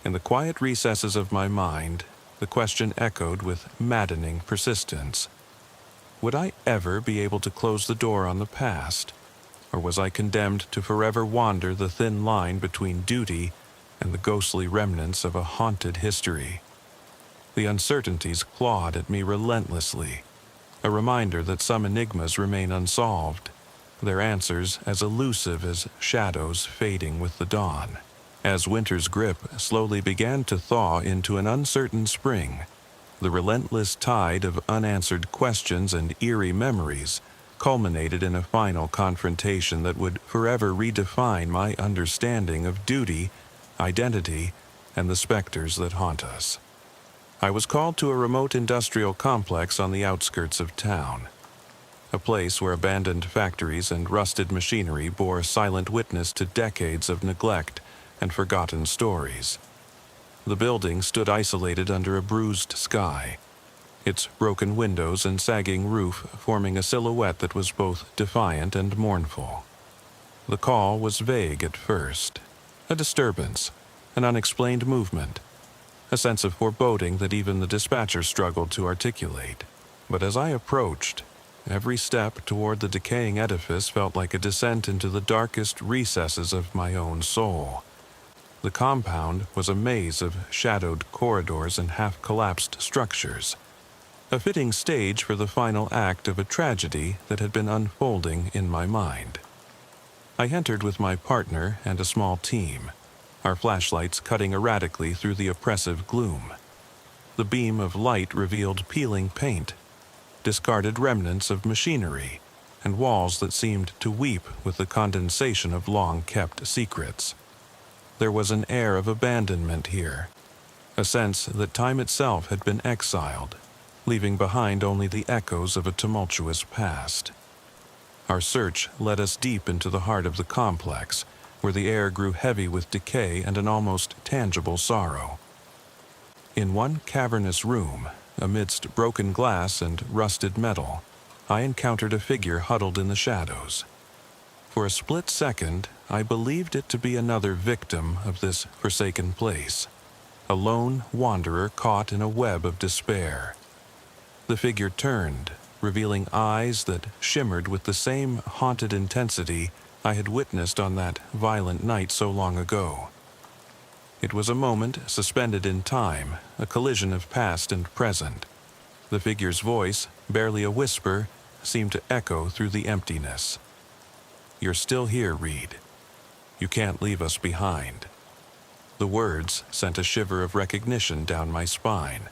In the quiet recesses of my mind, the question echoed with maddening persistence. Would I ever be able to close the door on the past? Or was I condemned to forever wander the thin line between duty and the ghostly remnants of a haunted history? The uncertainties clawed at me relentlessly, a reminder that some enigmas remain unsolved, their answers as elusive as shadows fading with the dawn. As winter's grip slowly began to thaw into an uncertain spring, the relentless tide of unanswered questions and eerie memories culminated in a final confrontation that would forever redefine my understanding of duty, identity, and the specters that haunt us. I was called to a remote industrial complex on the outskirts of town, a place where abandoned factories and rusted machinery bore silent witness to decades of neglect and forgotten stories. The building stood isolated under a bruised sky, its broken windows and sagging roof forming a silhouette that was both defiant and mournful. The call was vague at first, a disturbance, an unexplained movement, a sense of foreboding that even the dispatcher struggled to articulate. But as I approached, every step toward the decaying edifice felt like a descent into the darkest recesses of my own soul. The compound was a maze of shadowed corridors and half-collapsed structures, a fitting stage for the final act of a tragedy that had been unfolding in my mind. I entered with my partner and a small team, our flashlights cutting erratically through the oppressive gloom. The beam of light revealed peeling paint, discarded remnants of machinery, and walls that seemed to weep with the condensation of long-kept secrets. There was an air of abandonment here, a sense that time itself had been exiled, leaving behind only the echoes of a tumultuous past. Our search led us deep into the heart of the complex, where the air grew heavy with decay and an almost tangible sorrow. In one cavernous room, amidst broken glass and rusted metal, I encountered a figure huddled in the shadows. For a split second, I believed it to be another victim of this forsaken place, a lone wanderer caught in a web of despair. The figure turned, revealing eyes that shimmered with the same haunted intensity I had witnessed on that violent night so long ago. It was a moment suspended in time, a collision of past and present. The figure's voice, barely a whisper, seemed to echo through the emptiness. "You're still here, Reed. You can't leave us behind." The words sent a shiver of recognition down my spine.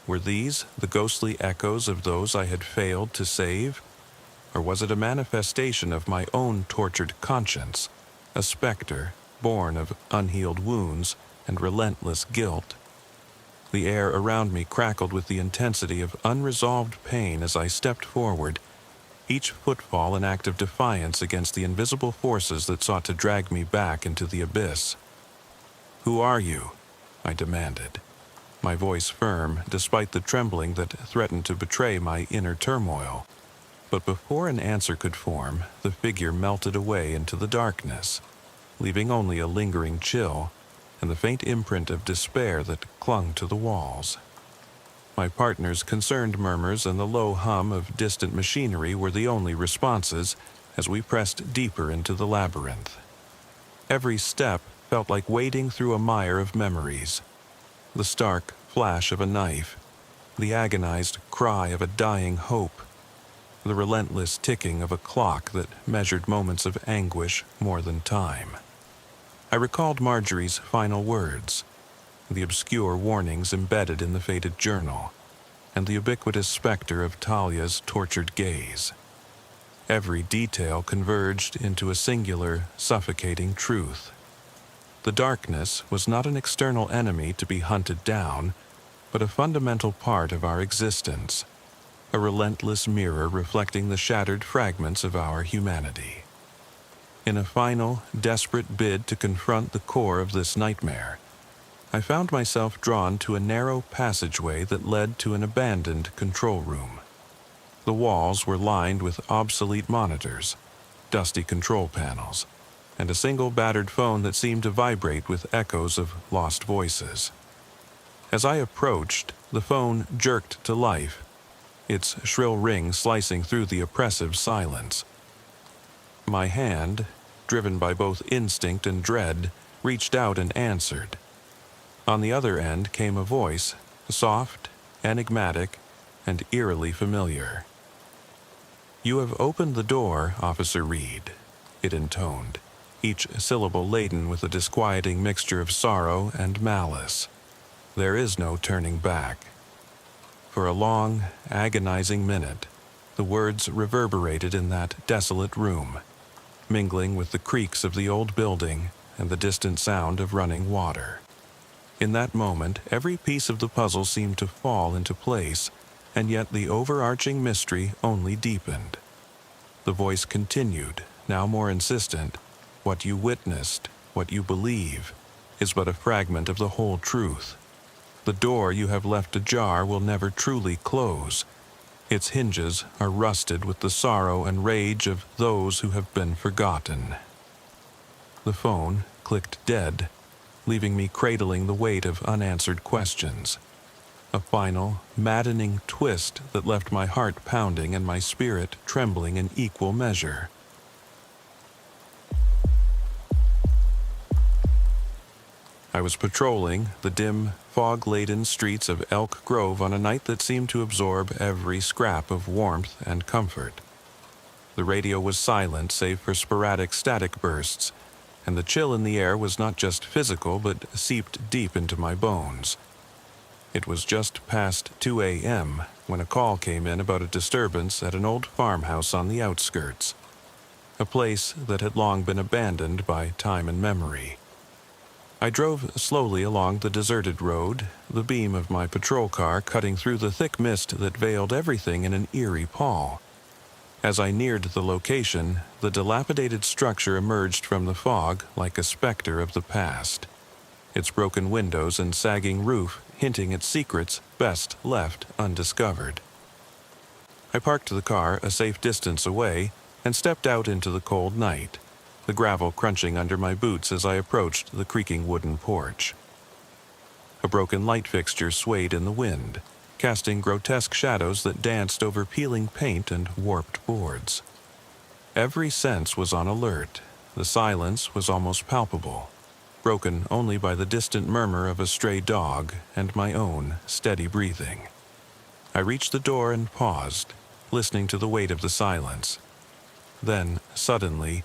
Were these the ghostly echoes of those I had failed to save? Or was it a manifestation of my own tortured conscience, a specter born of unhealed wounds and relentless guilt? The air around me crackled with the intensity of unresolved pain as I stepped forward, each footfall an act of defiance against the invisible forces that sought to drag me back into the abyss. "Who are you?" I demanded, my voice firm despite the trembling that threatened to betray my inner turmoil. But before an answer could form, the figure melted away into the darkness, leaving only a lingering chill and the faint imprint of despair that clung to the walls. My partner's concerned murmurs and the low hum of distant machinery were the only responses as we pressed deeper into the labyrinth. Every step felt like wading through a mire of memories. The stark flash of a knife, the agonized cry of a dying hope, the relentless ticking of a clock that measured moments of anguish more than time. I recalled Marjorie's final words, the obscure warnings embedded in the faded journal, and the ubiquitous specter of Talia's tortured gaze. Every detail converged into a singular, suffocating truth. The darkness was not an external enemy to be hunted down, but a fundamental part of our existence, a relentless mirror reflecting the shattered fragments of our humanity. In a final, desperate bid to confront the core of this nightmare, I found myself drawn to a narrow passageway that led to an abandoned control room. The walls were lined with obsolete monitors, dusty control panels, and a single battered phone that seemed to vibrate with echoes of lost voices. As I approached, the phone jerked to life, its shrill ring slicing through the oppressive silence. My hand, driven by both instinct and dread, reached out and answered. On the other end came a voice, soft, enigmatic, and eerily familiar. "You have opened the door, Officer Reed," it intoned, each syllable laden with a disquieting mixture of sorrow and malice. "There is no turning back." For a long, agonizing minute, the words reverberated in that desolate room, mingling with the creaks of the old building and the distant sound of running water. In that moment, every piece of the puzzle seemed to fall into place, and yet the overarching mystery only deepened. The voice continued, now more insistent. "What you witnessed, what you believe, is but a fragment of the whole truth. The door you have left ajar will never truly close. Its hinges are rusted with the sorrow and rage of those who have been forgotten." The phone clicked dead, leaving me cradling the weight of unanswered questions. A final, maddening twist that left my heart pounding and my spirit trembling in equal measure. I was patrolling the dim, fog-laden streets of Elk Grove on a night that seemed to absorb every scrap of warmth and comfort. The radio was silent save for sporadic static bursts, and the chill in the air was not just physical but seeped deep into my bones. It was just past 2 a.m. when a call came in about a disturbance at an old farmhouse on the outskirts, a place that had long been abandoned by time and memory. I drove slowly along the deserted road, the beam of my patrol car cutting through the thick mist that veiled everything in an eerie pall. As I neared the location, the dilapidated structure emerged from the fog like a specter of the past, its broken windows and sagging roof hinting at secrets best left undiscovered. I parked the car a safe distance away and stepped out into the cold night, the gravel crunching under my boots as I approached the creaking wooden porch. A broken light fixture swayed in the wind, casting grotesque shadows that danced over peeling paint and warped boards. Every sense was on alert. The silence was almost palpable, broken only by the distant murmur of a stray dog and my own steady breathing. I reached the door and paused, listening to the weight of the silence. Then, suddenly,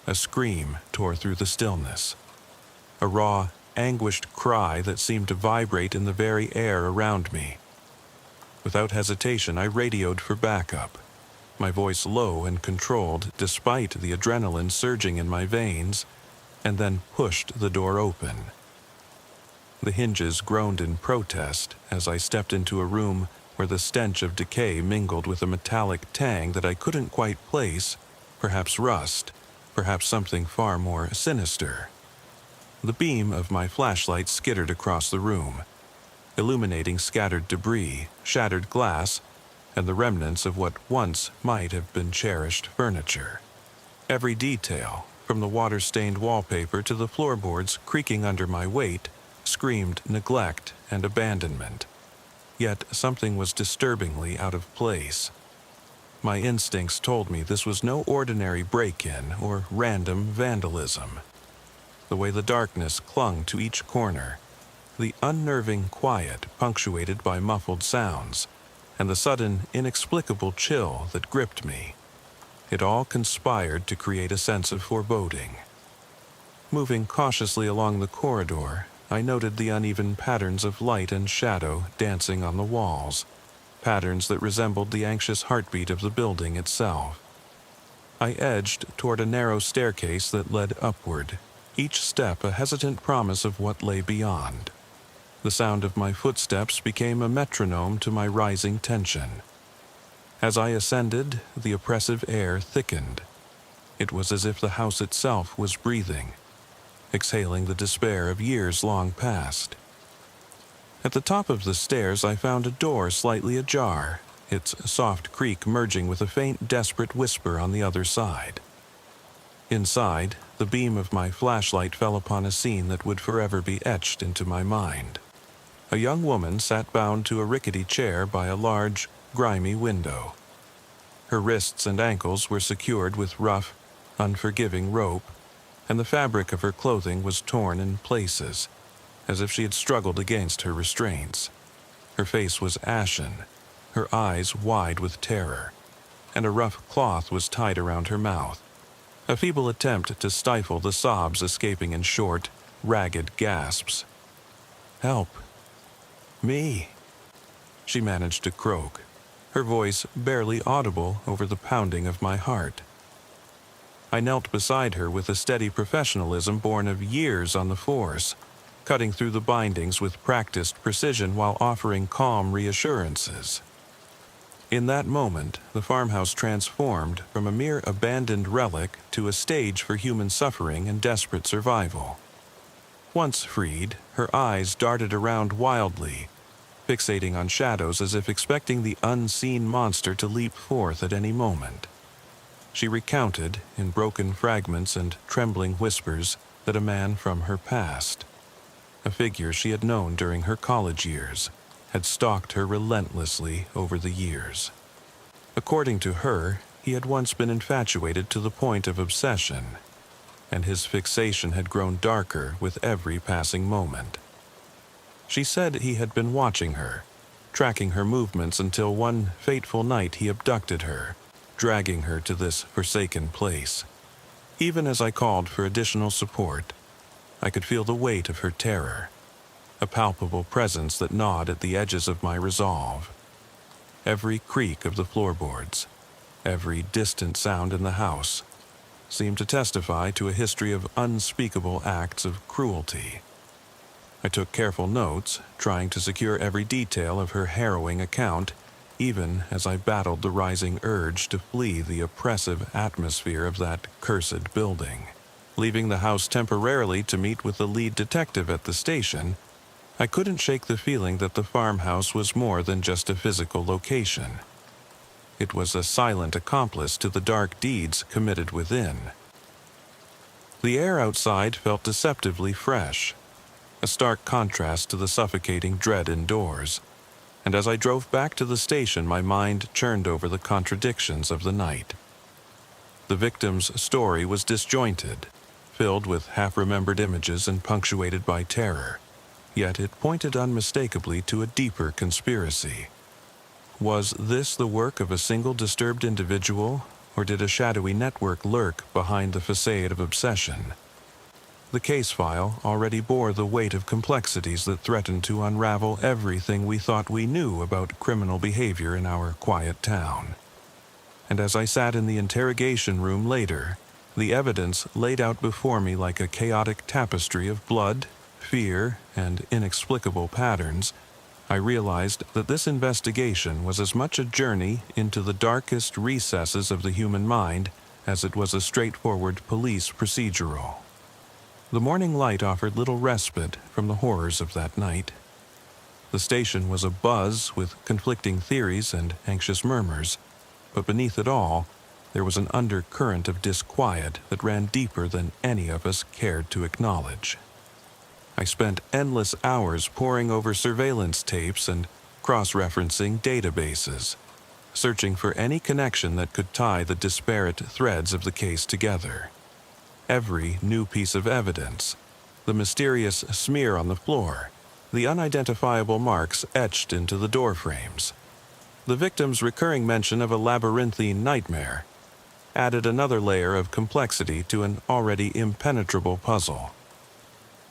a scream tore through the stillness. A raw, anguished cry that seemed to vibrate in the very air around me. Without hesitation, I radioed for backup, my voice low and controlled despite the adrenaline surging in my veins, and then pushed the door open. The hinges groaned in protest as I stepped into a room where the stench of decay mingled with a metallic tang that I couldn't quite place, perhaps rust, perhaps something far more sinister. The beam of my flashlight skittered across the room, illuminating scattered debris, shattered glass, and the remnants of what once might have been cherished furniture. Every detail, from the water-stained wallpaper to the floorboards creaking under my weight, screamed neglect and abandonment. Yet something was disturbingly out of place. My instincts told me this was no ordinary break-in or random vandalism. The way the darkness clung to each corner, the unnerving quiet punctuated by muffled sounds, and the sudden, inexplicable chill that gripped me. It all conspired to create a sense of foreboding. Moving cautiously along the corridor, I noted the uneven patterns of light and shadow dancing on the walls, patterns that resembled the anxious heartbeat of the building itself. I edged toward a narrow staircase that led upward, each step a hesitant promise of what lay beyond. The sound of my footsteps became a metronome to my rising tension. As I ascended, the oppressive air thickened. It was as if the house itself was breathing, exhaling the despair of years long past. At the top of the stairs, I found a door slightly ajar, its soft creak merging with a faint, desperate whisper on the other side. Inside, the beam of my flashlight fell upon a scene that would forever be etched into my mind. A young woman sat bound to a rickety chair by a large, grimy window. Her wrists and ankles were secured with rough, unforgiving rope, and the fabric of her clothing was torn in places, as if she had struggled against her restraints. Her face was ashen, her eyes wide with terror, and a rough cloth was tied around her mouth, a feeble attempt to stifle the sobs escaping in short, ragged gasps. "Help! Me!" she managed to croak, her voice barely audible over the pounding of my heart. I knelt beside her with a steady professionalism born of years on the force, cutting through the bindings with practiced precision while offering calm reassurances. In that moment, the farmhouse transformed from a mere abandoned relic to a stage for human suffering and desperate survival. Once freed, her eyes darted around wildly, fixating on shadows as if expecting the unseen monster to leap forth at any moment. She recounted, in broken fragments and trembling whispers, that a man from her past, a figure she had known during her college years, had stalked her relentlessly over the years. According to her, he had once been infatuated to the point of obsession, and his fixation had grown darker with every passing moment. She said he had been watching her, tracking her movements until one fateful night he abducted her, dragging her to this forsaken place. Even as I called for additional support, I could feel the weight of her terror, a palpable presence that gnawed at the edges of my resolve. Every creak of the floorboards, every distant sound in the house, seemed to testify to a history of unspeakable acts of cruelty. I took careful notes, trying to secure every detail of her harrowing account, even as I battled the rising urge to flee the oppressive atmosphere of that cursed building. Leaving the house temporarily to meet with the lead detective at the station, I couldn't shake the feeling that the farmhouse was more than just a physical location. It was a silent accomplice to the dark deeds committed within. The air outside felt deceptively fresh, a stark contrast to the suffocating dread indoors, and as I drove back to the station, my mind churned over the contradictions of the night. The victim's story was disjointed, filled with half-remembered images and punctuated by terror, yet it pointed unmistakably to a deeper conspiracy. Was this the work of a single disturbed individual, or did a shadowy network lurk behind the facade of obsession? The case file already bore the weight of complexities that threatened to unravel everything we thought we knew about criminal behavior in our quiet town. And as I sat in the interrogation room later, the evidence laid out before me like a chaotic tapestry of blood, fear, and inexplicable patterns, I realized that this investigation was as much a journey into the darkest recesses of the human mind as it was a straightforward police procedural. The morning light offered little respite from the horrors of that night. The station was abuzz with conflicting theories and anxious murmurs, but beneath it all, there was an undercurrent of disquiet that ran deeper than any of us cared to acknowledge. I spent endless hours poring over surveillance tapes and cross-referencing databases, searching for any connection that could tie the disparate threads of the case together. Every new piece of evidence, the mysterious smear on the floor, the unidentifiable marks etched into the door frames, the victim's recurring mention of a labyrinthine nightmare, added another layer of complexity to an already impenetrable puzzle.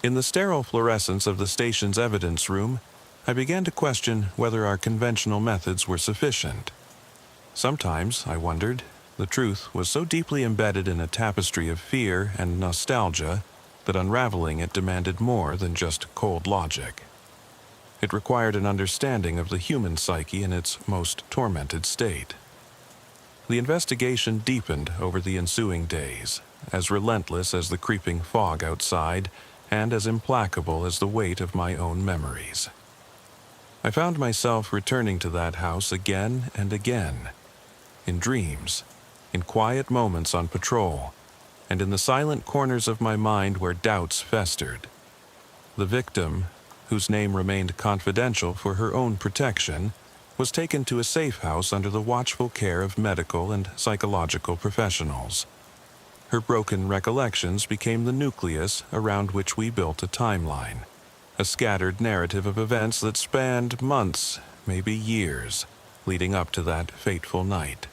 In the sterile fluorescence of the station's evidence room, I began to question whether our conventional methods were sufficient. Sometimes, I wondered, the truth was so deeply embedded in a tapestry of fear and nostalgia that unraveling it demanded more than just cold logic. It required an understanding of the human psyche in its most tormented state. The investigation deepened over the ensuing days, as relentless as the creeping fog outside and as implacable as the weight of my own memories. I found myself returning to that house again and again, in dreams, in quiet moments on patrol, and in the silent corners of my mind where doubts festered. The victim, whose name remained confidential for her own protection, was taken to a safe house under the watchful care of medical and psychological professionals. Her broken recollections became the nucleus around which we built a timeline, a scattered narrative of events that spanned months, maybe years, leading up to that fateful night.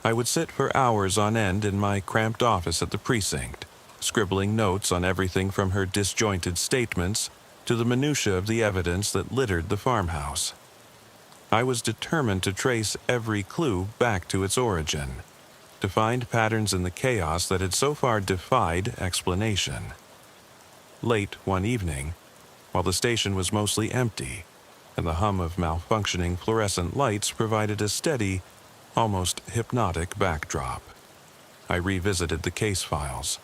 I would sit for hours on end in my cramped office at the precinct, scribbling notes on everything from her disjointed statements to the minutiae of the evidence that littered the farmhouse. I was determined to trace every clue back to its origin, to find patterns in the chaos that had so far defied explanation. Late one evening, while the station was mostly empty, and the hum of malfunctioning fluorescent lights provided a steady, almost hypnotic backdrop, I revisited the case files.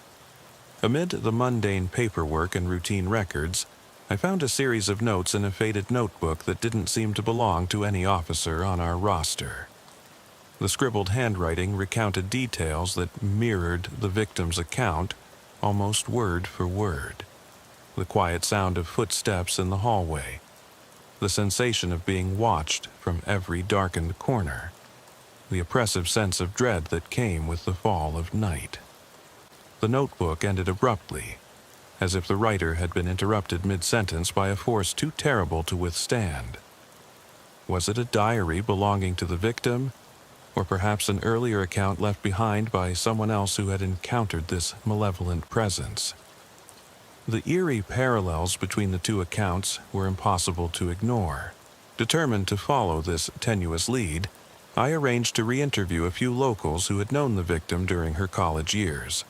Amid the mundane paperwork and routine records, I found a series of notes in a faded notebook that didn't seem to belong to any officer on our roster. The scribbled handwriting recounted details that mirrored the victim's account almost word for word. The quiet sound of footsteps in the hallway, the sensation of being watched from every darkened corner, the oppressive sense of dread that came with the fall of night. The notebook ended abruptly, as if the writer had been interrupted mid-sentence by a force too terrible to withstand. Was it a diary belonging to the victim, or perhaps an earlier account left behind by someone else who had encountered this malevolent presence. The eerie parallels between the two accounts were impossible to ignore. Determined to follow this tenuous lead, I arranged to re-interview a few locals who had known the victim during her college years.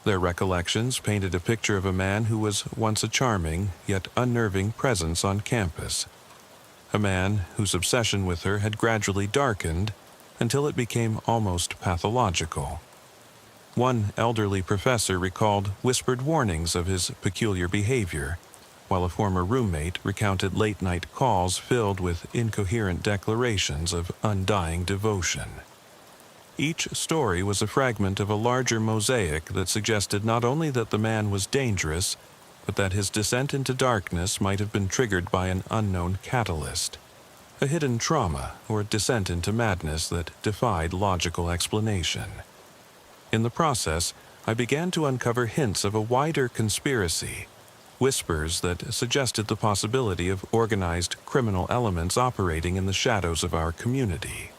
Their recollections painted a picture of a man who was once a charming, yet unnerving presence on campus. A man whose obsession with her had gradually darkened until it became almost pathological. One elderly professor recalled whispered warnings of his peculiar behavior, while a former roommate recounted late-night calls filled with incoherent declarations of undying devotion. Each story was a fragment of a larger mosaic that suggested not only that the man was dangerous, but that his descent into darkness might have been triggered by an unknown catalyst, a hidden trauma or descent into madness that defied logical explanation. In the process, I began to uncover hints of a wider conspiracy, whispers that suggested the possibility of organized criminal elements operating in the shadows of our community.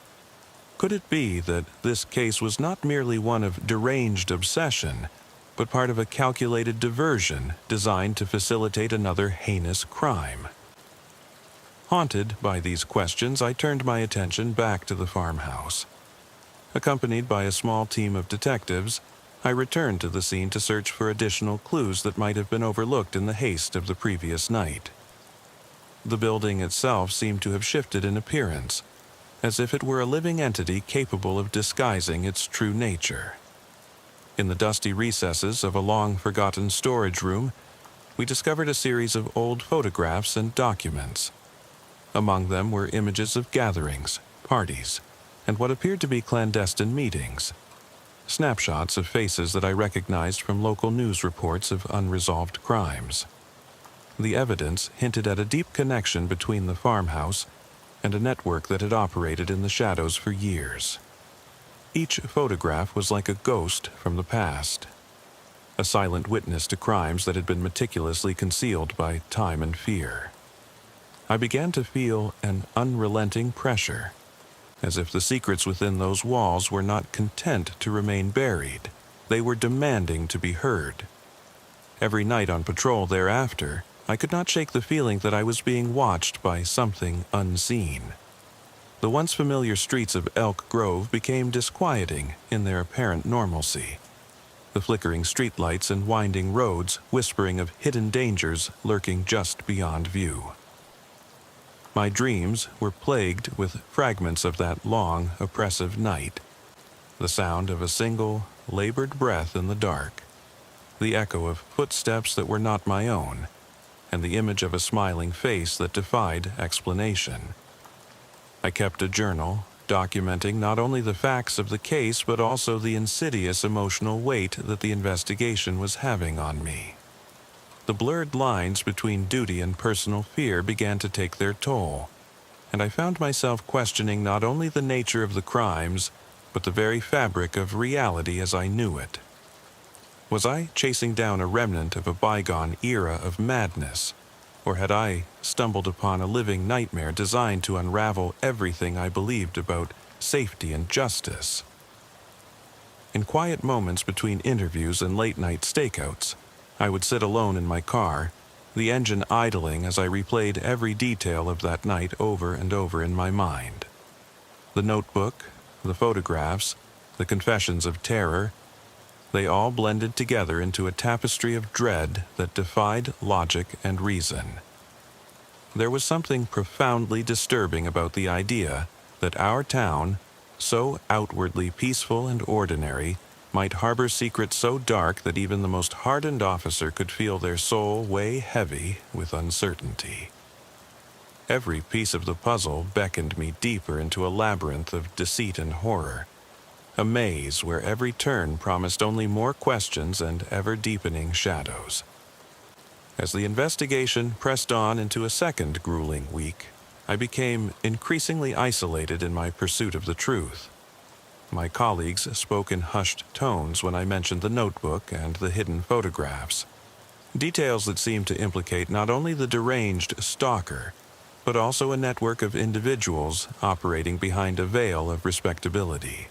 Could it be that this case was not merely one of deranged obsession, but part of a calculated diversion designed to facilitate another heinous crime? Haunted by these questions, I turned my attention back to the farmhouse. Accompanied by a small team of detectives, I returned to the scene to search for additional clues that might have been overlooked in the haste of the previous night. The building itself seemed to have shifted in appearance, as if it were a living entity capable of disguising its true nature. In the dusty recesses of a long-forgotten storage room, we discovered a series of old photographs and documents. Among them were images of gatherings, parties, and what appeared to be clandestine meetings. Snapshots of faces that I recognized from local news reports of unresolved crimes. The evidence hinted at a deep connection between the farmhouse and a network that had operated in the shadows for years. Each photograph was like a ghost from the past, a silent witness to crimes that had been meticulously concealed by time and fear. I began to feel an unrelenting pressure, as if the secrets within those walls were not content to remain buried. They were demanding to be heard. Every night on patrol thereafter, I could not shake the feeling that I was being watched by something unseen. The once familiar streets of Elk Grove became disquieting in their apparent normalcy, the flickering streetlights and winding roads whispering of hidden dangers lurking just beyond view. My dreams were plagued with fragments of that long, oppressive night, the sound of a single, labored breath in the dark, the echo of footsteps that were not my own, and the image of a smiling face that defied explanation. I kept a journal, documenting not only the facts of the case but also the insidious emotional weight that the investigation was having on me. The blurred lines between duty and personal fear began to take their toll, and I found myself questioning not only the nature of the crimes, but the very fabric of reality as I knew it. Was I chasing down a remnant of a bygone era of madness, or had I stumbled upon a living nightmare designed to unravel everything I believed about safety and justice? In quiet moments between interviews and late-night stakeouts, I would sit alone in my car, the engine idling as I replayed every detail of that night over and over in my mind. The notebook, the photographs, the confessions of terror, they all blended together into a tapestry of dread that defied logic and reason. There was something profoundly disturbing about the idea that our town, so outwardly peaceful and ordinary, might harbor secrets so dark that even the most hardened officer could feel their soul weigh heavy with uncertainty. Every piece of the puzzle beckoned me deeper into a labyrinth of deceit and horror, a maze where every turn promised only more questions and ever-deepening shadows. As the investigation pressed on into a second grueling week, I became increasingly isolated in my pursuit of the truth. My colleagues spoke in hushed tones when I mentioned the notebook and the hidden photographs, details that seemed to implicate not only the deranged stalker, but also a network of individuals operating behind a veil of respectability.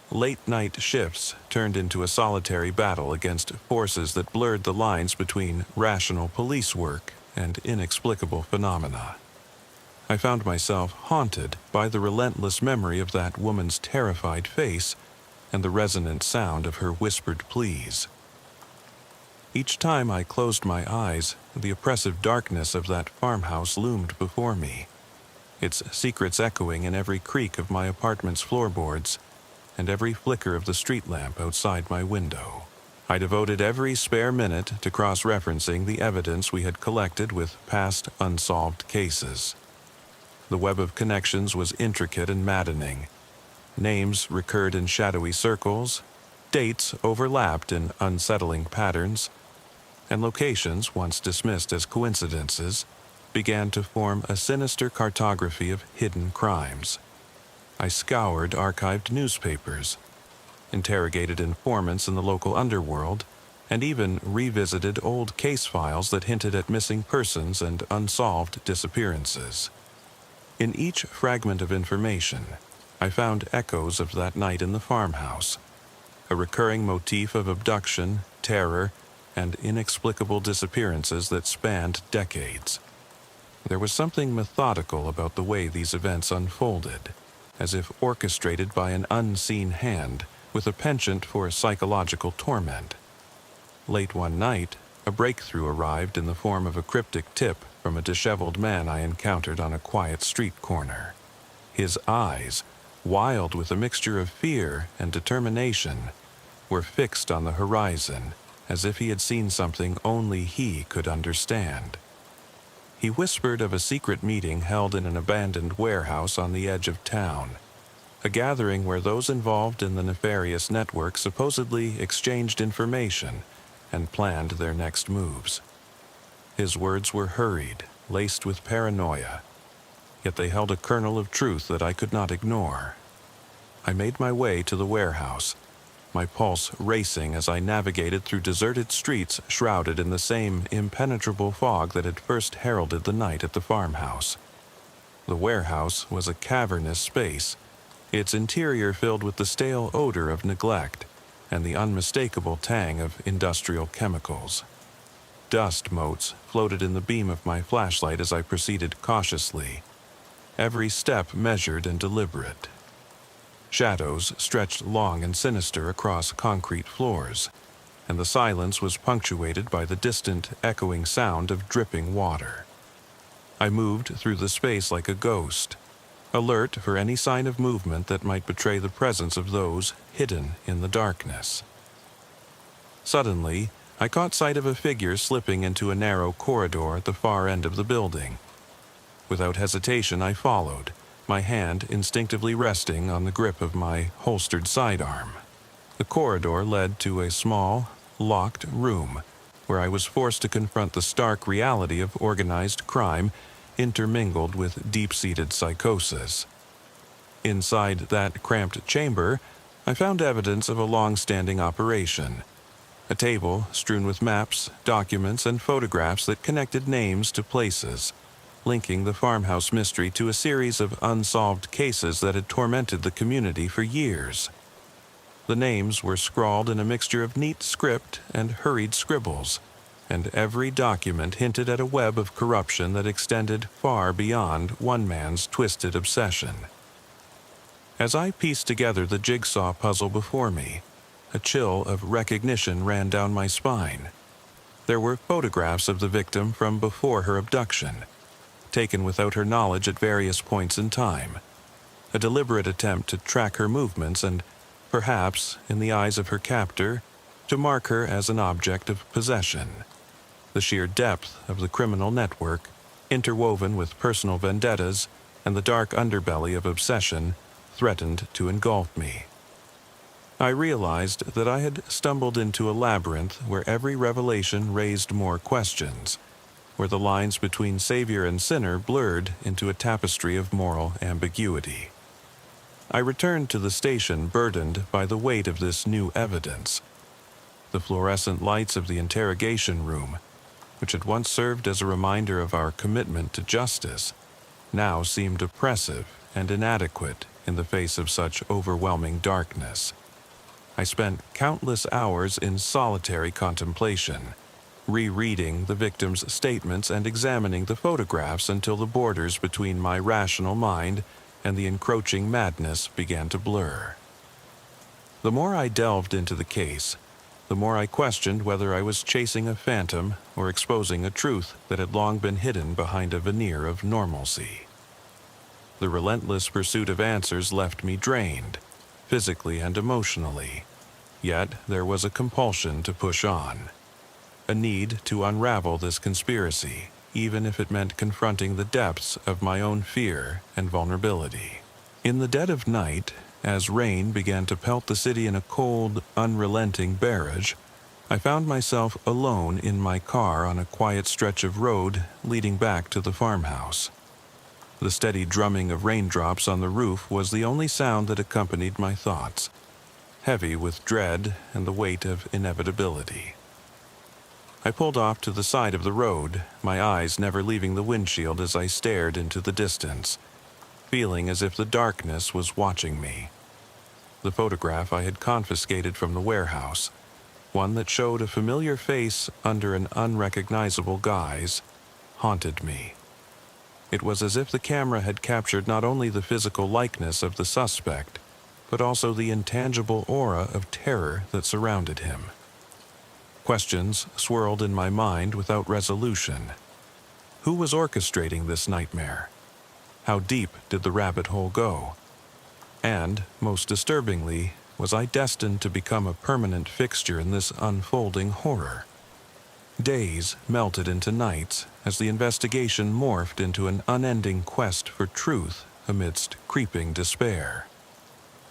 Late-night shifts turned into a solitary battle against forces that blurred the lines between rational police work and inexplicable phenomena. I found myself haunted by the relentless memory of that woman's terrified face and the resonant sound of her whispered pleas. Each time I closed my eyes, the oppressive darkness of that farmhouse loomed before me, its secrets echoing in every creak of my apartment's floorboards and every flicker of the street lamp outside my window. I devoted every spare minute to cross-referencing the evidence we had collected with past unsolved cases. The web of connections was intricate and maddening. Names recurred in shadowy circles, dates overlapped in unsettling patterns, and locations, once dismissed as coincidences, began to form a sinister cartography of hidden crimes. I scoured archived newspapers, interrogated informants in the local underworld, and even revisited old case files that hinted at missing persons and unsolved disappearances. In each fragment of information, I found echoes of that night in the farmhouse, a recurring motif of abduction, terror, and inexplicable disappearances that spanned decades. There was something methodical about the way these events unfolded, as if orchestrated by an unseen hand with a penchant for psychological torment. Late one night, a breakthrough arrived in the form of a cryptic tip from a disheveled man I encountered on a quiet street corner. His eyes, wild with a mixture of fear and determination, were fixed on the horizon, as if he had seen something only he could understand. He whispered of a secret meeting held in an abandoned warehouse on the edge of town, a gathering where those involved in the nefarious network supposedly exchanged information and planned their next moves. His words were hurried, laced with paranoia, yet they held a kernel of truth that I could not ignore. I made my way to the warehouse, my pulse racing as I navigated through deserted streets shrouded in the same impenetrable fog that had first heralded the night at the farmhouse. The warehouse was a cavernous space, its interior filled with the stale odor of neglect and the unmistakable tang of industrial chemicals. Dust motes floated in the beam of my flashlight as I proceeded cautiously, every step measured and deliberate. Shadows stretched long and sinister across concrete floors, and the silence was punctuated by the distant, echoing sound of dripping water. I moved through the space like a ghost, alert for any sign of movement that might betray the presence of those hidden in the darkness. Suddenly, I caught sight of a figure slipping into a narrow corridor at the far end of the building. Without hesitation, I followed, my hand instinctively resting on the grip of my holstered sidearm. The corridor led to a small, locked room where I was forced to confront the stark reality of organized crime intermingled with deep-seated psychosis. Inside that cramped chamber, I found evidence of a long-standing operation. A table strewn with maps, documents, and photographs that connected names to places, linking the farmhouse mystery to a series of unsolved cases that had tormented the community for years. The names were scrawled in a mixture of neat script and hurried scribbles, and every document hinted at a web of corruption that extended far beyond one man's twisted obsession. As I pieced together the jigsaw puzzle before me, a chill of recognition ran down my spine. There were photographs of the victim from before her abduction, taken without her knowledge at various points in time, a deliberate attempt to track her movements and, perhaps, in the eyes of her captor, to mark her as an object of possession. The sheer depth of the criminal network, interwoven with personal vendettas and the dark underbelly of obsession, threatened to engulf me. I realized that I had stumbled into a labyrinth where every revelation raised more questions, where the lines between savior and sinner blurred into a tapestry of moral ambiguity. I returned to the station burdened by the weight of this new evidence. The fluorescent lights of the interrogation room, which had once served as a reminder of our commitment to justice, now seemed oppressive and inadequate in the face of such overwhelming darkness. I spent countless hours in solitary contemplation, rereading the victim's statements and examining the photographs until the borders between my rational mind and the encroaching madness began to blur. The more I delved into the case, the more I questioned whether I was chasing a phantom or exposing a truth that had long been hidden behind a veneer of normalcy. The relentless pursuit of answers left me drained, physically and emotionally, yet there was a compulsion to push on, a need to unravel this conspiracy, even if it meant confronting the depths of my own fear and vulnerability. In the dead of night, as rain began to pelt the city in a cold, unrelenting barrage, I found myself alone in my car on a quiet stretch of road leading back to the farmhouse. The steady drumming of raindrops on the roof was the only sound that accompanied my thoughts, heavy with dread and the weight of inevitability. I pulled off to the side of the road, my eyes never leaving the windshield as I stared into the distance, feeling as if the darkness was watching me. The photograph I had confiscated from the warehouse, one that showed a familiar face under an unrecognizable guise, haunted me. It was as if the camera had captured not only the physical likeness of the suspect, but also the intangible aura of terror that surrounded him. Questions swirled in my mind without resolution. Who was orchestrating this nightmare? How deep did the rabbit hole go? And, most disturbingly, was I destined to become a permanent fixture in this unfolding horror? Days melted into nights as the investigation morphed into an unending quest for truth amidst creeping despair.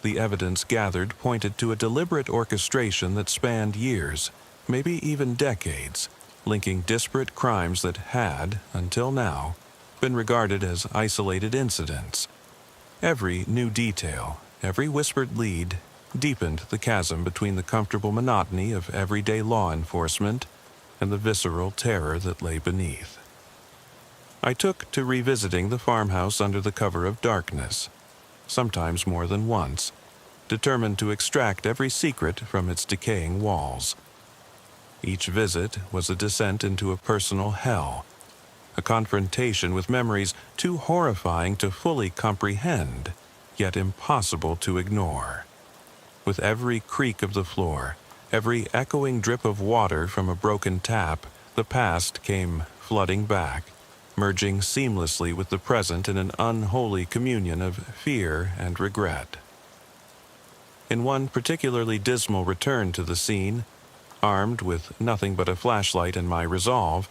The evidence gathered pointed to a deliberate orchestration that spanned years, maybe even decades, linking disparate crimes that had, until now, been regarded as isolated incidents. Every new detail, every whispered lead, deepened the chasm between the comfortable monotony of everyday law enforcement and the visceral terror that lay beneath. I took to revisiting the farmhouse under the cover of darkness, sometimes more than once, determined to extract every secret from its decaying walls. Each visit was a descent into a personal hell, a confrontation with memories too horrifying to fully comprehend, yet impossible to ignore. With every creak of the floor, every echoing drip of water from a broken tap, the past came flooding back, merging seamlessly with the present in an unholy communion of fear and regret. In one particularly dismal return to the scene, armed with nothing but a flashlight and my resolve,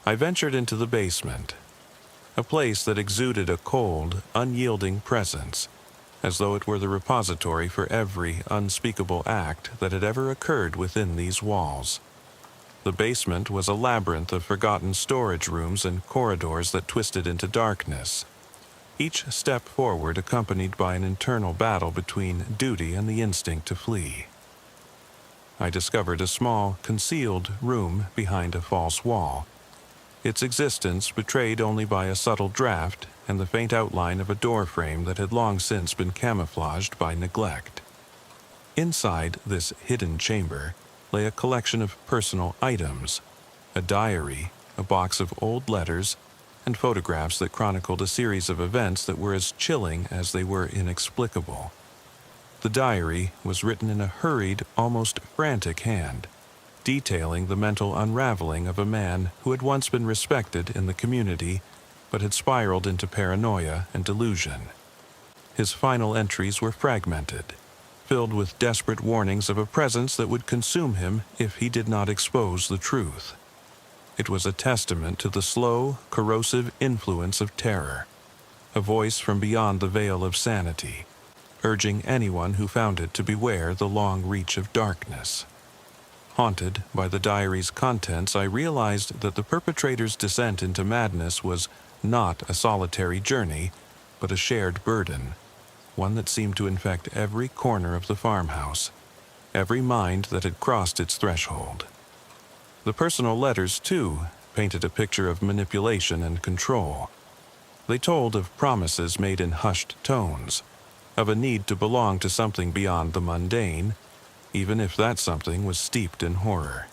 I ventured into the basement, a place that exuded a cold, unyielding presence, as though it were the repository for every unspeakable act that had ever occurred within these walls. The basement was a labyrinth of forgotten storage rooms and corridors that twisted into darkness, each step forward accompanied by an internal battle between duty and the instinct to flee. I discovered a small, concealed room behind a false wall, its existence betrayed only by a subtle draft and the faint outline of a door frame that had long since been camouflaged by neglect. Inside this hidden chamber lay a collection of personal items, a diary, a box of old letters, and photographs that chronicled a series of events that were as chilling as they were inexplicable. The diary was written in a hurried, almost frantic hand, detailing the mental unraveling of a man who had once been respected in the community but had spiraled into paranoia and delusion. His final entries were fragmented, filled with desperate warnings of a presence that would consume him if he did not expose the truth. It was a testament to the slow, corrosive influence of terror, a voice from beyond the veil of sanity, urging anyone who found it to beware the long reach of darkness. Haunted by the diary's contents, I realized that the perpetrator's descent into madness was not a solitary journey, but a shared burden, one that seemed to infect every corner of the farmhouse, every mind that had crossed its threshold. The personal letters, too, painted a picture of manipulation and control. They told of promises made in hushed tones, of a need to belong to something beyond the mundane, even if that something was steeped in horror.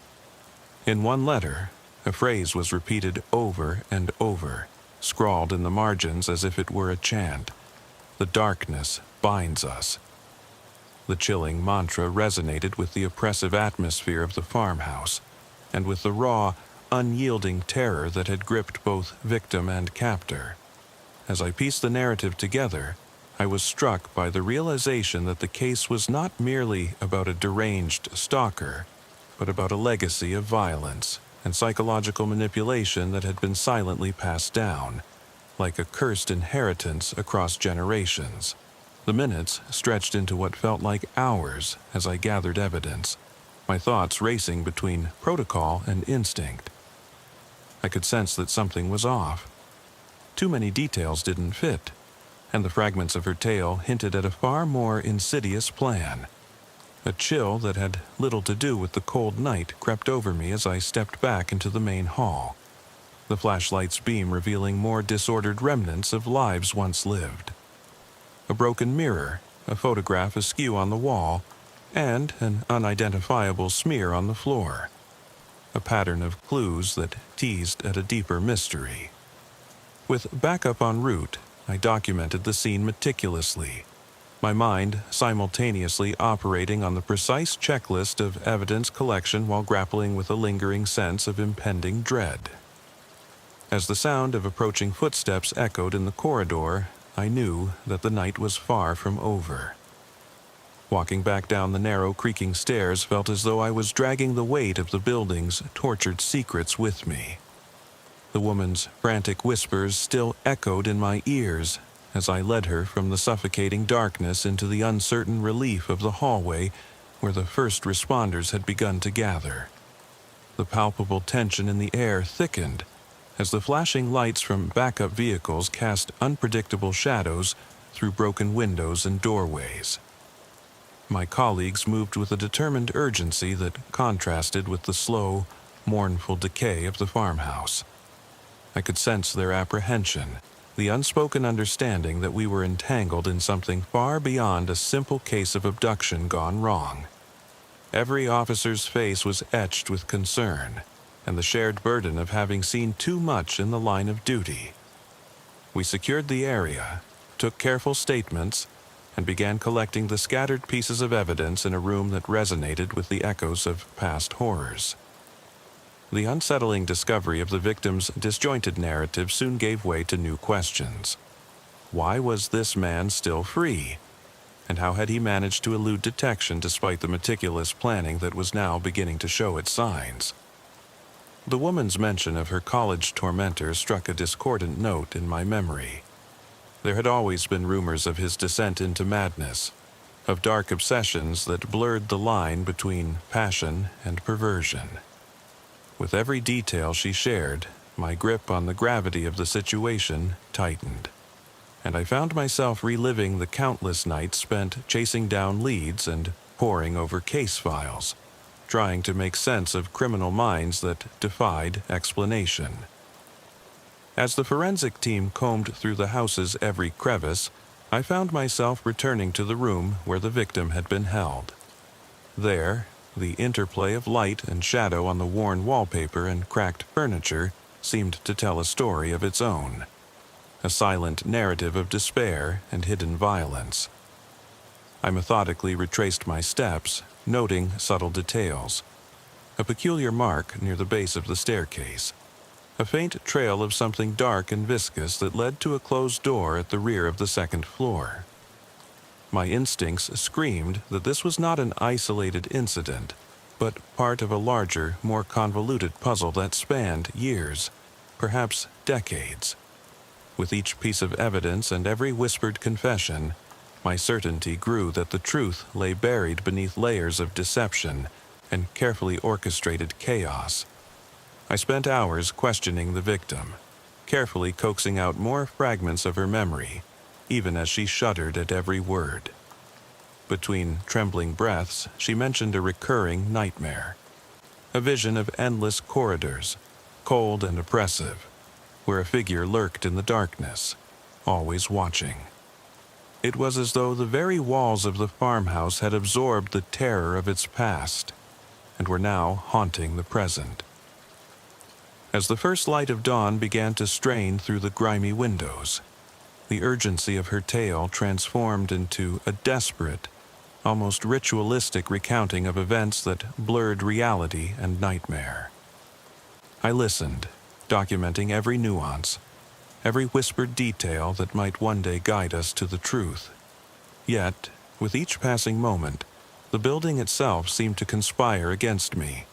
In one letter, a phrase was repeated over and over, scrawled in the margins as if it were a chant. "The darkness binds us." The chilling mantra resonated with the oppressive atmosphere of the farmhouse, and with the raw, unyielding terror that had gripped both victim and captor. As I pieced the narrative together, I was struck by the realization that the case was not merely about a deranged stalker, but about a legacy of violence and psychological manipulation that had been silently passed down, like a cursed inheritance across generations. The minutes stretched into what felt like hours as I gathered evidence, my thoughts racing between protocol and instinct. I could sense that something was off. Too many details didn't fit, and the fragments of her tale hinted at a far more insidious plan. A chill that had little to do with the cold night crept over me as I stepped back into the main hall, the flashlight's beam revealing more disordered remnants of lives once lived. A broken mirror, a photograph askew on the wall, and an unidentifiable smear on the floor. A pattern of clues that teased at a deeper mystery. With backup en route, I documented the scene meticulously, my mind simultaneously operating on the precise checklist of evidence collection while grappling with a lingering sense of impending dread. As the sound of approaching footsteps echoed in the corridor, I knew that the night was far from over. Walking back down the narrow, creaking stairs felt as though I was dragging the weight of the building's tortured secrets with me. The woman's frantic whispers still echoed in my ears as I led her from the suffocating darkness into the uncertain relief of the hallway where the first responders had begun to gather. The palpable tension in the air thickened as the flashing lights from backup vehicles cast unpredictable shadows through broken windows and doorways. My colleagues moved with a determined urgency that contrasted with the slow, mournful decay of the farmhouse. I could sense their apprehension, the unspoken understanding that we were entangled in something far beyond a simple case of abduction gone wrong. Every officer's face was etched with concern, and the shared burden of having seen too much in the line of duty. We secured the area, took careful statements, and began collecting the scattered pieces of evidence in a room that resonated with the echoes of past horrors. The unsettling discovery of the victim's disjointed narrative soon gave way to new questions. Why was this man still free? And how had he managed to elude detection despite the meticulous planning that was now beginning to show its signs? The woman's mention of her college tormentor struck a discordant note in my memory. There had always been rumors of his descent into madness, of dark obsessions that blurred the line between passion and perversion. With every detail she shared, my grip on the gravity of the situation tightened, and I found myself reliving the countless nights spent chasing down leads and poring over case files, trying to make sense of criminal minds that defied explanation. As the forensic team combed through the house's every crevice, I found myself returning to the room where the victim had been held. There, the interplay of light and shadow on the worn wallpaper and cracked furniture seemed to tell a story of its own, a silent narrative of despair and hidden violence. I methodically retraced my steps, noting subtle details. A peculiar mark near the base of the staircase, a faint trail of something dark and viscous that led to a closed door at the rear of the second floor. My instincts screamed that this was not an isolated incident, but part of a larger, more convoluted puzzle that spanned years, perhaps decades. With each piece of evidence and every whispered confession, my certainty grew that the truth lay buried beneath layers of deception and carefully orchestrated chaos. I spent hours questioning the victim, carefully coaxing out more fragments of her memory, even as she shuddered at every word. Between trembling breaths, she mentioned a recurring nightmare, a vision of endless corridors, cold and oppressive, where a figure lurked in the darkness, always watching. It was as though the very walls of the farmhouse had absorbed the terror of its past and were now haunting the present. As the first light of dawn began to strain through the grimy windows, the urgency of her tale transformed into a desperate, almost ritualistic recounting of events that blurred reality and nightmare. I listened, documenting every nuance, every whispered detail that might one day guide us to the truth. Yet, with each passing moment, the building itself seemed to conspire against me,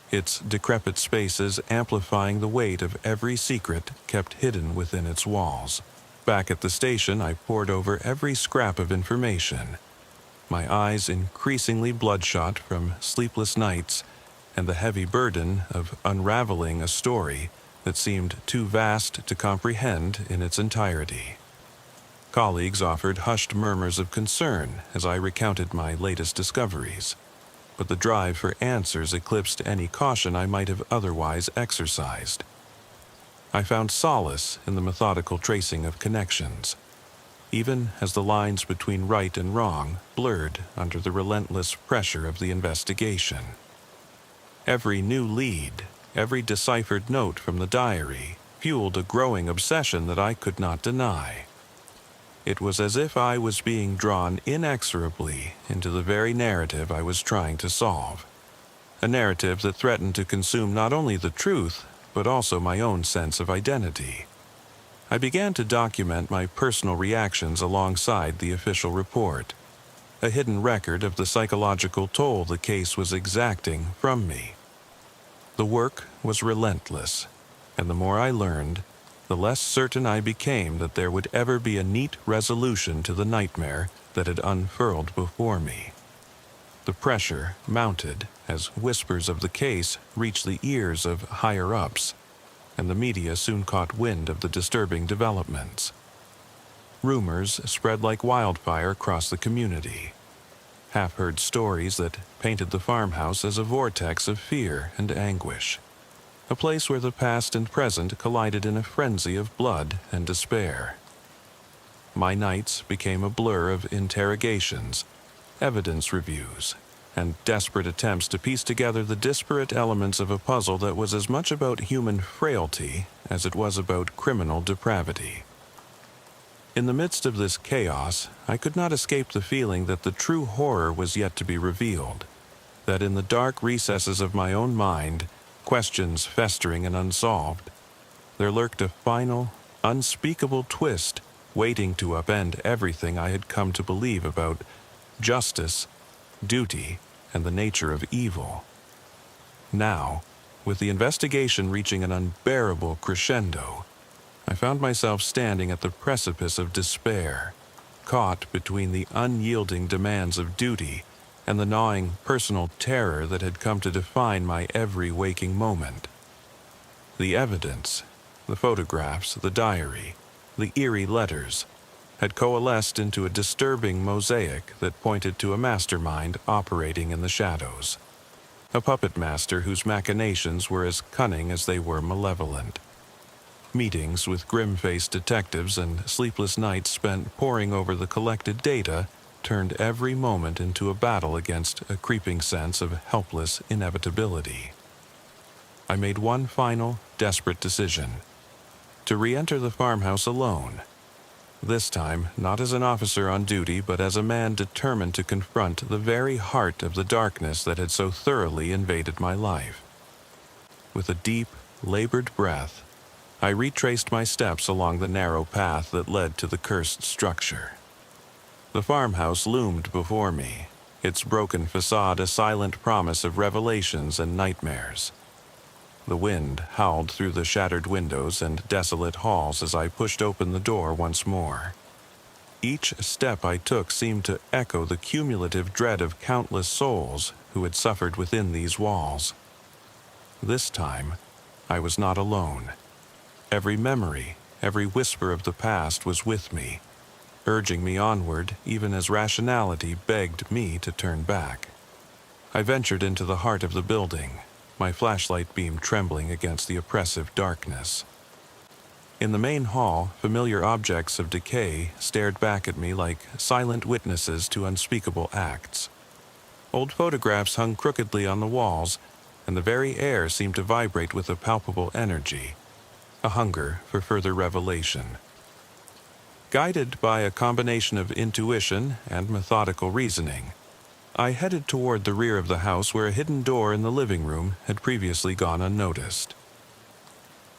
its decrepit spaces amplifying the weight of every secret kept hidden within its walls. Back at the station, I pored over every scrap of information, my eyes increasingly bloodshot from sleepless nights and the heavy burden of unraveling a story that seemed too vast to comprehend in its entirety. Colleagues offered hushed murmurs of concern as I recounted my latest discoveries, but the drive for answers eclipsed any caution I might have otherwise exercised. I found solace in the methodical tracing of connections, even as the lines between right and wrong blurred under the relentless pressure of the investigation. Every new lead, every deciphered note from the diary, fueled a growing obsession that I could not deny. It was as if I was being drawn inexorably into the very narrative I was trying to solve, a narrative that threatened to consume not only the truth, but also my own sense of identity. I began to document my personal reactions alongside the official report, a hidden record of the psychological toll the case was exacting from me. The work was relentless, and the more I learned, the less certain I became that there would ever be a neat resolution to the nightmare that had unfurled before me. The pressure mounted as whispers of the case reached the ears of higher-ups, and the media soon caught wind of the disturbing developments. Rumors spread like wildfire across the community, half-heard stories that painted the farmhouse as a vortex of fear and anguish, a place where the past and present collided in a frenzy of blood and despair. My nights became a blur of interrogations, evidence reviews, and desperate attempts to piece together the disparate elements of a puzzle that was as much about human frailty as it was about criminal depravity. In the midst of this chaos, I could not escape the feeling that the true horror was yet to be revealed, that in the dark recesses of my own mind, questions festering and unsolved, there lurked a final, unspeakable twist waiting to upend everything I had come to believe about justice, duty, and the nature of evil. Now, with the investigation reaching an unbearable crescendo, I found myself standing at the precipice of despair, caught between the unyielding demands of duty and the gnawing personal terror that had come to define my every waking moment. The evidence, the photographs, the diary, the eerie letters, had coalesced into a disturbing mosaic that pointed to a mastermind operating in the shadows, a puppet master whose machinations were as cunning as they were malevolent. Meetings with grim-faced detectives and sleepless nights spent poring over the collected data turned every moment into a battle against a creeping sense of helpless inevitability. I made one final, desperate decision: to re-enter the farmhouse alone. This time, not as an officer on duty, but as a man determined to confront the very heart of the darkness that had so thoroughly invaded my life. With a deep, labored breath, I retraced my steps along the narrow path that led to the cursed structure. The farmhouse loomed before me, its broken facade a silent promise of revelations and nightmares. The wind howled through the shattered windows and desolate halls as I pushed open the door once more. Each step I took seemed to echo the cumulative dread of countless souls who had suffered within these walls. This time, I was not alone. Every memory, every whisper of the past was with me, urging me onward even as rationality begged me to turn back. I ventured into the heart of the building, my flashlight beam trembling against the oppressive darkness. In the main hall, familiar objects of decay stared back at me like silent witnesses to unspeakable acts. Old photographs hung crookedly on the walls, and the very air seemed to vibrate with a palpable energy, a hunger for further revelation. Guided by a combination of intuition and methodical reasoning, I headed toward the rear of the house where a hidden door in the living room had previously gone unnoticed.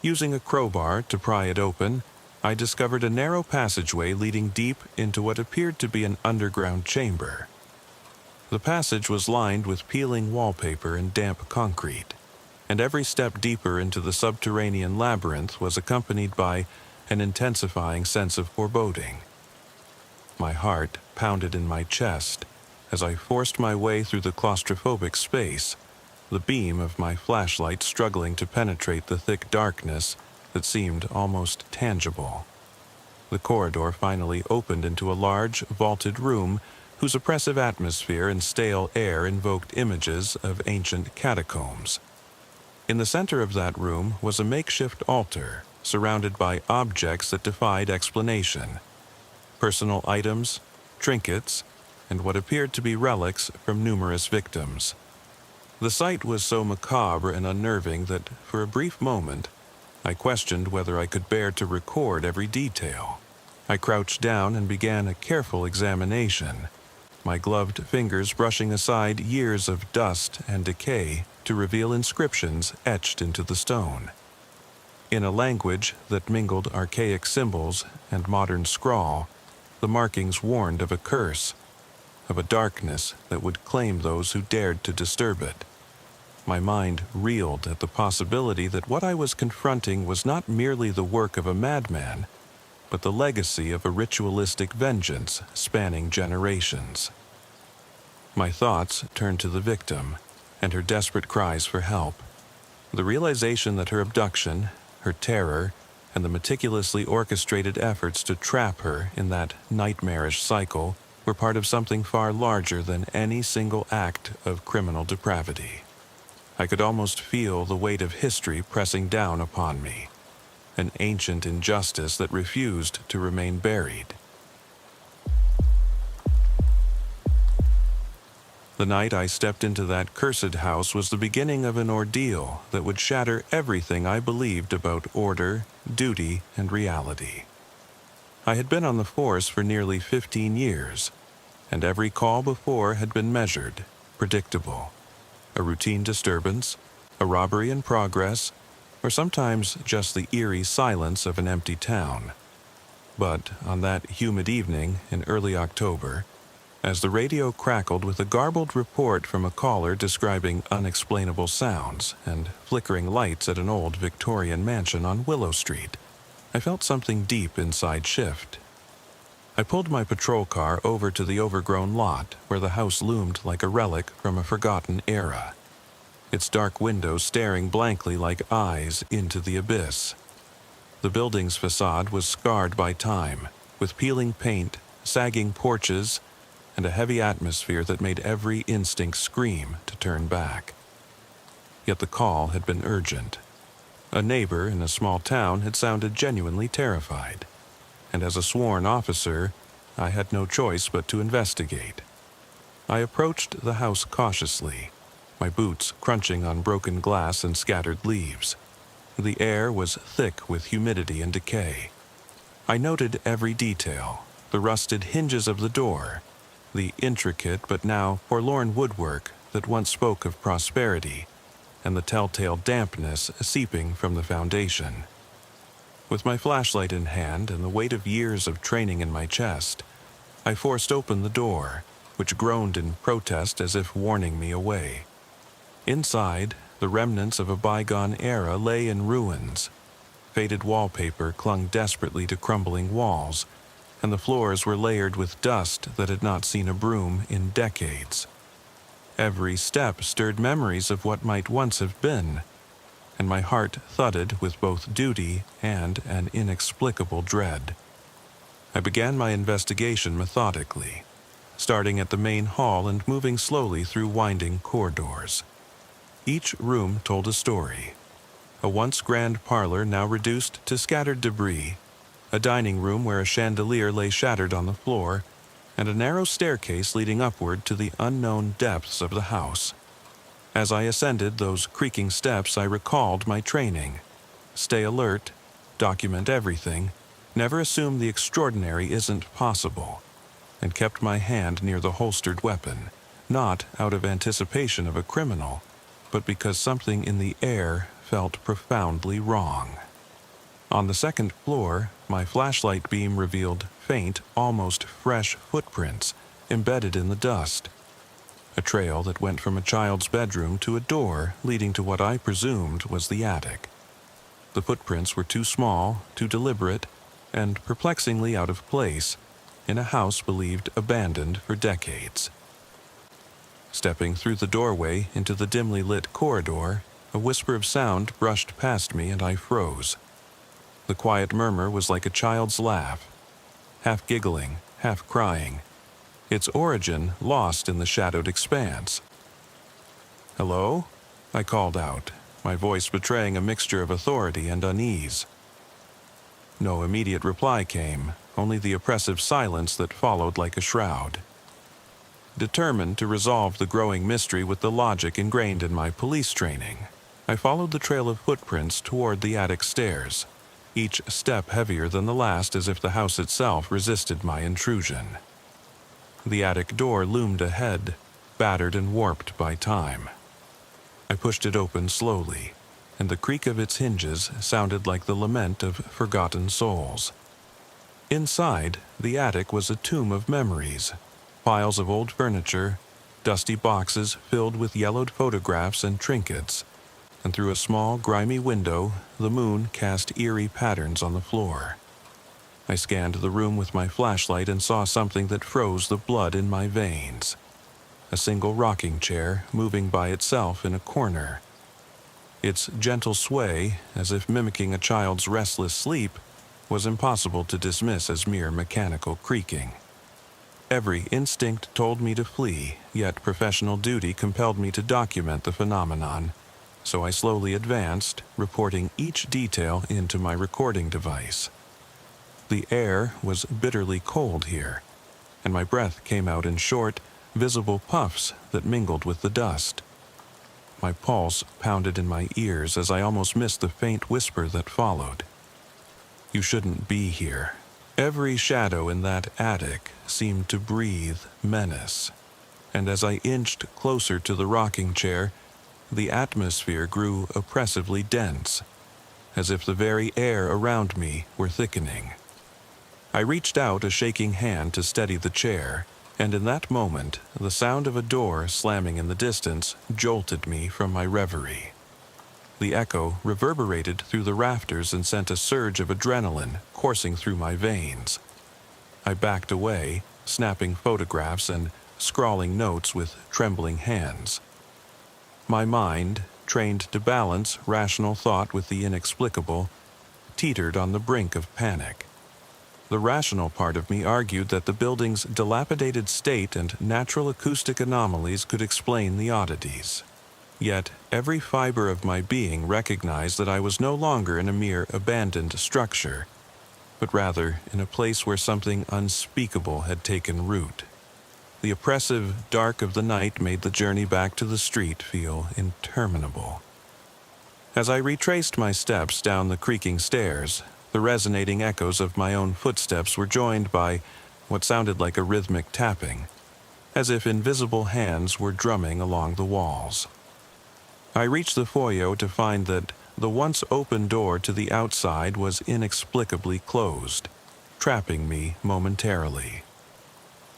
Using a crowbar to pry it open, I discovered a narrow passageway leading deep into what appeared to be an underground chamber. The passage was lined with peeling wallpaper and damp concrete, and every step deeper into the subterranean labyrinth was accompanied by an intensifying sense of foreboding. My heart pounded in my chest as I forced my way through the claustrophobic space, the beam of my flashlight struggling to penetrate the thick darkness that seemed almost tangible. The corridor finally opened into a large, vaulted room whose oppressive atmosphere and stale air invoked images of ancient catacombs. In the center of that room was a makeshift altar, surrounded by objects that defied explanation. Personal items, trinkets, and what appeared to be relics from numerous victims. The sight was so macabre and unnerving that, for a brief moment, I questioned whether I could bear to record every detail. I crouched down and began a careful examination, my gloved fingers brushing aside years of dust and decay to reveal inscriptions etched into the stone. In a language that mingled archaic symbols and modern scrawl, the markings warned of a curse, of a darkness that would claim those who dared to disturb it. My mind reeled at the possibility that what I was confronting was not merely the work of a madman, but the legacy of a ritualistic vengeance spanning generations. My thoughts turned to the victim and her desperate cries for help. The realization that her abduction, her terror, and the meticulously orchestrated efforts to trap her in that nightmarish cycle were part of something far larger than any single act of criminal depravity. I could almost feel the weight of history pressing down upon me, an ancient injustice that refused to remain buried. The night I stepped into that cursed house was the beginning of an ordeal that would shatter everything I believed about order, duty, and reality. I had been on the force for nearly 15 years, and every call before had been measured, predictable. A routine disturbance, a robbery in progress, or sometimes just the eerie silence of an empty town. But on that humid evening in early October, as the radio crackled with a garbled report from a caller describing unexplainable sounds and flickering lights at an old Victorian mansion on Willow Street, I felt something deep inside shift. I pulled my patrol car over to the overgrown lot where the house loomed like a relic from a forgotten era, its dark windows staring blankly like eyes into the abyss. The building's facade was scarred by time, with peeling paint, sagging porches, and a heavy atmosphere that made every instinct scream to turn back. Yet the call had been urgent. A neighbor in a small town had sounded genuinely terrified, and as a sworn officer, I had no choice but to investigate. I approached the house cautiously, my boots crunching on broken glass and scattered leaves. The air was thick with humidity and decay. I noted every detail, the rusted hinges of the door, the intricate but now forlorn woodwork that once spoke of prosperity, and the telltale dampness seeping from the foundation. With my flashlight in hand and the weight of years of training in my chest, I forced open the door, which groaned in protest as if warning me away. Inside, the remnants of a bygone era lay in ruins. Faded wallpaper clung desperately to crumbling walls, and the floors were layered with dust that had not seen a broom in decades. Every step stirred memories of what might once have been, and my heart thudded with both duty and an inexplicable dread. I began my investigation methodically, starting at the main hall and moving slowly through winding corridors. Each room told a story. A once grand parlor now reduced to scattered debris, a dining room where a chandelier lay shattered on the floor, and a narrow staircase leading upward to the unknown depths of the house. As I ascended those creaking steps, I recalled my training. Stay alert, document everything, never assume the extraordinary isn't possible, and kept my hand near the holstered weapon, not out of anticipation of a criminal, but because something in the air felt profoundly wrong. On the second floor, my flashlight beam revealed faint, almost fresh footprints embedded in the dust. A trail that went from a child's bedroom to a door leading to what I presumed was the attic. The footprints were too small, too deliberate, and perplexingly out of place in a house believed abandoned for decades. Stepping through the doorway into the dimly lit corridor, a whisper of sound brushed past me and I froze. The quiet murmur was like a child's laugh, half giggling, half crying, its origin lost in the shadowed expanse. "Hello?" I called out, my voice betraying a mixture of authority and unease. No immediate reply came, only the oppressive silence that followed like a shroud. Determined to resolve the growing mystery with the logic ingrained in my police training, I followed the trail of footprints toward the attic stairs, each step heavier than the last as if the house itself resisted my intrusion. The attic door loomed ahead, battered and warped by time. I pushed it open slowly, and the creak of its hinges sounded like the lament of forgotten souls. Inside, the attic was a tomb of memories, piles of old furniture, dusty boxes filled with yellowed photographs and trinkets, and through a small, grimy window, the moon cast eerie patterns on the floor. I scanned the room with my flashlight and saw something that froze the blood in my veins. A single rocking chair moving by itself in a corner. Its gentle sway, as if mimicking a child's restless sleep, was impossible to dismiss as mere mechanical creaking. Every instinct told me to flee, yet professional duty compelled me to document the phenomenon, so I slowly advanced, reporting each detail into my recording device. The air was bitterly cold here, and my breath came out in short, visible puffs that mingled with the dust. My pulse pounded in my ears as I almost missed the faint whisper that followed. "You shouldn't be here." Every shadow in that attic seemed to breathe menace, and as I inched closer to the rocking chair, the atmosphere grew oppressively dense, as if the very air around me were thickening. I reached out a shaking hand to steady the chair, and in that moment, the sound of a door slamming in the distance jolted me from my reverie. The echo reverberated through the rafters and sent a surge of adrenaline coursing through my veins. I backed away, snapping photographs and scrawling notes with trembling hands. My mind, trained to balance rational thought with the inexplicable, teetered on the brink of panic. The rational part of me argued that the building's dilapidated state and natural acoustic anomalies could explain the oddities. Yet every fiber of my being recognized that I was no longer in a mere abandoned structure, but rather in a place where something unspeakable had taken root. The oppressive dark of the night made the journey back to the street feel interminable. As I retraced my steps down the creaking stairs, the resonating echoes of my own footsteps were joined by what sounded like a rhythmic tapping, as if invisible hands were drumming along the walls. I reached the foyer to find that the once open door to the outside was inexplicably closed, trapping me momentarily.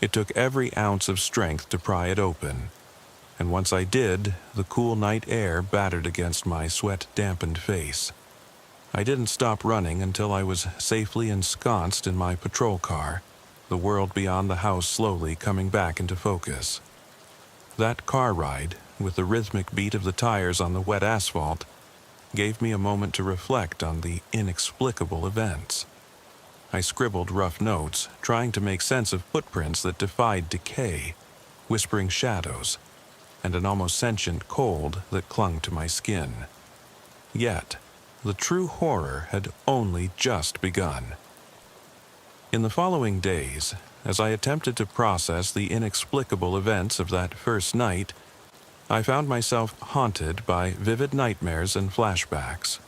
It took every ounce of strength to pry it open, and once I did, the cool night air battered against my sweat-dampened face. I didn't stop running until I was safely ensconced in my patrol car, the world beyond the house slowly coming back into focus. That car ride, with the rhythmic beat of the tires on the wet asphalt, gave me a moment to reflect on the inexplicable events. I scribbled rough notes, trying to make sense of footprints that defied decay, whispering shadows, and an almost sentient cold that clung to my skin. Yet, the true horror had only just begun. In the following days, as I attempted to process the inexplicable events of that first night, I found myself haunted by vivid nightmares and flashbacks.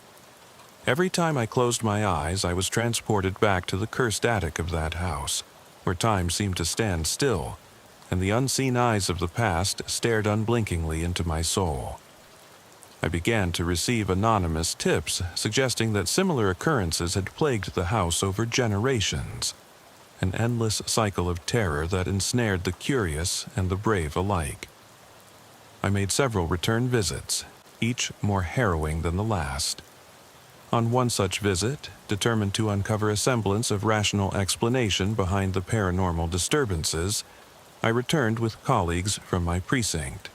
Every time I closed my eyes, I was transported back to the cursed attic of that house, where time seemed to stand still, and the unseen eyes of the past stared unblinkingly into my soul. I began to receive anonymous tips suggesting that similar occurrences had plagued the house over generations, an endless cycle of terror that ensnared the curious and the brave alike. I made several return visits, each more harrowing than the last. On one such visit, determined to uncover a semblance of rational explanation behind the paranormal disturbances, I returned with colleagues from my precinct.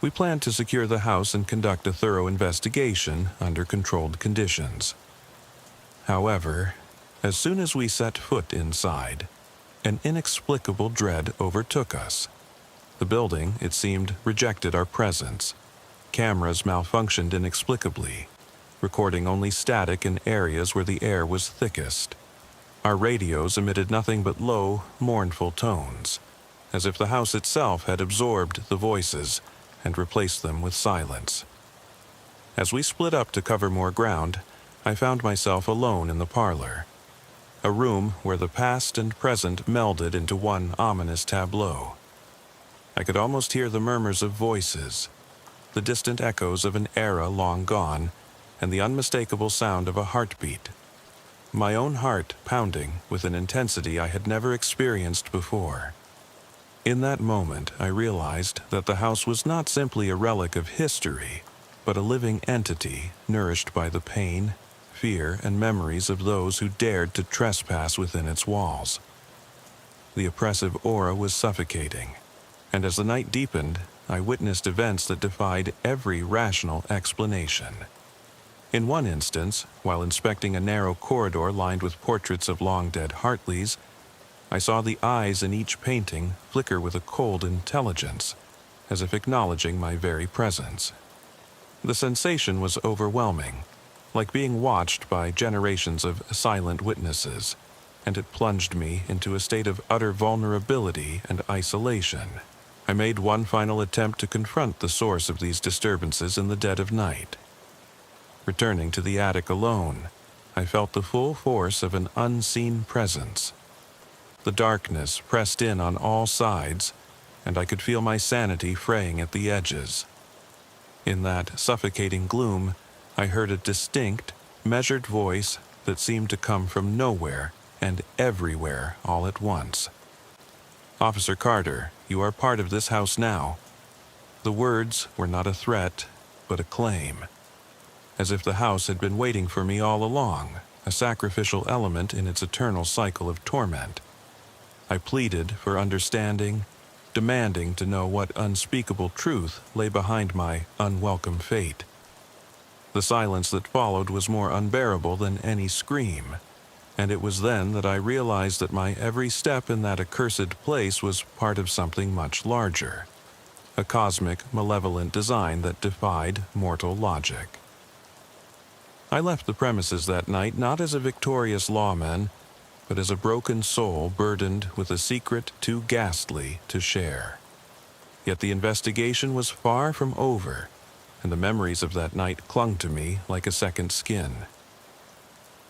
We planned to secure the house and conduct a thorough investigation under controlled conditions. However, as soon as we set foot inside, an inexplicable dread overtook us. The building, it seemed, rejected our presence. Cameras malfunctioned inexplicably, recording only static in areas where the air was thickest. Our radios emitted nothing but low, mournful tones, as if the house itself had absorbed the voices and replaced them with silence. As we split up to cover more ground, I found myself alone in the parlor, a room where the past and present melded into one ominous tableau. I could almost hear the murmurs of voices, the distant echoes of an era long gone, and the unmistakable sound of a heartbeat. My own heart pounding with an intensity I had never experienced before. In that moment, I realized that the house was not simply a relic of history, but a living entity nourished by the pain, fear, and memories of those who dared to trespass within its walls. The oppressive aura was suffocating, and as the night deepened, I witnessed events that defied every rational explanation. In one instance, while inspecting a narrow corridor lined with portraits of long-dead Hartleys, I saw the eyes in each painting flicker with a cold intelligence, as if acknowledging my very presence. The sensation was overwhelming, like being watched by generations of silent witnesses, and it plunged me into a state of utter vulnerability and isolation. I made one final attempt to confront the source of these disturbances in the dead of night. Returning to the attic alone, I felt the full force of an unseen presence. The darkness pressed in on all sides, and I could feel my sanity fraying at the edges. In that suffocating gloom, I heard a distinct, measured voice that seemed to come from nowhere and everywhere all at once. "Officer Carter, you are part of this house now." The words were not a threat, but a claim. As if the house had been waiting for me all along, a sacrificial element in its eternal cycle of torment. I pleaded for understanding, demanding to know what unspeakable truth lay behind my unwelcome fate. The silence that followed was more unbearable than any scream, and it was then that I realized that my every step in that accursed place was part of something much larger, a cosmic, malevolent design that defied mortal logic. I left the premises that night not as a victorious lawman, but as a broken soul burdened with a secret too ghastly to share. Yet the investigation was far from over, and the memories of that night clung to me like a second skin.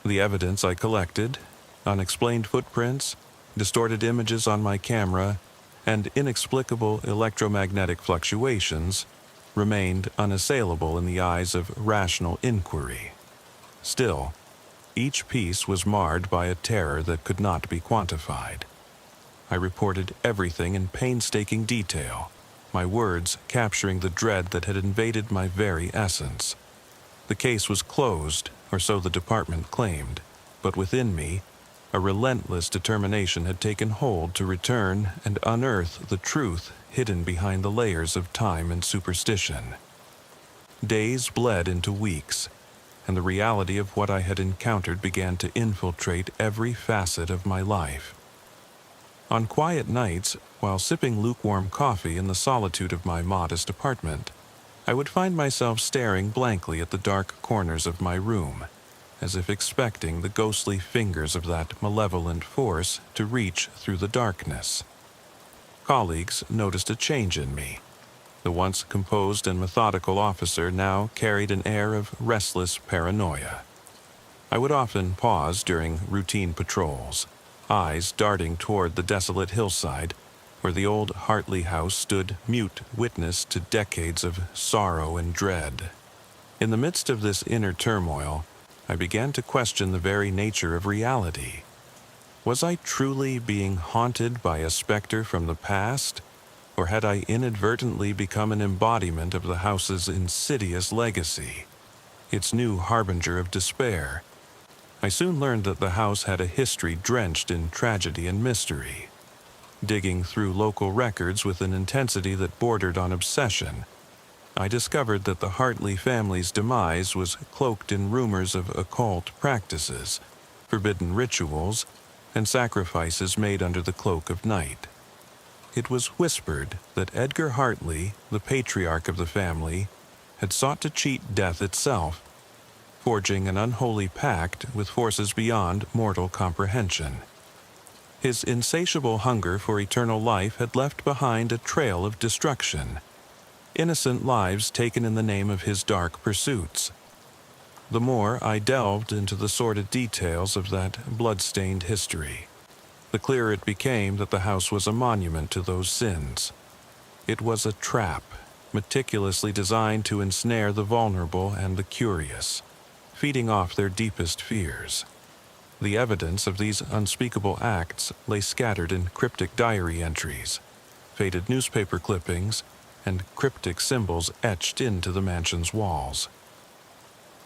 The evidence I collected, unexplained footprints, distorted images on my camera, and inexplicable electromagnetic fluctuations, remained unassailable in the eyes of rational inquiry. Still, each piece was marred by a terror that could not be quantified. I reported everything in painstaking detail, my words capturing the dread that had invaded my very essence. The case was closed, or so the department claimed, but within me, a relentless determination had taken hold to return and unearth the truth hidden behind the layers of time and superstition. Days bled into weeks, and the reality of what I had encountered began to infiltrate every facet of my life. On quiet nights, while sipping lukewarm coffee in the solitude of my modest apartment, I would find myself staring blankly at the dark corners of my room, as if expecting the ghostly fingers of that malevolent force to reach through the darkness. Colleagues noticed a change in me. The once composed and methodical officer now carried an air of restless paranoia. I would often pause during routine patrols, eyes darting toward the desolate hillside where the old Hartley house stood mute witness to decades of sorrow and dread. In the midst of this inner turmoil, I began to question the very nature of reality. Was I truly being haunted by a specter from the past, or had I inadvertently become an embodiment of the house's insidious legacy, its new harbinger of despair? I soon learned that the house had a history drenched in tragedy and mystery. Digging through local records with an intensity that bordered on obsession, I discovered that the Hartley family's demise was cloaked in rumors of occult practices, forbidden rituals, and sacrifices made under the cloak of night. It was whispered that Edgar Hartley, the patriarch of the family, had sought to cheat death itself, forging an unholy pact with forces beyond mortal comprehension. His insatiable hunger for eternal life had left behind a trail of destruction, innocent lives taken in the name of his dark pursuits. The more I delved into the sordid details of that blood-stained history, the clearer it became that the house was a monument to those sins. It was a trap, meticulously designed to ensnare the vulnerable and the curious, feeding off their deepest fears. The evidence of these unspeakable acts lay scattered in cryptic diary entries, faded newspaper clippings, and cryptic symbols etched into the mansion's walls.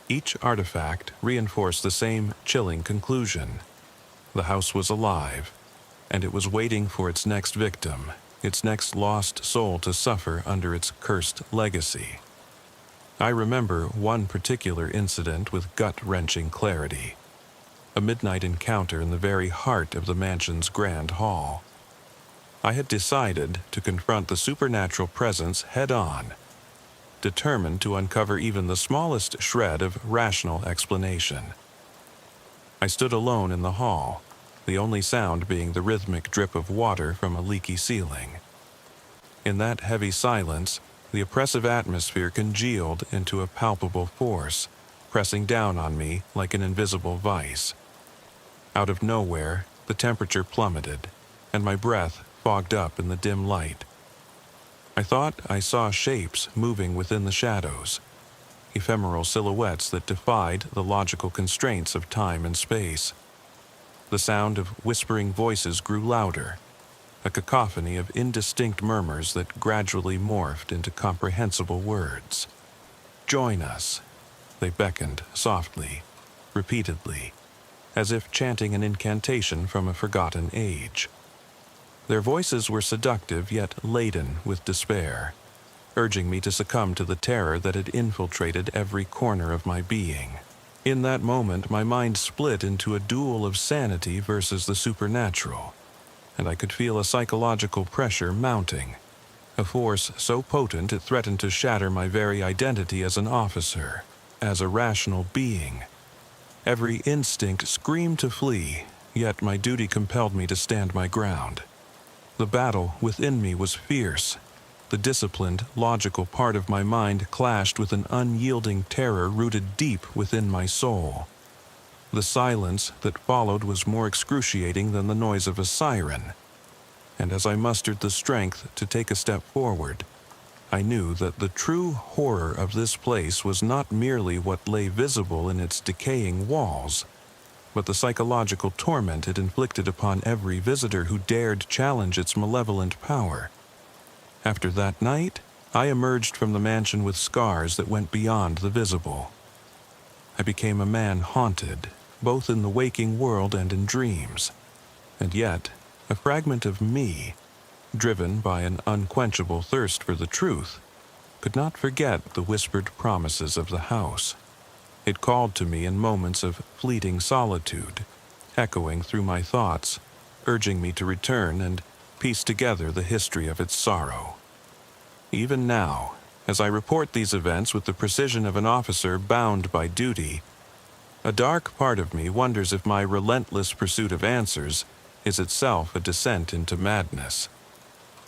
Each artifact reinforced the same chilling conclusion. The house was alive, and it was waiting for its next victim, its next lost soul to suffer under its cursed legacy. I remember one particular incident with gut-wrenching clarity. A midnight encounter in the very heart of the mansion's grand hall. I had decided to confront the supernatural presence head-on, determined to uncover even the smallest shred of rational explanation. I stood alone in the hall, the only sound being the rhythmic drip of water from a leaky ceiling. In that heavy silence, the oppressive atmosphere congealed into a palpable force, pressing down on me like an invisible vice. Out of nowhere, the temperature plummeted, and my breath fogged up in the dim light. I thought I saw shapes moving within the shadows, ephemeral silhouettes that defied the logical constraints of time and space. The sound of whispering voices grew louder, a cacophony of indistinct murmurs that gradually morphed into comprehensible words. "Join us," they beckoned softly, repeatedly, as if chanting an incantation from a forgotten age. Their voices were seductive yet laden with despair, urging me to succumb to the terror that had infiltrated every corner of my being. In that moment, my mind split into a duel of sanity versus the supernatural, and I could feel a psychological pressure mounting, a force so potent it threatened to shatter my very identity as an officer, as a rational being. Every instinct screamed to flee, yet my duty compelled me to stand my ground. The battle within me was fierce. The disciplined, logical part of my mind clashed with an unyielding terror rooted deep within my soul. The silence that followed was more excruciating than the noise of a siren, and as I mustered the strength to take a step forward, I knew that the true horror of this place was not merely what lay visible in its decaying walls, but the psychological torment it inflicted upon every visitor who dared challenge its malevolent power. After that night, I emerged from the mansion with scars that went beyond the visible. I became a man haunted, both in the waking world and in dreams, and yet a fragment of me, driven by an unquenchable thirst for the truth, could not forget the whispered promises of the house. It called to me in moments of fleeting solitude, echoing through my thoughts, urging me to return and piece together the history of its sorrow. Even now, as I report these events with the precision of an officer bound by duty, a dark part of me wonders if my relentless pursuit of answers is itself a descent into madness.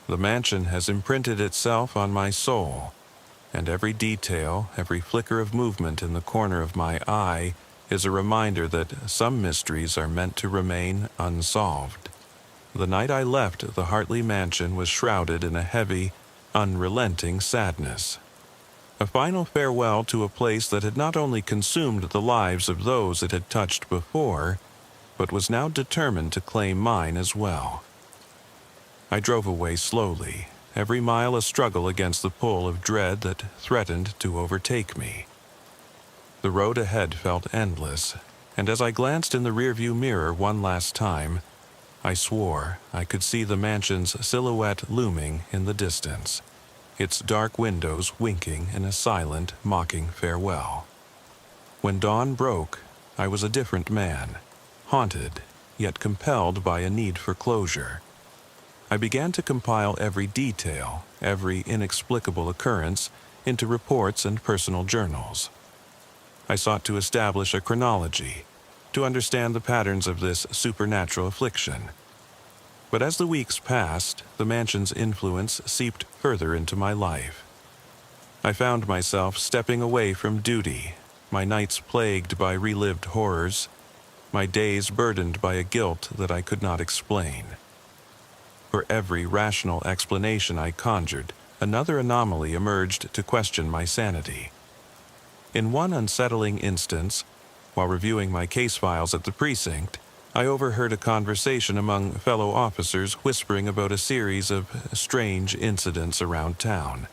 The mansion has imprinted itself on my soul, and every detail, every flicker of movement in the corner of my eye is a reminder that some mysteries are meant to remain unsolved. The night I left the Hartley mansion was shrouded in a heavy, unrelenting sadness. A final farewell to a place that had not only consumed the lives of those it had touched before, but was now determined to claim mine as well. I drove away slowly, every mile a struggle against the pull of dread that threatened to overtake me. The road ahead felt endless, and as I glanced in the rearview mirror one last time, I swore I could see the mansion's silhouette looming in the distance, its dark windows winking in a silent, mocking farewell. When dawn broke, I was a different man, haunted, yet compelled by a need for closure. I began to compile every detail, every inexplicable occurrence, into reports and personal journals. I sought to establish a chronology, to understand the patterns of this supernatural affliction. But as the weeks passed, the mansion's influence seeped further into my life. I found myself stepping away from duty, my nights plagued by relived horrors, my days burdened by a guilt that I could not explain. For every rational explanation I conjured, another anomaly emerged to question my sanity. In one unsettling instance, while reviewing my case files at the precinct, I overheard a conversation among fellow officers whispering about a series of strange incidents around town.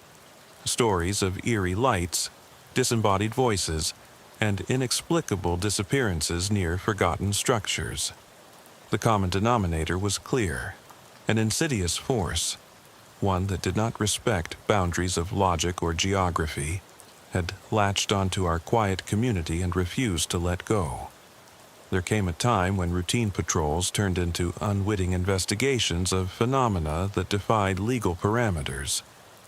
Stories of eerie lights, disembodied voices, and inexplicable disappearances near forgotten structures. The common denominator was clear: an insidious force, one that did not respect boundaries of logic or geography, had latched onto our quiet community and refused to let go. There came a time when routine patrols turned into unwitting investigations of phenomena that defied legal parameters,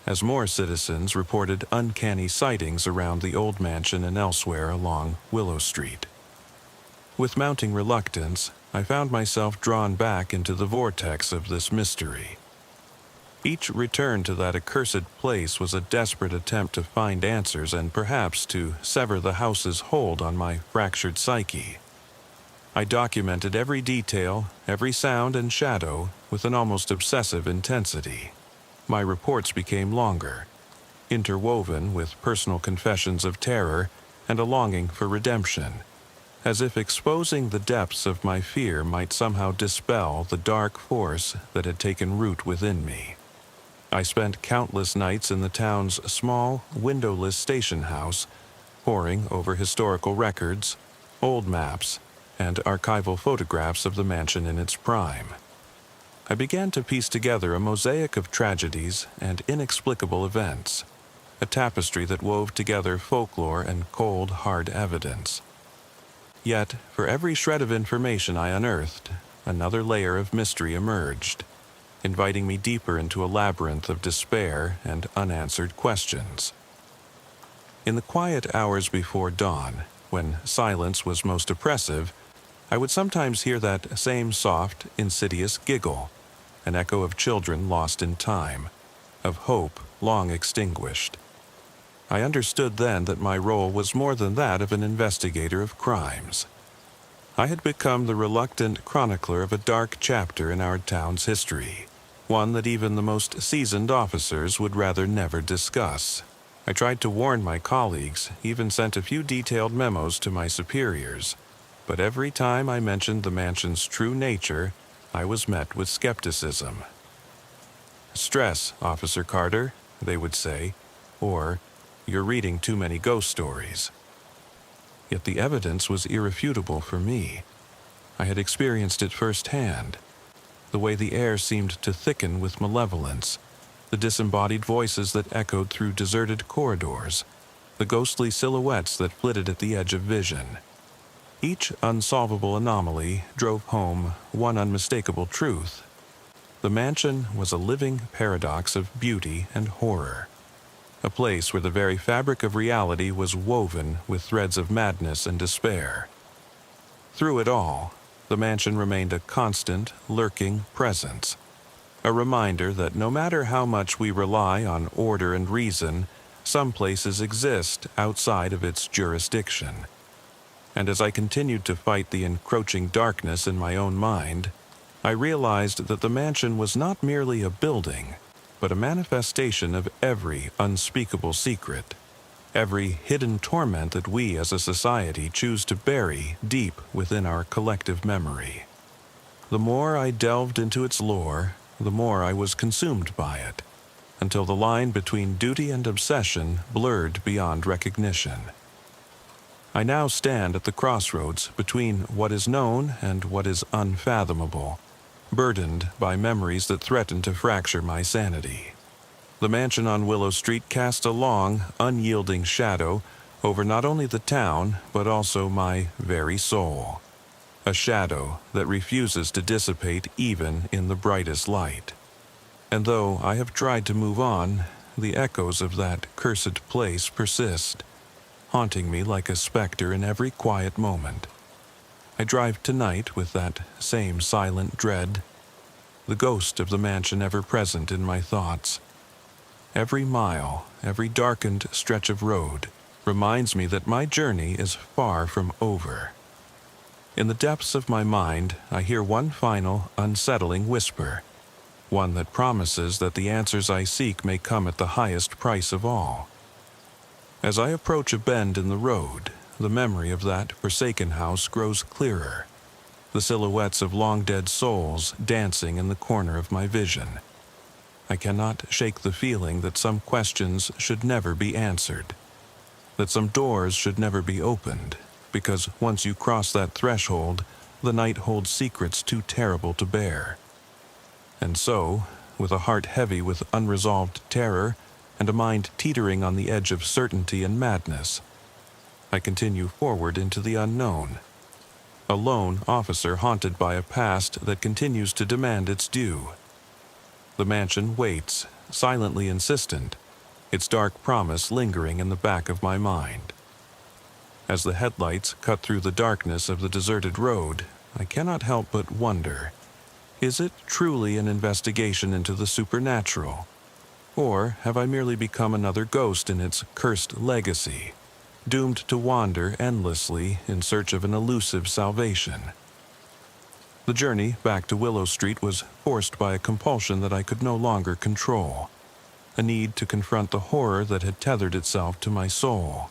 as more citizens reported uncanny sightings around the old mansion and elsewhere along Willow Street. With mounting reluctance, I found myself drawn back into the vortex of this mystery. Each return to that accursed place was a desperate attempt to find answers and perhaps to sever the house's hold on my fractured psyche. I documented every detail, every sound and shadow with an almost obsessive intensity. My reports became longer, interwoven with personal confessions of terror and a longing for redemption, as if exposing the depths of my fear might somehow dispel the dark force that had taken root within me. I spent countless nights in the town's small, windowless station house, poring over historical records, old maps, and archival photographs of the mansion in its prime. I began to piece together a mosaic of tragedies and inexplicable events, a tapestry that wove together folklore and cold, hard evidence. Yet, for every shred of information I unearthed, another layer of mystery emerged, inviting me deeper into a labyrinth of despair and unanswered questions. In the quiet hours before dawn, when silence was most oppressive, I would sometimes hear that same soft, insidious giggle, an echo of children lost in time, of hope long extinguished. I understood then that my role was more than that of an investigator of crimes. I had become the reluctant chronicler of a dark chapter in our town's history, one that even the most seasoned officers would rather never discuss. I tried to warn my colleagues, even sent a few detailed memos to my superiors, but every time I mentioned the mansion's true nature, I was met with skepticism. "Stress, Officer Carter," they would say, or "You're reading too many ghost stories." Yet the evidence was irrefutable for me. I had experienced it firsthand. The way the air seemed to thicken with malevolence, the disembodied voices that echoed through deserted corridors, the ghostly silhouettes that flitted at the edge of vision. Each unsolvable anomaly drove home one unmistakable truth. The mansion was a living paradox of beauty and horror, a place where the very fabric of reality was woven with threads of madness and despair. Through it all, the mansion remained a constant, lurking presence, a reminder that no matter how much we rely on order and reason, some places exist outside of its jurisdiction. And as I continued to fight the encroaching darkness in my own mind, I realized that the mansion was not merely a building, but a manifestation of every unspeakable secret, every hidden torment that we as a society choose to bury deep within our collective memory. The more I delved into its lore, the more I was consumed by it, until the line between duty and obsession blurred beyond recognition. I now stand at the crossroads between what is known and what is unfathomable, burdened by memories that threaten to fracture my sanity. The mansion on Willow Street cast a long, unyielding shadow over not only the town, but also my very soul. A shadow that refuses to dissipate even in the brightest light. And though I have tried to move on, the echoes of that cursed place persist, haunting me like a specter in every quiet moment. I drive tonight with that same silent dread, the ghost of the mansion ever present in my thoughts. Every mile, every darkened stretch of road reminds me that my journey is far from over. In the depths of my mind, I hear one final, unsettling whisper, one that promises that the answers I seek may come at the highest price of all. As I approach a bend in the road, the memory of that forsaken house grows clearer, the silhouettes of long-dead souls dancing in the corner of my vision. I cannot shake the feeling that some questions should never be answered, that some doors should never be opened, because once you cross that threshold, the night holds secrets too terrible to bear. And so, with a heart heavy with unresolved terror, and a mind teetering on the edge of certainty and madness, I continue forward into the unknown, a lone officer haunted by a past that continues to demand its due. The mansion waits, silently insistent, its dark promise lingering in the back of my mind. As the headlights cut through the darkness of the deserted road, I cannot help but wonder, is it truly an investigation into the supernatural? Or have I merely become another ghost in its cursed legacy, doomed to wander endlessly in search of an elusive salvation? The journey back to Willow Street was forced by a compulsion that I could no longer control, a need to confront the horror that had tethered itself to my soul.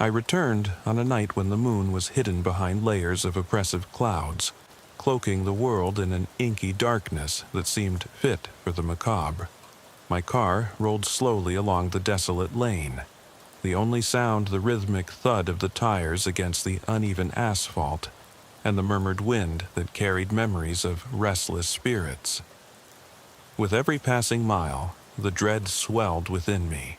I returned on a night when the moon was hidden behind layers of oppressive clouds, cloaking the world in an inky darkness that seemed fit for the macabre. My car rolled slowly along the desolate lane, the only sound the rhythmic thud of the tires against the uneven asphalt and the murmured wind that carried memories of restless spirits. With every passing mile, the dread swelled within me,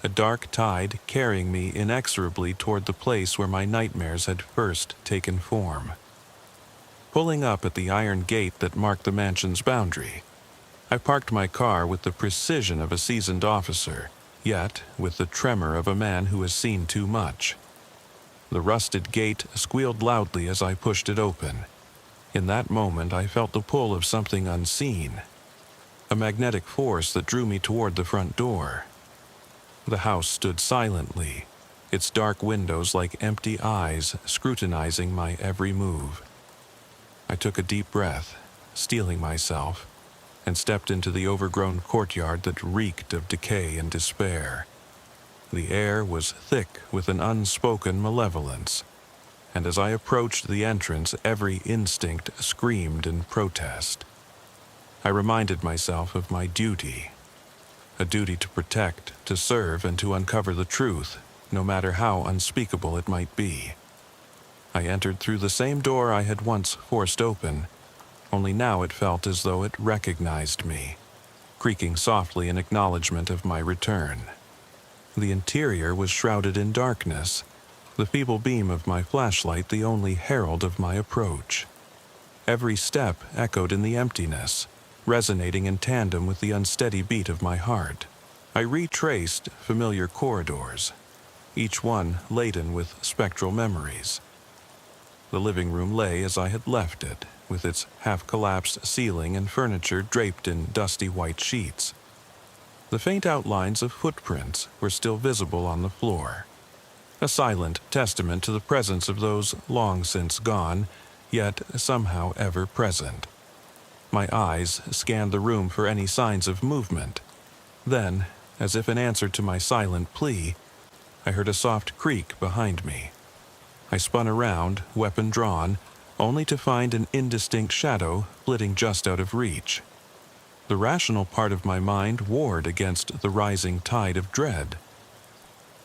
a dark tide carrying me inexorably toward the place where my nightmares had first taken form. Pulling up at the iron gate that marked the mansion's boundary, I parked my car with the precision of a seasoned officer, yet with the tremor of a man who has seen too much. The rusted gate squealed loudly as I pushed it open. In that moment, I felt the pull of something unseen, a magnetic force that drew me toward the front door. The house stood silently, its dark windows like empty eyes scrutinizing my every move. I took a deep breath, steeling myself, and stepped into the overgrown courtyard that reeked of decay and despair. The air was thick with an unspoken malevolence, and as I approached the entrance, every instinct screamed in protest. I reminded myself of my duty, a duty to protect, to serve, and to uncover the truth, no matter how unspeakable it might be. I entered through the same door I had once forced open, only now it felt as though it recognized me, creaking softly in acknowledgement of my return. The interior was shrouded in darkness, the feeble beam of my flashlight the only herald of my approach. Every step echoed in the emptiness, resonating in tandem with the unsteady beat of my heart. I retraced familiar corridors, each one laden with spectral memories. The living room lay as I had left it, with its half-collapsed ceiling and furniture draped in dusty white sheets. The faint outlines of footprints were still visible on the floor, a silent testament to the presence of those long since gone, yet somehow ever present. My eyes scanned the room for any signs of movement. Then, as if in answer to my silent plea, I heard a soft creak behind me. I spun around, weapon drawn, only to find an indistinct shadow flitting just out of reach. The rational part of my mind warred against the rising tide of dread.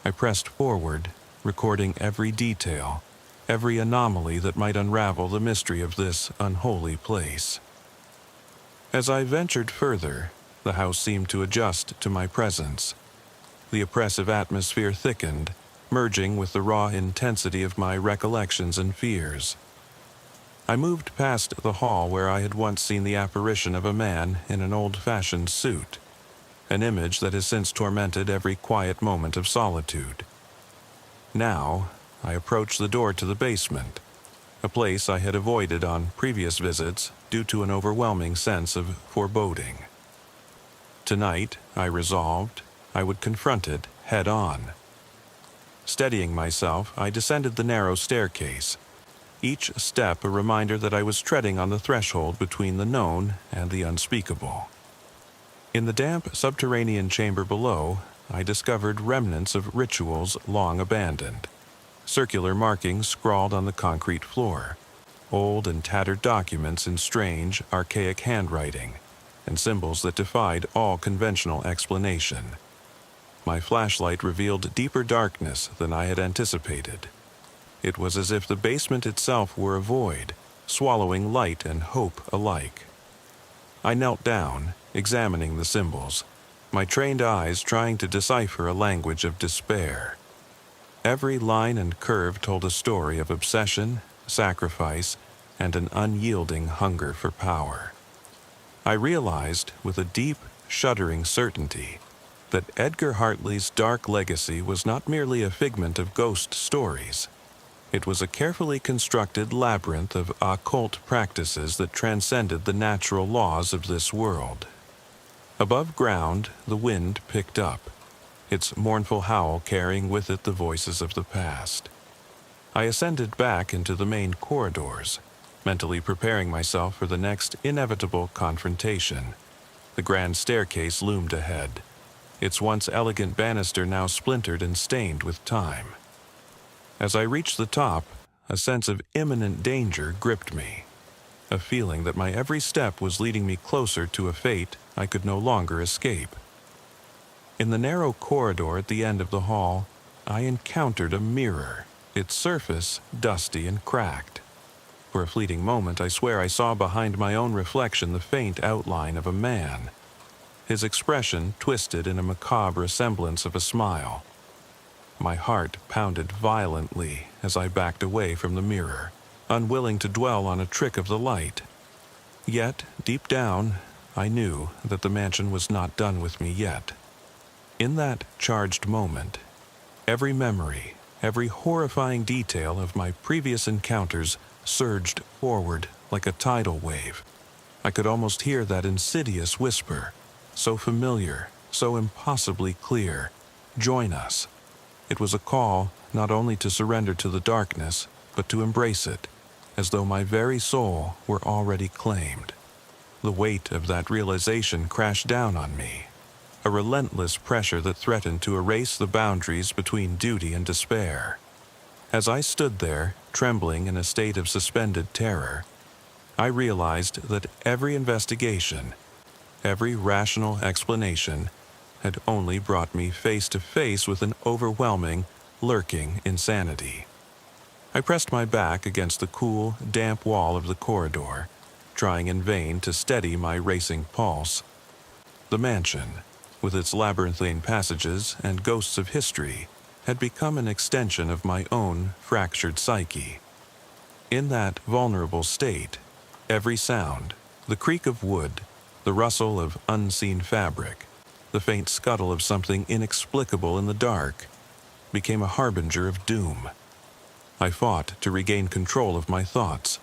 I pressed forward, recording every detail, every anomaly that might unravel the mystery of this unholy place. As I ventured further, the house seemed to adjust to my presence. The oppressive atmosphere thickened, merging with the raw intensity of my recollections and fears. I moved past the hall where I had once seen the apparition of a man in an old-fashioned suit, an image that has since tormented every quiet moment of solitude. Now, I approached the door to the basement, a place I had avoided on previous visits due to an overwhelming sense of foreboding. Tonight, I resolved, I would confront it head-on. Steadying myself, I descended the narrow staircase, each step a reminder that I was treading on the threshold between the known and the unspeakable. In the damp subterranean chamber below, I discovered remnants of rituals long abandoned, circular markings scrawled on the concrete floor, old and tattered documents in strange, archaic handwriting, and symbols that defied all conventional explanation. My flashlight revealed deeper darkness than I had anticipated. It was as if the basement itself were a void, swallowing light and hope alike. I knelt down, examining the symbols, my trained eyes trying to decipher a language of despair. Every line and curve told a story of obsession, sacrifice, and an unyielding hunger for power. I realized, with a deep, shuddering certainty, that Edgar Hartley's dark legacy was not merely a figment of ghost stories. It was a carefully constructed labyrinth of occult practices that transcended the natural laws of this world. Above ground, the wind picked up, its mournful howl carrying with it the voices of the past. I ascended back into the main corridors, mentally preparing myself for the next inevitable confrontation. The grand staircase loomed ahead, its once elegant banister now splintered and stained with time. As I reached the top, a sense of imminent danger gripped me, a feeling that my every step was leading me closer to a fate I could no longer escape. In the narrow corridor at the end of the hall, I encountered a mirror, its surface dusty and cracked. For a fleeting moment, I swear I saw behind my own reflection the faint outline of a man, his expression twisted in a macabre semblance of a smile. My heart pounded violently as I backed away from the mirror, unwilling to dwell on a trick of the light. Yet, deep down, I knew that the mansion was not done with me yet. In that charged moment, every memory, every horrifying detail of my previous encounters surged forward like a tidal wave. I could almost hear that insidious whisper, so familiar, so impossibly clear, "Join us." It was a call not only to surrender to the darkness, but to embrace it, as though my very soul were already claimed. The weight of that realization crashed down on me, a relentless pressure that threatened to erase the boundaries between duty and despair. As I stood there, trembling in a state of suspended terror, I realized that every investigation, every rational explanation, had only brought me face to face with an overwhelming, lurking insanity. I pressed my back against the cool, damp wall of the corridor, trying in vain to steady my racing pulse. The mansion, with its labyrinthine passages and ghosts of history, had become an extension of my own fractured psyche. In that vulnerable state, every sound, the creak of wood, the rustle of unseen fabric, the faint scuttle of something inexplicable in the dark, became a harbinger of doom. I fought to regain control of my thoughts,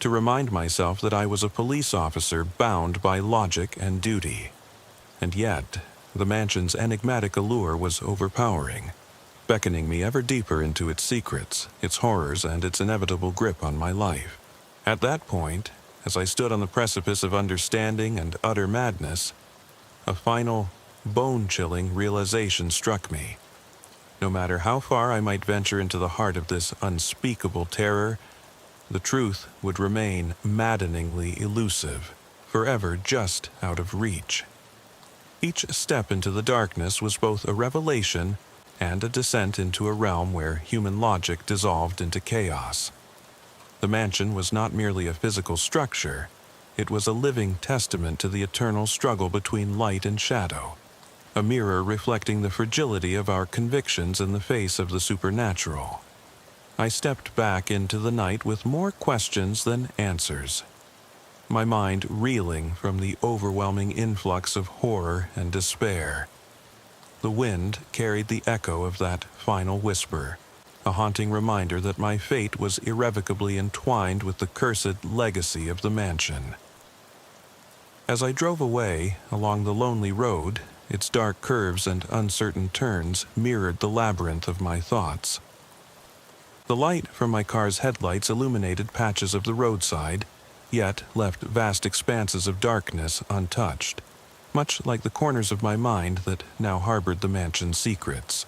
to remind myself that I was a police officer bound by logic and duty. And yet, the mansion's enigmatic allure was overpowering, beckoning me ever deeper into its secrets, its horrors, and its inevitable grip on my life. At that point, as I stood on the precipice of understanding and utter madness, a final, bone-chilling realization struck me. No matter how far I might venture into the heart of this unspeakable terror, the truth would remain maddeningly elusive, forever just out of reach. Each step into the darkness was both a revelation and a descent into a realm where human logic dissolved into chaos. The mansion was not merely a physical structure, it was a living testament to the eternal struggle between light and shadow, a mirror reflecting the fragility of our convictions in the face of the supernatural. I stepped back into the night with more questions than answers, my mind reeling from the overwhelming influx of horror and despair. The wind carried the echo of that final whisper, a haunting reminder that my fate was irrevocably entwined with the cursed legacy of the mansion. As I drove away along the lonely road, its dark curves and uncertain turns mirrored the labyrinth of my thoughts. The light from my car's headlights illuminated patches of the roadside, yet left vast expanses of darkness untouched, much like the corners of my mind that now harbored the mansion's secrets.